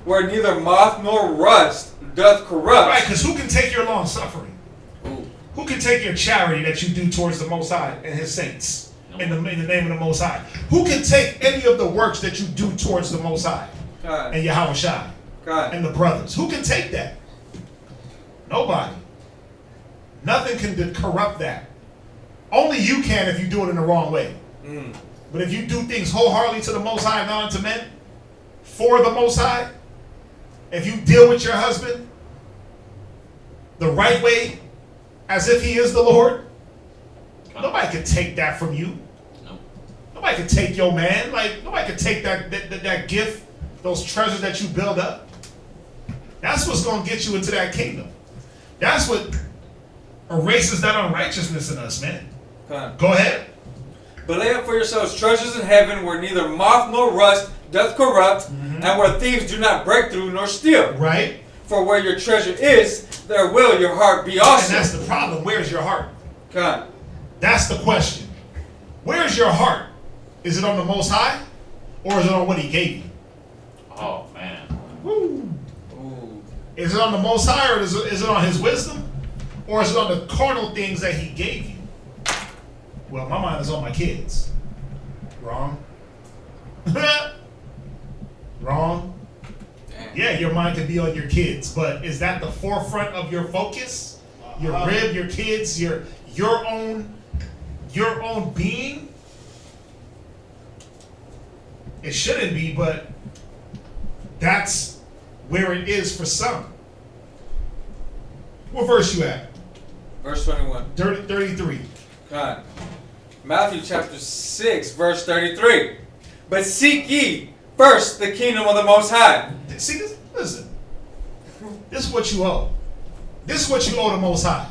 Where neither moth nor rust doth corrupt. Right, because who can take your long suffering? Ooh. Who can take your charity that you do towards the Most High and His saints in the name of the Most High? Who can take any of the works that you do towards the Most High Con. and Yahweh Shai Con. and the brothers? Who can take that? Nobody. Nothing can corrupt that. Only you can if you do it in the wrong way. But if you do things wholeheartedly to the Most High and not unto men, for the Most High, if you deal with your husband the right way, as if he is the Lord, nobody can take that from you. No. Nobody can take your man. Like, nobody can take that gift, those treasures that you build up. That's what's going to get you into that kingdom. That's what erases that unrighteousness in us, man. Con. Go ahead. But lay up for yourselves treasures in heaven, where neither moth nor rust doth corrupt, and where thieves do not break through nor steal. Right? For where your treasure is, there will your heart be also. And that's the problem. Where's your heart? Con. That's the question. Where's your heart? Is it on the Most High? Or is it on what He gave you? Oh man. Woo. Ooh. Is it on the Most High, or is it on His wisdom? Or is it on the carnal things that He gave you? Well, my mind is on my kids. Wrong. Wrong. Damn. Yeah, your mind could be on your kids, but is that the forefront of your focus? Your rib, your kids, your own being? It shouldn't be, but that's where it is for some. What verse you at? Verse 21. 33. Con. Matthew chapter 6, verse 33. But seek ye first the kingdom of the Most High. See this? Listen. This is what you owe. This is what you owe the Most High.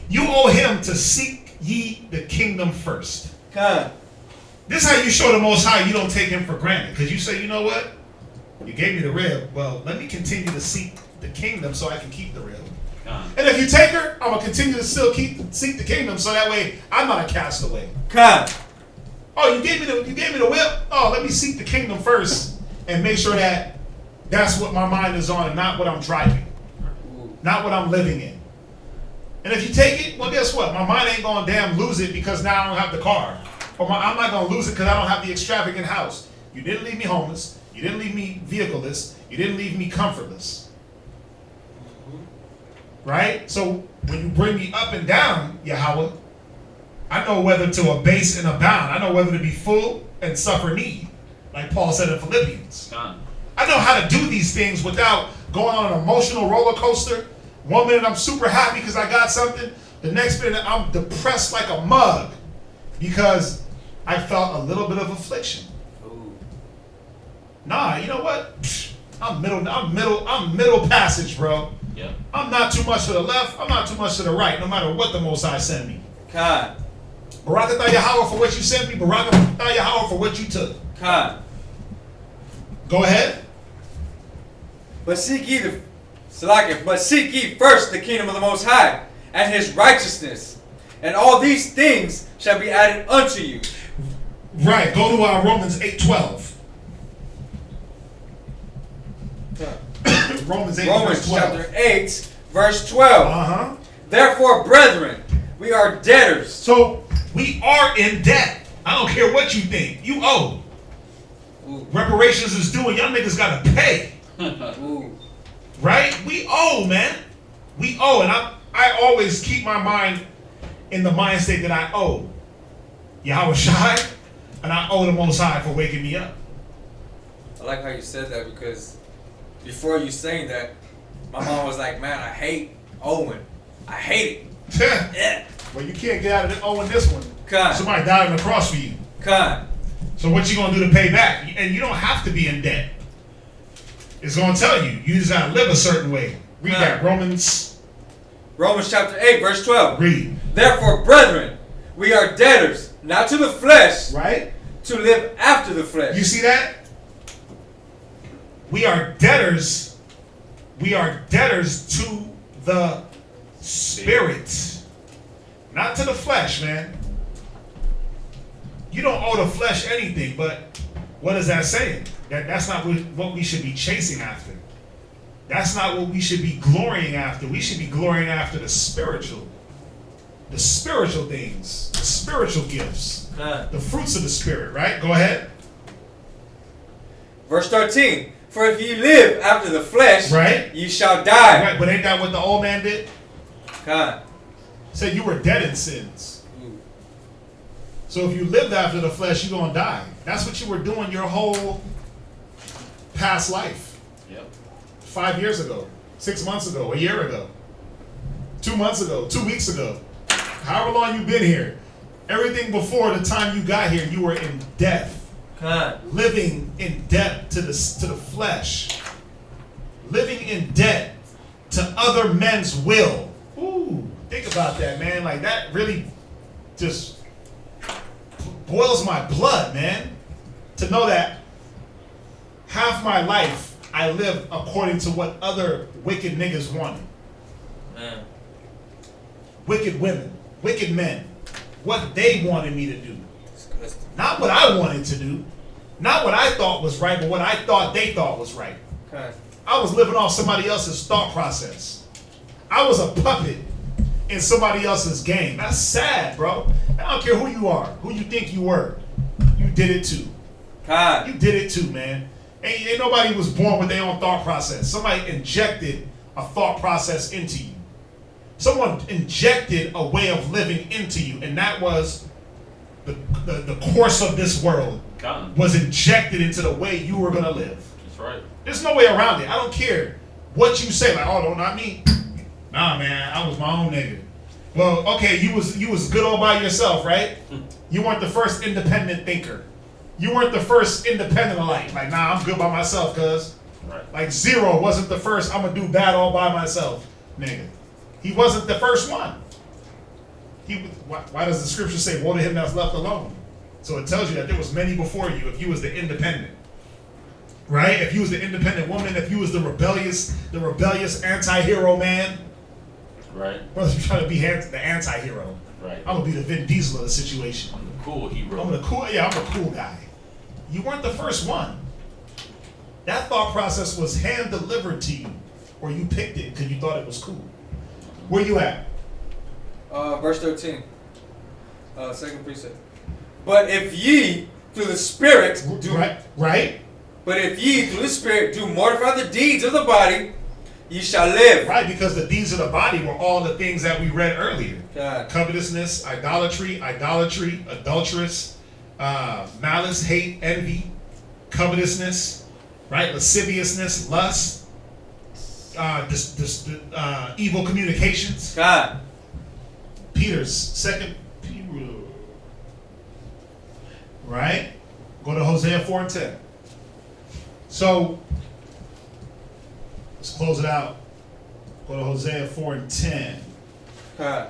You owe Him to seek ye the kingdom first. Con. This is how you show the Most High you don't take Him for granted. Because you say, you know what? You gave me the rib. Well, let me continue to seek the kingdom so I can keep the rib. And if you take her, I'm going to continue to still seek the kingdom so that way I'm not a castaway. Con. Oh, you gave me the whip? Oh, let me seek the kingdom first and make sure that that's what my mind is on and not what I'm driving. Not what I'm living in. And if you take it, well, guess what? My mind ain't going to damn lose it because now I don't have the car. Or I'm not going to lose it because I don't have the extravagant house. You didn't leave me homeless. You didn't leave me vehicleless. You didn't leave me comfortless. Right? So when you bring me up and down, Yahweh, I know whether to abase and abound. I know whether to be full and suffer need, like Paul said in Philippians. I know how to do these things without going on an emotional roller coaster. 1 minute I'm super happy because I got something. The next minute I'm depressed like a mug because I felt a little bit of affliction. Nah, you know what? I'm middle passage, bro. Yep. I'm not too much to the left. I'm not too much to the right, no matter what the Most High send me. Con. Barakatah Yahweh for what you sent me. Barakatah Yahweh for what you took. Con. Go ahead. But seek ye first the kingdom of the Most High and His righteousness, and all these things shall be added unto you. Right. Go to Romans 8:12. Romans 8, Romans verse 12. chapter 8, verse 12. Uh-huh. Therefore, brethren, we are debtors. So we are in debt. I don't care what you think. You owe. Ooh. Reparations is due and y'all niggas gotta pay. Ooh. Right? We owe, man. We owe. And I always keep my mind in the mind state that I owe Yahweh Shai and I owe the Most High for waking me up. I like how you said that because before you saying that, my mom was like, man, I hate Owen. I hate it. Yeah. Well, you can't get out of owing this one. Con. Somebody died on the cross for you. Con. So what you gonna do to pay back? And you don't have to be in debt. It's gonna tell you. You just gotta live a certain way. Read that. Romans chapter 8, verse 12. Read. Therefore, brethren, we are debtors, not to the flesh, right? to live after the flesh. You see that? We are debtors. We are debtors to the spirit, not to the flesh, man. You don't owe the flesh anything, but what is that saying? That's not what we should be chasing after. That's not what we should be glorying after. We should be glorying after the spiritual things, the spiritual gifts, the fruits of the spirit, right? Go ahead. Verse 13. For if ye live after the flesh, right, ye shall die. Right, but ain't that what the old man did? God. Said you were dead in sins. So if you lived after the flesh, you're going to die. That's what you were doing your whole past life. Yep. 5 years ago, 6 months ago, a year ago, 2 months ago, 2 weeks ago. However long you've been here. Everything before the time you got here, you were in death. God. Living in debt to the flesh. Living in debt to other men's will. Ooh, think about that, man. Like, that really just boils my blood, man. To know that half my life I live according to what other wicked niggas wanted. Man. Wicked women, wicked men. What they wanted me to do. Not what I wanted to do. Not what I thought was right, but what I thought they thought was right. Okay. I was living off somebody else's thought process. I was a puppet in somebody else's game. That's sad, bro. I don't care who you are, who you think you were. You did it too. God. You did it too, man. Ain't nobody was born with their own thought process. Somebody injected a thought process into you. Someone injected a way of living into you, and that was the course of this world was injected into the way you were gonna live. That's right. There's no way around it. I don't care what you say. Like, oh, no, not me. Nah, man, I was my own nigga. Well, okay, you was good all by yourself, right? You weren't the first independent thinker. You weren't the first independent alike. Like, nah, I'm good by myself, cuz. Right. Like, Zero wasn't the first, I'm gonna do bad all by myself, nigga. He wasn't the first one. Why does the scripture say, woe to him that's left alone? So it tells you that there was many before you if you was the independent. Right? If you was the independent woman, if you was the rebellious anti-hero man. Right. Brothers, you're trying to be the anti-hero. Right. I'm gonna be the Vin Diesel of the situation. I'm the cool hero. I'm a cool guy. You weren't the first one. That thought process was hand delivered to you, or you picked it because you thought it was cool. Where you at? Verse 13. Second precept. But if ye through the Spirit do right. But if ye through the Spirit do mortify the deeds of the body, ye shall live. Right, because the deeds of the body were all the things that we read earlier. God. Covetousness, idolatry, adulterous, malice, hate, envy, covetousness, right? Lasciviousness, lust, evil communications. God. Peter's second Peter. Right? Go to Hosea 4:10. So let's close it out. Go to Hosea 4:10. God.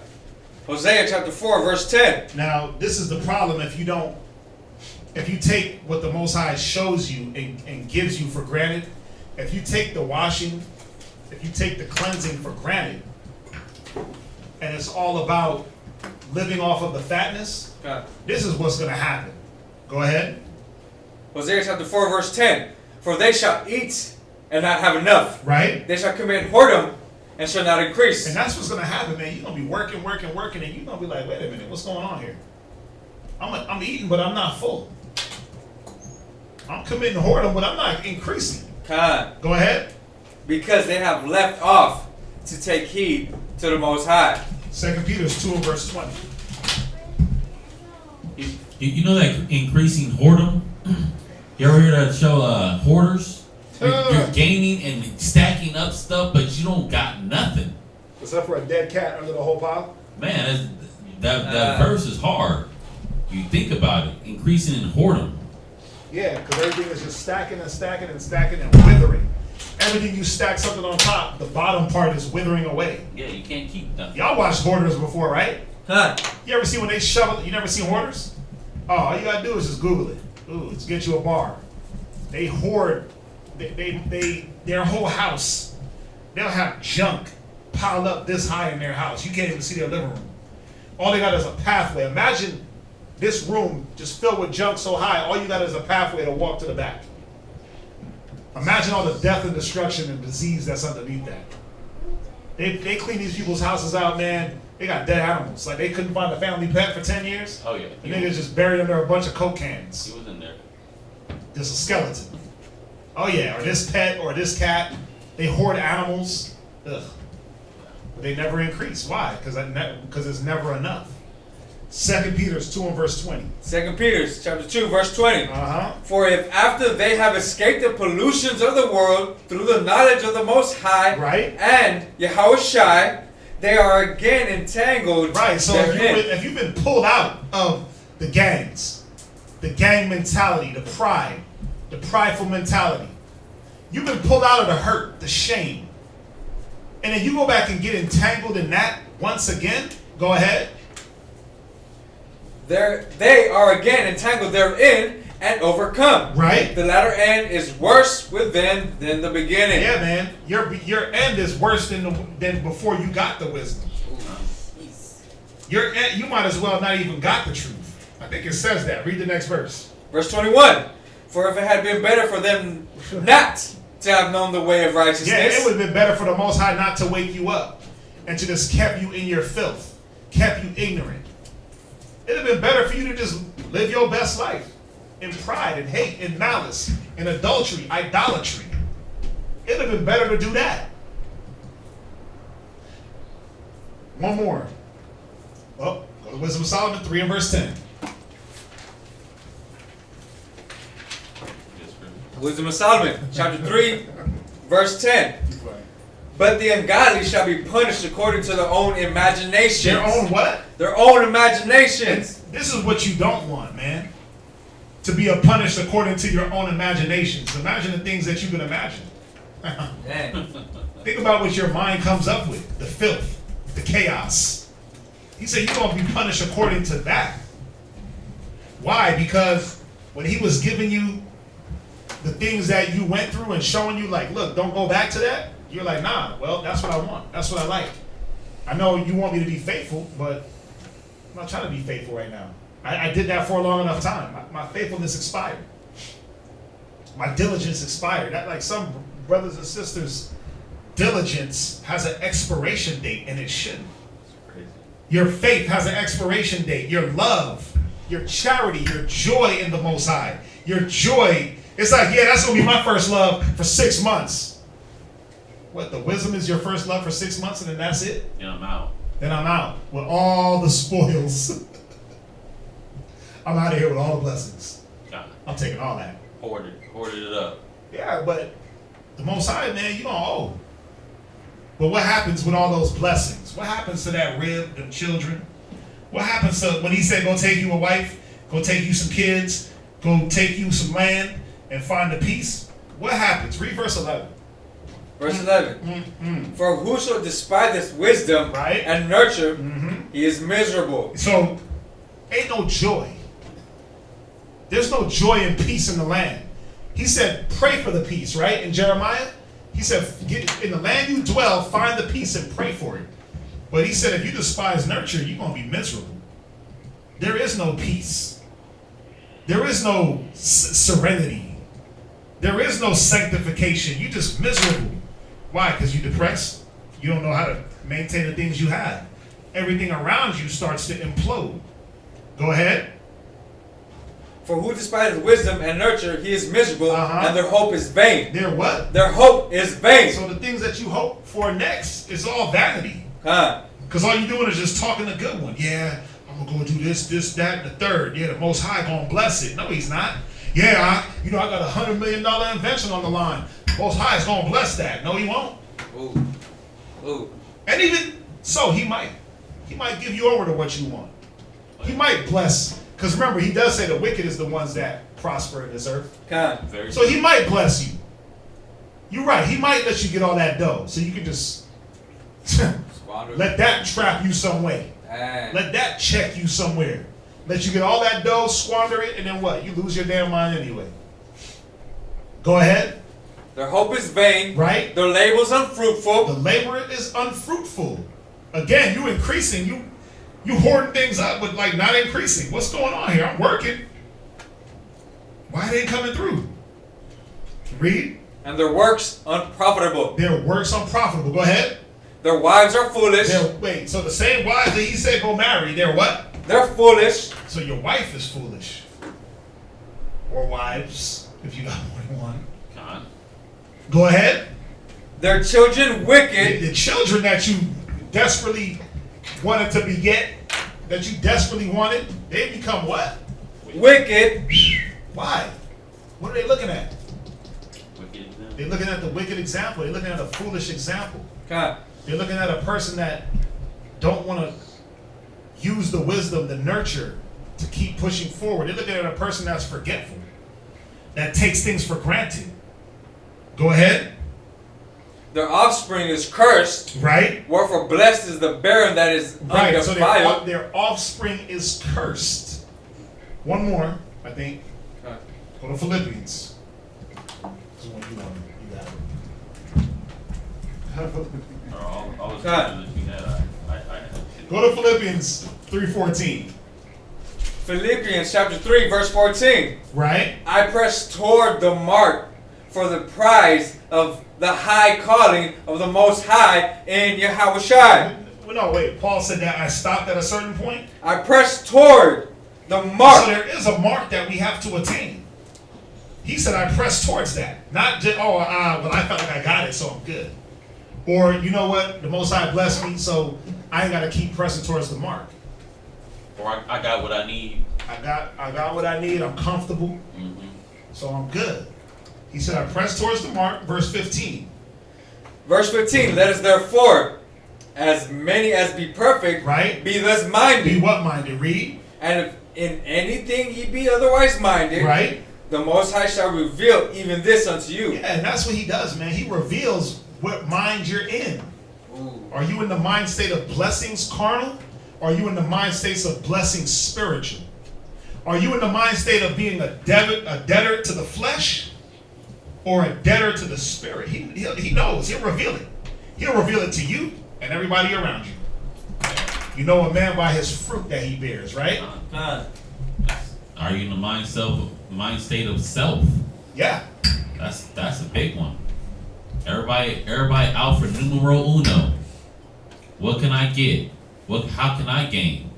Hosea chapter 4, verse 10. Now, this is the problem if you take what the Most High shows you and gives you for granted, if you take the washing, if you take the cleansing for granted, and it's all about living off of the fatness, God. this is what's going to happen. Go ahead. Hosea chapter 4, verse 10. For they shall eat and not have enough. Right? They shall commit whoredom and shall not increase. And that's what's going to happen, man. You're going to be working, and you're going to be like, wait a minute, what's going on here? I'm eating, but I'm not full. I'm committing whoredom, but I'm not increasing. God. Go ahead. Because they have left off to take heed to the Most High. 2 Peter 2 and verse 20. You know that increasing whoredom? You ever hear that show, Hoarders? You're gaining and stacking up stuff, but you don't got nothing. Except for a dead cat under the whole pile? Man, that verse is hard. You think about it. Increasing in whoredom. Yeah, because everything is just stacking and stacking and stacking and withering. Everything you stack something on top, the bottom part is withering away. Yeah, you can't keep nothing. Y'all watched Hoarders before, right? Huh. You ever see when they shovel? You never seen hoarders? Oh, all you gotta do is just Google it. Ooh, let's get you a bar. They hoard. Their whole house. They'll have junk piled up this high in their house. You can't even see their living room. All they got is a pathway. Imagine this room just filled with junk so high. All you got is a pathway to walk to the back. Imagine all the death and destruction and disease that's underneath that. They clean these people's houses out, man. They got dead animals. Like they couldn't find a family pet for 10 years. Oh yeah. The niggas just buried under a bunch of Coke cans. He was in there. There's a skeleton. Oh yeah, or this pet or this cat. They hoard animals. Ugh. But they never increase. Why? Because it's never enough. 2 Peter 2 and verse 20. 2 Peter chapter 2 verse 20. Uh-huh. For if after they have escaped the pollutions of the world through the knowledge of the Most High, Right. and Yahushua, they are again entangled. Right, so therein. if you've been pulled out of the gangs, the gang mentality, the pride, the prideful mentality, you've been pulled out of the hurt, the shame, and then you go back and get entangled in that once again, go ahead. They are again entangled therein and overcome. Right. The latter end is worse with them than the beginning. Yeah, man, your end is worse than before you got the wisdom. Your end, you might as well not even got the truth. I think it says that. Read the next verse. Verse 21. For if it had been better for them not to have known the way of righteousness. Yeah, it would have been better for the Most High not to wake you up and to just kept you in your filth, kept you ignorant. It would have been better for you to just live your best life in pride and hate and malice and adultery, idolatry. It would have been better to do that. One more. Well, go to Wisdom of Solomon 3 and verse 10. Wisdom of Solomon, chapter 3, verse 10. But the ungodly shall be punished according to their own imaginations. Their own what? Their own imaginations. This is what you don't want, man. To be punished according to your own imaginations. Imagine the things that you can imagine. Dang. Think about what your mind comes up with. The filth, the chaos. He said you're going to be punished according to that. Why? Because when he was giving you the things that you went through and showing you like, look, don't go back to that. You're like, nah, well, that's what I want. That's what I like. I know you want me to be faithful, but I'm not trying to be faithful right now. I did that for a long enough time. My faithfulness expired. My diligence expired. That, like some brothers and sisters, diligence has an expiration date, and it shouldn't. Your faith has an expiration date. Your love, your charity, your joy in the Most High. Your joy, it's like, yeah, that's going to be my first love for 6 months. What, the wisdom is your first love for 6 months and then that's it? And I'm out. Then I'm out with all the spoils. I'm out of here with all the blessings. I'm taking all that. Hoarded it up. Yeah, but the Most High, man, you don't owe. But what happens with all those blessings? What happens to that rib, them children? What happens to when he said, go take you a wife, go take you some kids, go take you some land and find the peace? What happens? Read verse 11. Verse 11. For whoso despiseth wisdom Right. and nurture, he is miserable. So, ain't no joy. There's no joy and peace in the land. He said, pray for the peace, right? In Jeremiah, he said, in the land you dwell, find the peace and pray for it. But he said, if you despise nurture, you're going to be miserable. There is no peace. There is no serenity. There is no sanctification. You're just miserable. Why? Because you're depressed. You don't know how to maintain the things you have. Everything around you starts to implode. Go ahead. For who despiseth wisdom and nurture, he is miserable, and their hope is vain. They're what? Their hope is vain. So the things that you hope for next is all vanity. Huh. Because all you're doing is just talking the good one. Yeah, I'm going to go do this, that, and the third. Yeah, the Most High going to bless it. No, he's not. Yeah, I got $100 million invention on the line. Most High is going to bless that. No, he won't. Ooh. And even so, he might give you over to what you want. He might bless. Because remember, he does say the wicked is the ones that prosper in this earth. So he might bless you. You're right. He might let you get all that dough. So you can just let that trap you some way. Let that check you somewhere. Let you get all that dough, squander it, and then what? You lose your damn mind anyway. Go ahead. Their hope is vain. Right? Their labor is unfruitful. The labor is unfruitful. Again, you increasing. You hoarding things up, but like not increasing. What's going on here? I'm working. Why they ain't coming through? Read. And their works unprofitable. Their works unprofitable. Go ahead. Their wives are foolish. Wait, so the same wives that he said go marry, they're what? They're foolish. So your wife is foolish. Or wives, if you got more than one. God. Go ahead. Their children wicked. The children that you desperately wanted to beget, that you desperately wanted, they become what? Wicked. Why? What are they looking at? Wicked example. They're looking at the wicked example. They're looking at a foolish example. God. They're looking at a person that don't want to use the wisdom, the nurture, to keep pushing forward. They're looking at a person that's forgetful, that takes things for granted. Go ahead. Their offspring is cursed. Right? Wherefore blessed is the barren that is Right. undefiled. So their offspring is cursed. One more, I think. Okay. Go to Philippians. This is one you want. You got it. All the God. scriptures that you had, I Go to Philippians 3:14. Philippians chapter 3 verse 14. Right? I press toward the mark for the prize of the high calling of the Most High in Yahushua. Well, no, wait. Paul said that I stopped at a certain point. I press toward the mark. So there is a mark that we have to attain. He said I press towards that. Not just, well, I felt like I got it, so I'm good. Or, you know what? The Most High blessed me, so I ain't got to keep pressing towards the mark. Or I got what I need. I got what I need. I'm comfortable. Mm-hmm. So I'm good. He said, I press towards the mark. Verse 15. Verse 15. Let us therefore, as many as be perfect, Right? be thus minded. Be what minded? Read. And if in anything ye be otherwise minded, Right? the Most High shall reveal even this unto you. Yeah, and that's what he does, man. He reveals what mind you're in. Ooh. Are you in the mind state of blessings carnal? Or are you in the mind states of blessings spiritual? Are you in the mind state of being a debtor to the flesh? Or a debtor to the spirit? He knows. He'll reveal it. He'll reveal it to you and everybody around you. You know a man by his fruit that he bears, right? Are you in the mind state of self? Yeah. That's a big one. Everybody out for numero uno. What can I get? How can I gain?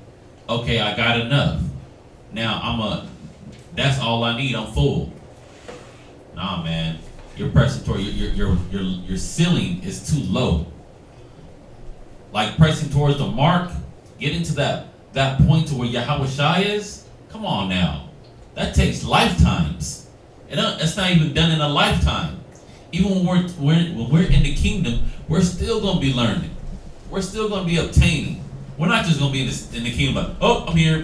Okay, I got enough. Now that's all I need. I'm full. Nah, man. You're pressing toward your ceiling is too low. Like pressing towards the mark, getting to that point to where Yahushua is. Come on now. That takes lifetimes. It's not even done in a lifetime. Even when we're in the kingdom, we're still going to be learning. We're still going to be obtaining. We're not just going to be in the kingdom like, oh, I'm here.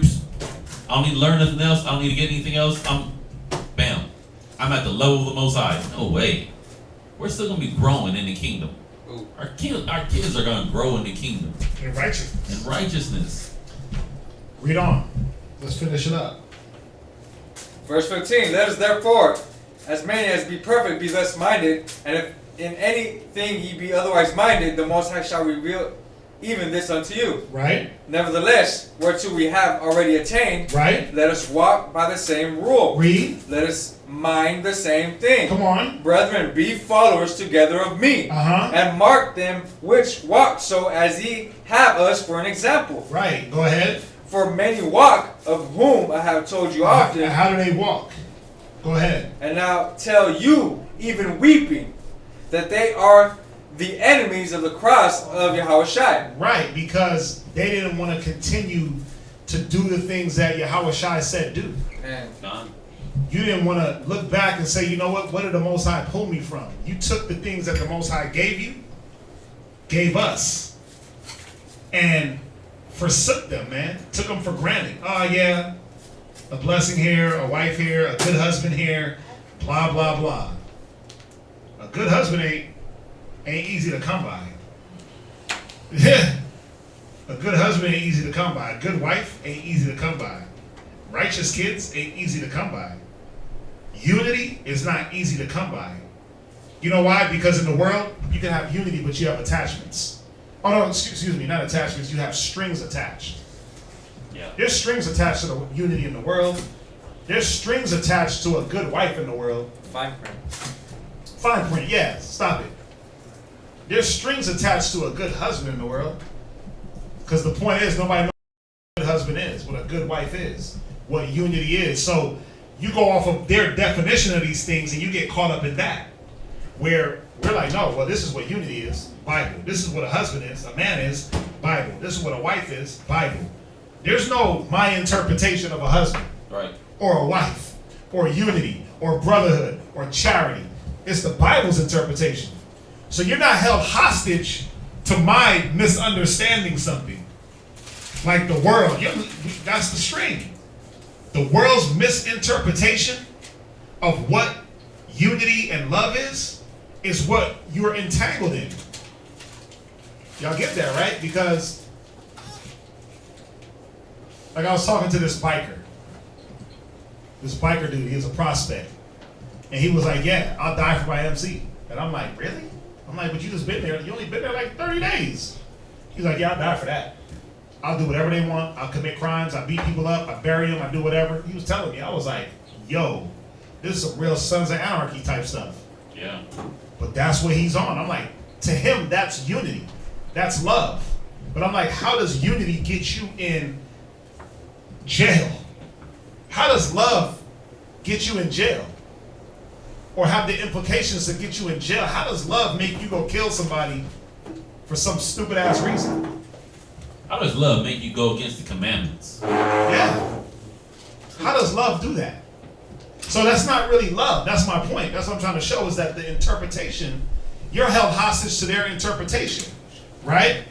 I don't need to learn nothing else. I don't need to get anything else. Bam. I'm at the level of the Most High. No way. We're still going to be growing in the kingdom. Ooh. Our kids are going to grow in the kingdom. In righteousness. In righteousness. Read on. Let's finish it up. Verse 15. Let us therefore, as many as be perfect, be thus minded, and if in anything ye be otherwise minded, the Most High shall reveal even this unto you. Right? Nevertheless, whereto we have already attained, Right? let us walk by the same rule. Read. Let us mind the same thing. Come on. Brethren, be followers together of me, Uh-huh. and mark them which walk so as ye have us for an example. Right. Go ahead. For many walk, of whom I have told you often, How do they walk? Go ahead. and now tell you, even weeping, that they are the enemies of the cross of Yahushua. Right, because they didn't want to continue to do the things that Yahushua said do. And Done. You didn't want to look back and say, you know what did the Most High pull me from? You took the things that the Most High gave you, gave us, and forsook them, man. Took them for granted. Oh, yeah, a blessing here, a wife here, a good husband here, blah, blah, blah. A good husband ain't easy to come by. Yeah. A good husband ain't easy to come by. A good wife ain't easy to come by. Righteous kids ain't easy to come by. Unity is not easy to come by. You know why? Because in the world, you can have unity, but you have attachments. Oh no, excuse me, not attachments. You have strings attached. Yeah. There's strings attached to the unity in the world. There's strings attached to a good wife in the world. Fine print. Fine print, yeah, stop it. There's strings attached to a good husband in the world. Because the point is, nobody knows what a good husband is, what a good wife is, what unity is. So you go off of their definition of these things and you get caught up in that. Where we're like, no, well, this is what unity is, Bible. This is what a husband is, a man is, Bible. This is what a wife is, Bible. There's no my interpretation of a husband. Right. Or a wife, or unity, or brotherhood, or charity. It's the Bible's interpretation. So you're not held hostage to my misunderstanding something. Like the world, that's the string. The world's misinterpretation of what unity and love is what you're entangled in. Y'all get that, right? Because, like I was talking to this biker. This biker dude, he was a prospect. And he was like, yeah, I'll die for my MC. And I'm like, really? I'm like, but you just been there. You only been there like 30 days. He's like, yeah, I'll die for that. I'll do whatever they want. I'll commit crimes. I beat people up. I bury them. I do whatever. He was telling me. I was like, yo, this is some real Sons of Anarchy type stuff. Yeah. But that's what he's on. I'm like, to him, that's unity. That's love. But I'm like, how does unity get you in jail? How does love get you in jail? Or have the implications to get you in jail? How does love make you go kill somebody for some stupid ass reason? How does love make you go against the commandments? Yeah. How does love do that? So that's not really love. That's my point. That's what I'm trying to show is that the interpretation, you're held hostage to their interpretation. Right?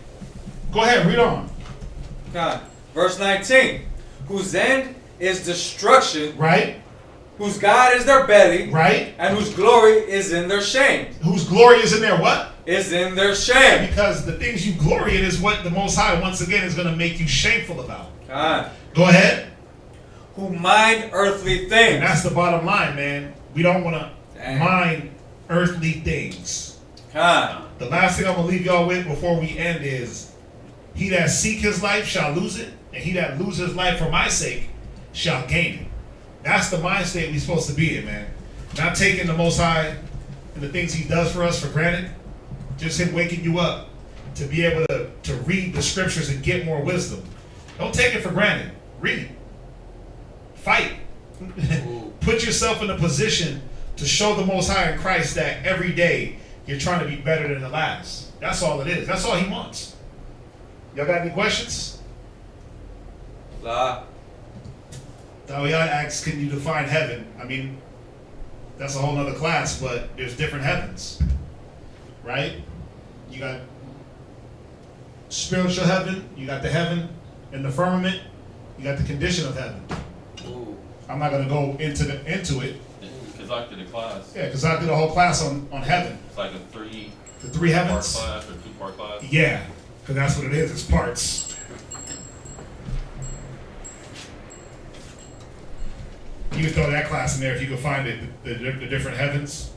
Go ahead, read on. God. Verse 19. Whose end is destruction. Right? Whose God is their belly. Right? And whose glory is in their shame. Whose glory is in their what? Is in their shame. Because the things you glory in is what the Most High, once again, is going to make you shameful about. God. Go ahead. Who mind earthly things. And that's the bottom line, man. We don't want to mind earthly things. God. The last thing I'm going to leave y'all with before we end is, he that seek his life shall lose it, and he that loses his life for my sake shall gain it. That's the mind state we're supposed to be in, man. Not taking the Most High and the things he does for us for granted. Just him waking you up to be able to read the scriptures and get more wisdom. Don't take it for granted. Read. Fight. Put yourself in a position to show the Most High in Christ that every day you're trying to be better than the last. That's all it is. That's all he wants. Y'all got any questions? La. Y'all asks, can you define heaven? I mean, that's a whole nother class, but there's different heavens. Right? You got spiritual heaven, you got the heaven in the firmament, you got the condition of heaven. Ooh. I'm not gonna go into it. Because I did a class. Yeah, because I did a whole class on heaven. It's like a three heavens. part class or 2-part class. Yeah, because that's what it is. It's parts. You can throw that class in there if you can find it. The different heavens.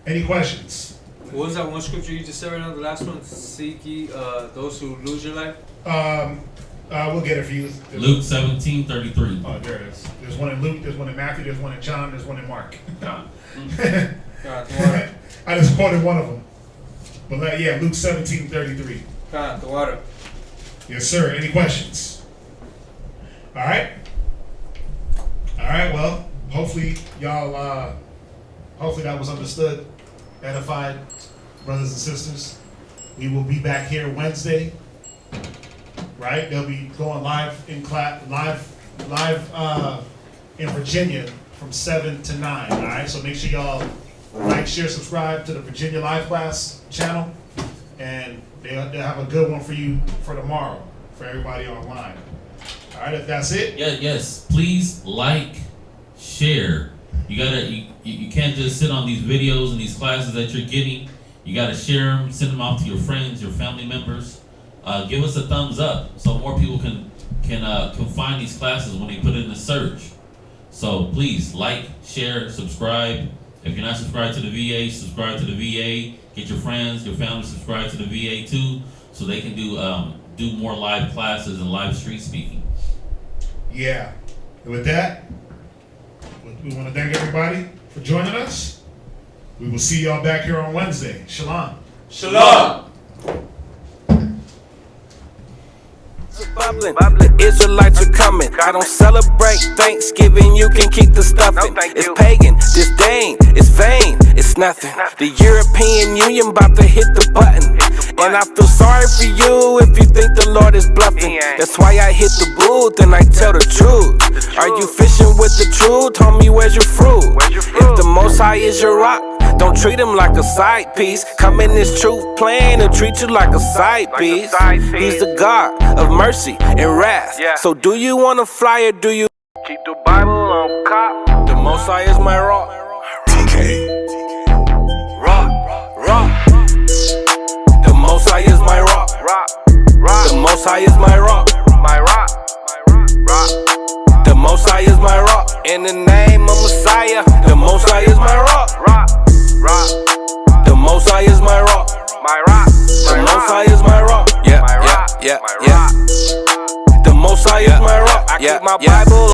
Any questions? What was that one scripture you just said right now? The last one? Seek ye those who lose your life? We'll get it for you. Luke 17:33. Oh, there it is. There's one in Luke, there's one in Matthew, there's one in John, there's one in Mark. God. God, the water. I just quoted one of them. But yeah, Luke 17:33. God, the water. Yes, sir. Any questions? All right. All right. Well, hopefully y'all, hopefully that was understood, edified, brothers and sisters. We will be back here Wednesday. Right? They'll be going live in in Virginia from 7 to 9. All right. So make sure y'all like, share, subscribe to the Virginia Live Class channel, and they'll have a good one for you for tomorrow for everybody online. All right. If that's it. Yeah. Yes. Please like, share. You can't just sit on these videos and these classes that you're getting. You got to share them, send them off to your friends, your family members. Give us a thumbs up so more people can find these classes when they put it in the search. So please like, share, subscribe. If you're not subscribed to the VA, subscribe to the VA. Get your friends, your family subscribed to the VA too, so they can do more live classes and live street speaking. Yeah. And with that, we want to thank everybody for joining us. We will see y'all back here on Wednesday. Shalom. Shalom. Bubbling. The Israelites are coming. I don't celebrate Thanksgiving, you can keep the stuffing. It's pagan, disdain, it's vain, it's nothing. The European Union about to hit the button. And I feel sorry for you if you think the Lord is bluffing. That's why I hit the booth and I tell the truth. Are you fishing with the truth? Homie, where's your fruit? If the Most High is your rock, don't treat him like a side piece. Come in this truth plan and treat you like a side piece. He's the God of mercy and wrath. So do you want to fly or do you keep the Bible on cop? The Most High is my rock. TK. Rock. The Most High is my rock. The Most High is my rock. The Most High is my rock. In the name of Messiah, the Most High is my rock. The Most High is my rock. The Most High is my rock. Yeah. The Most High is my rock. I keep my Bible.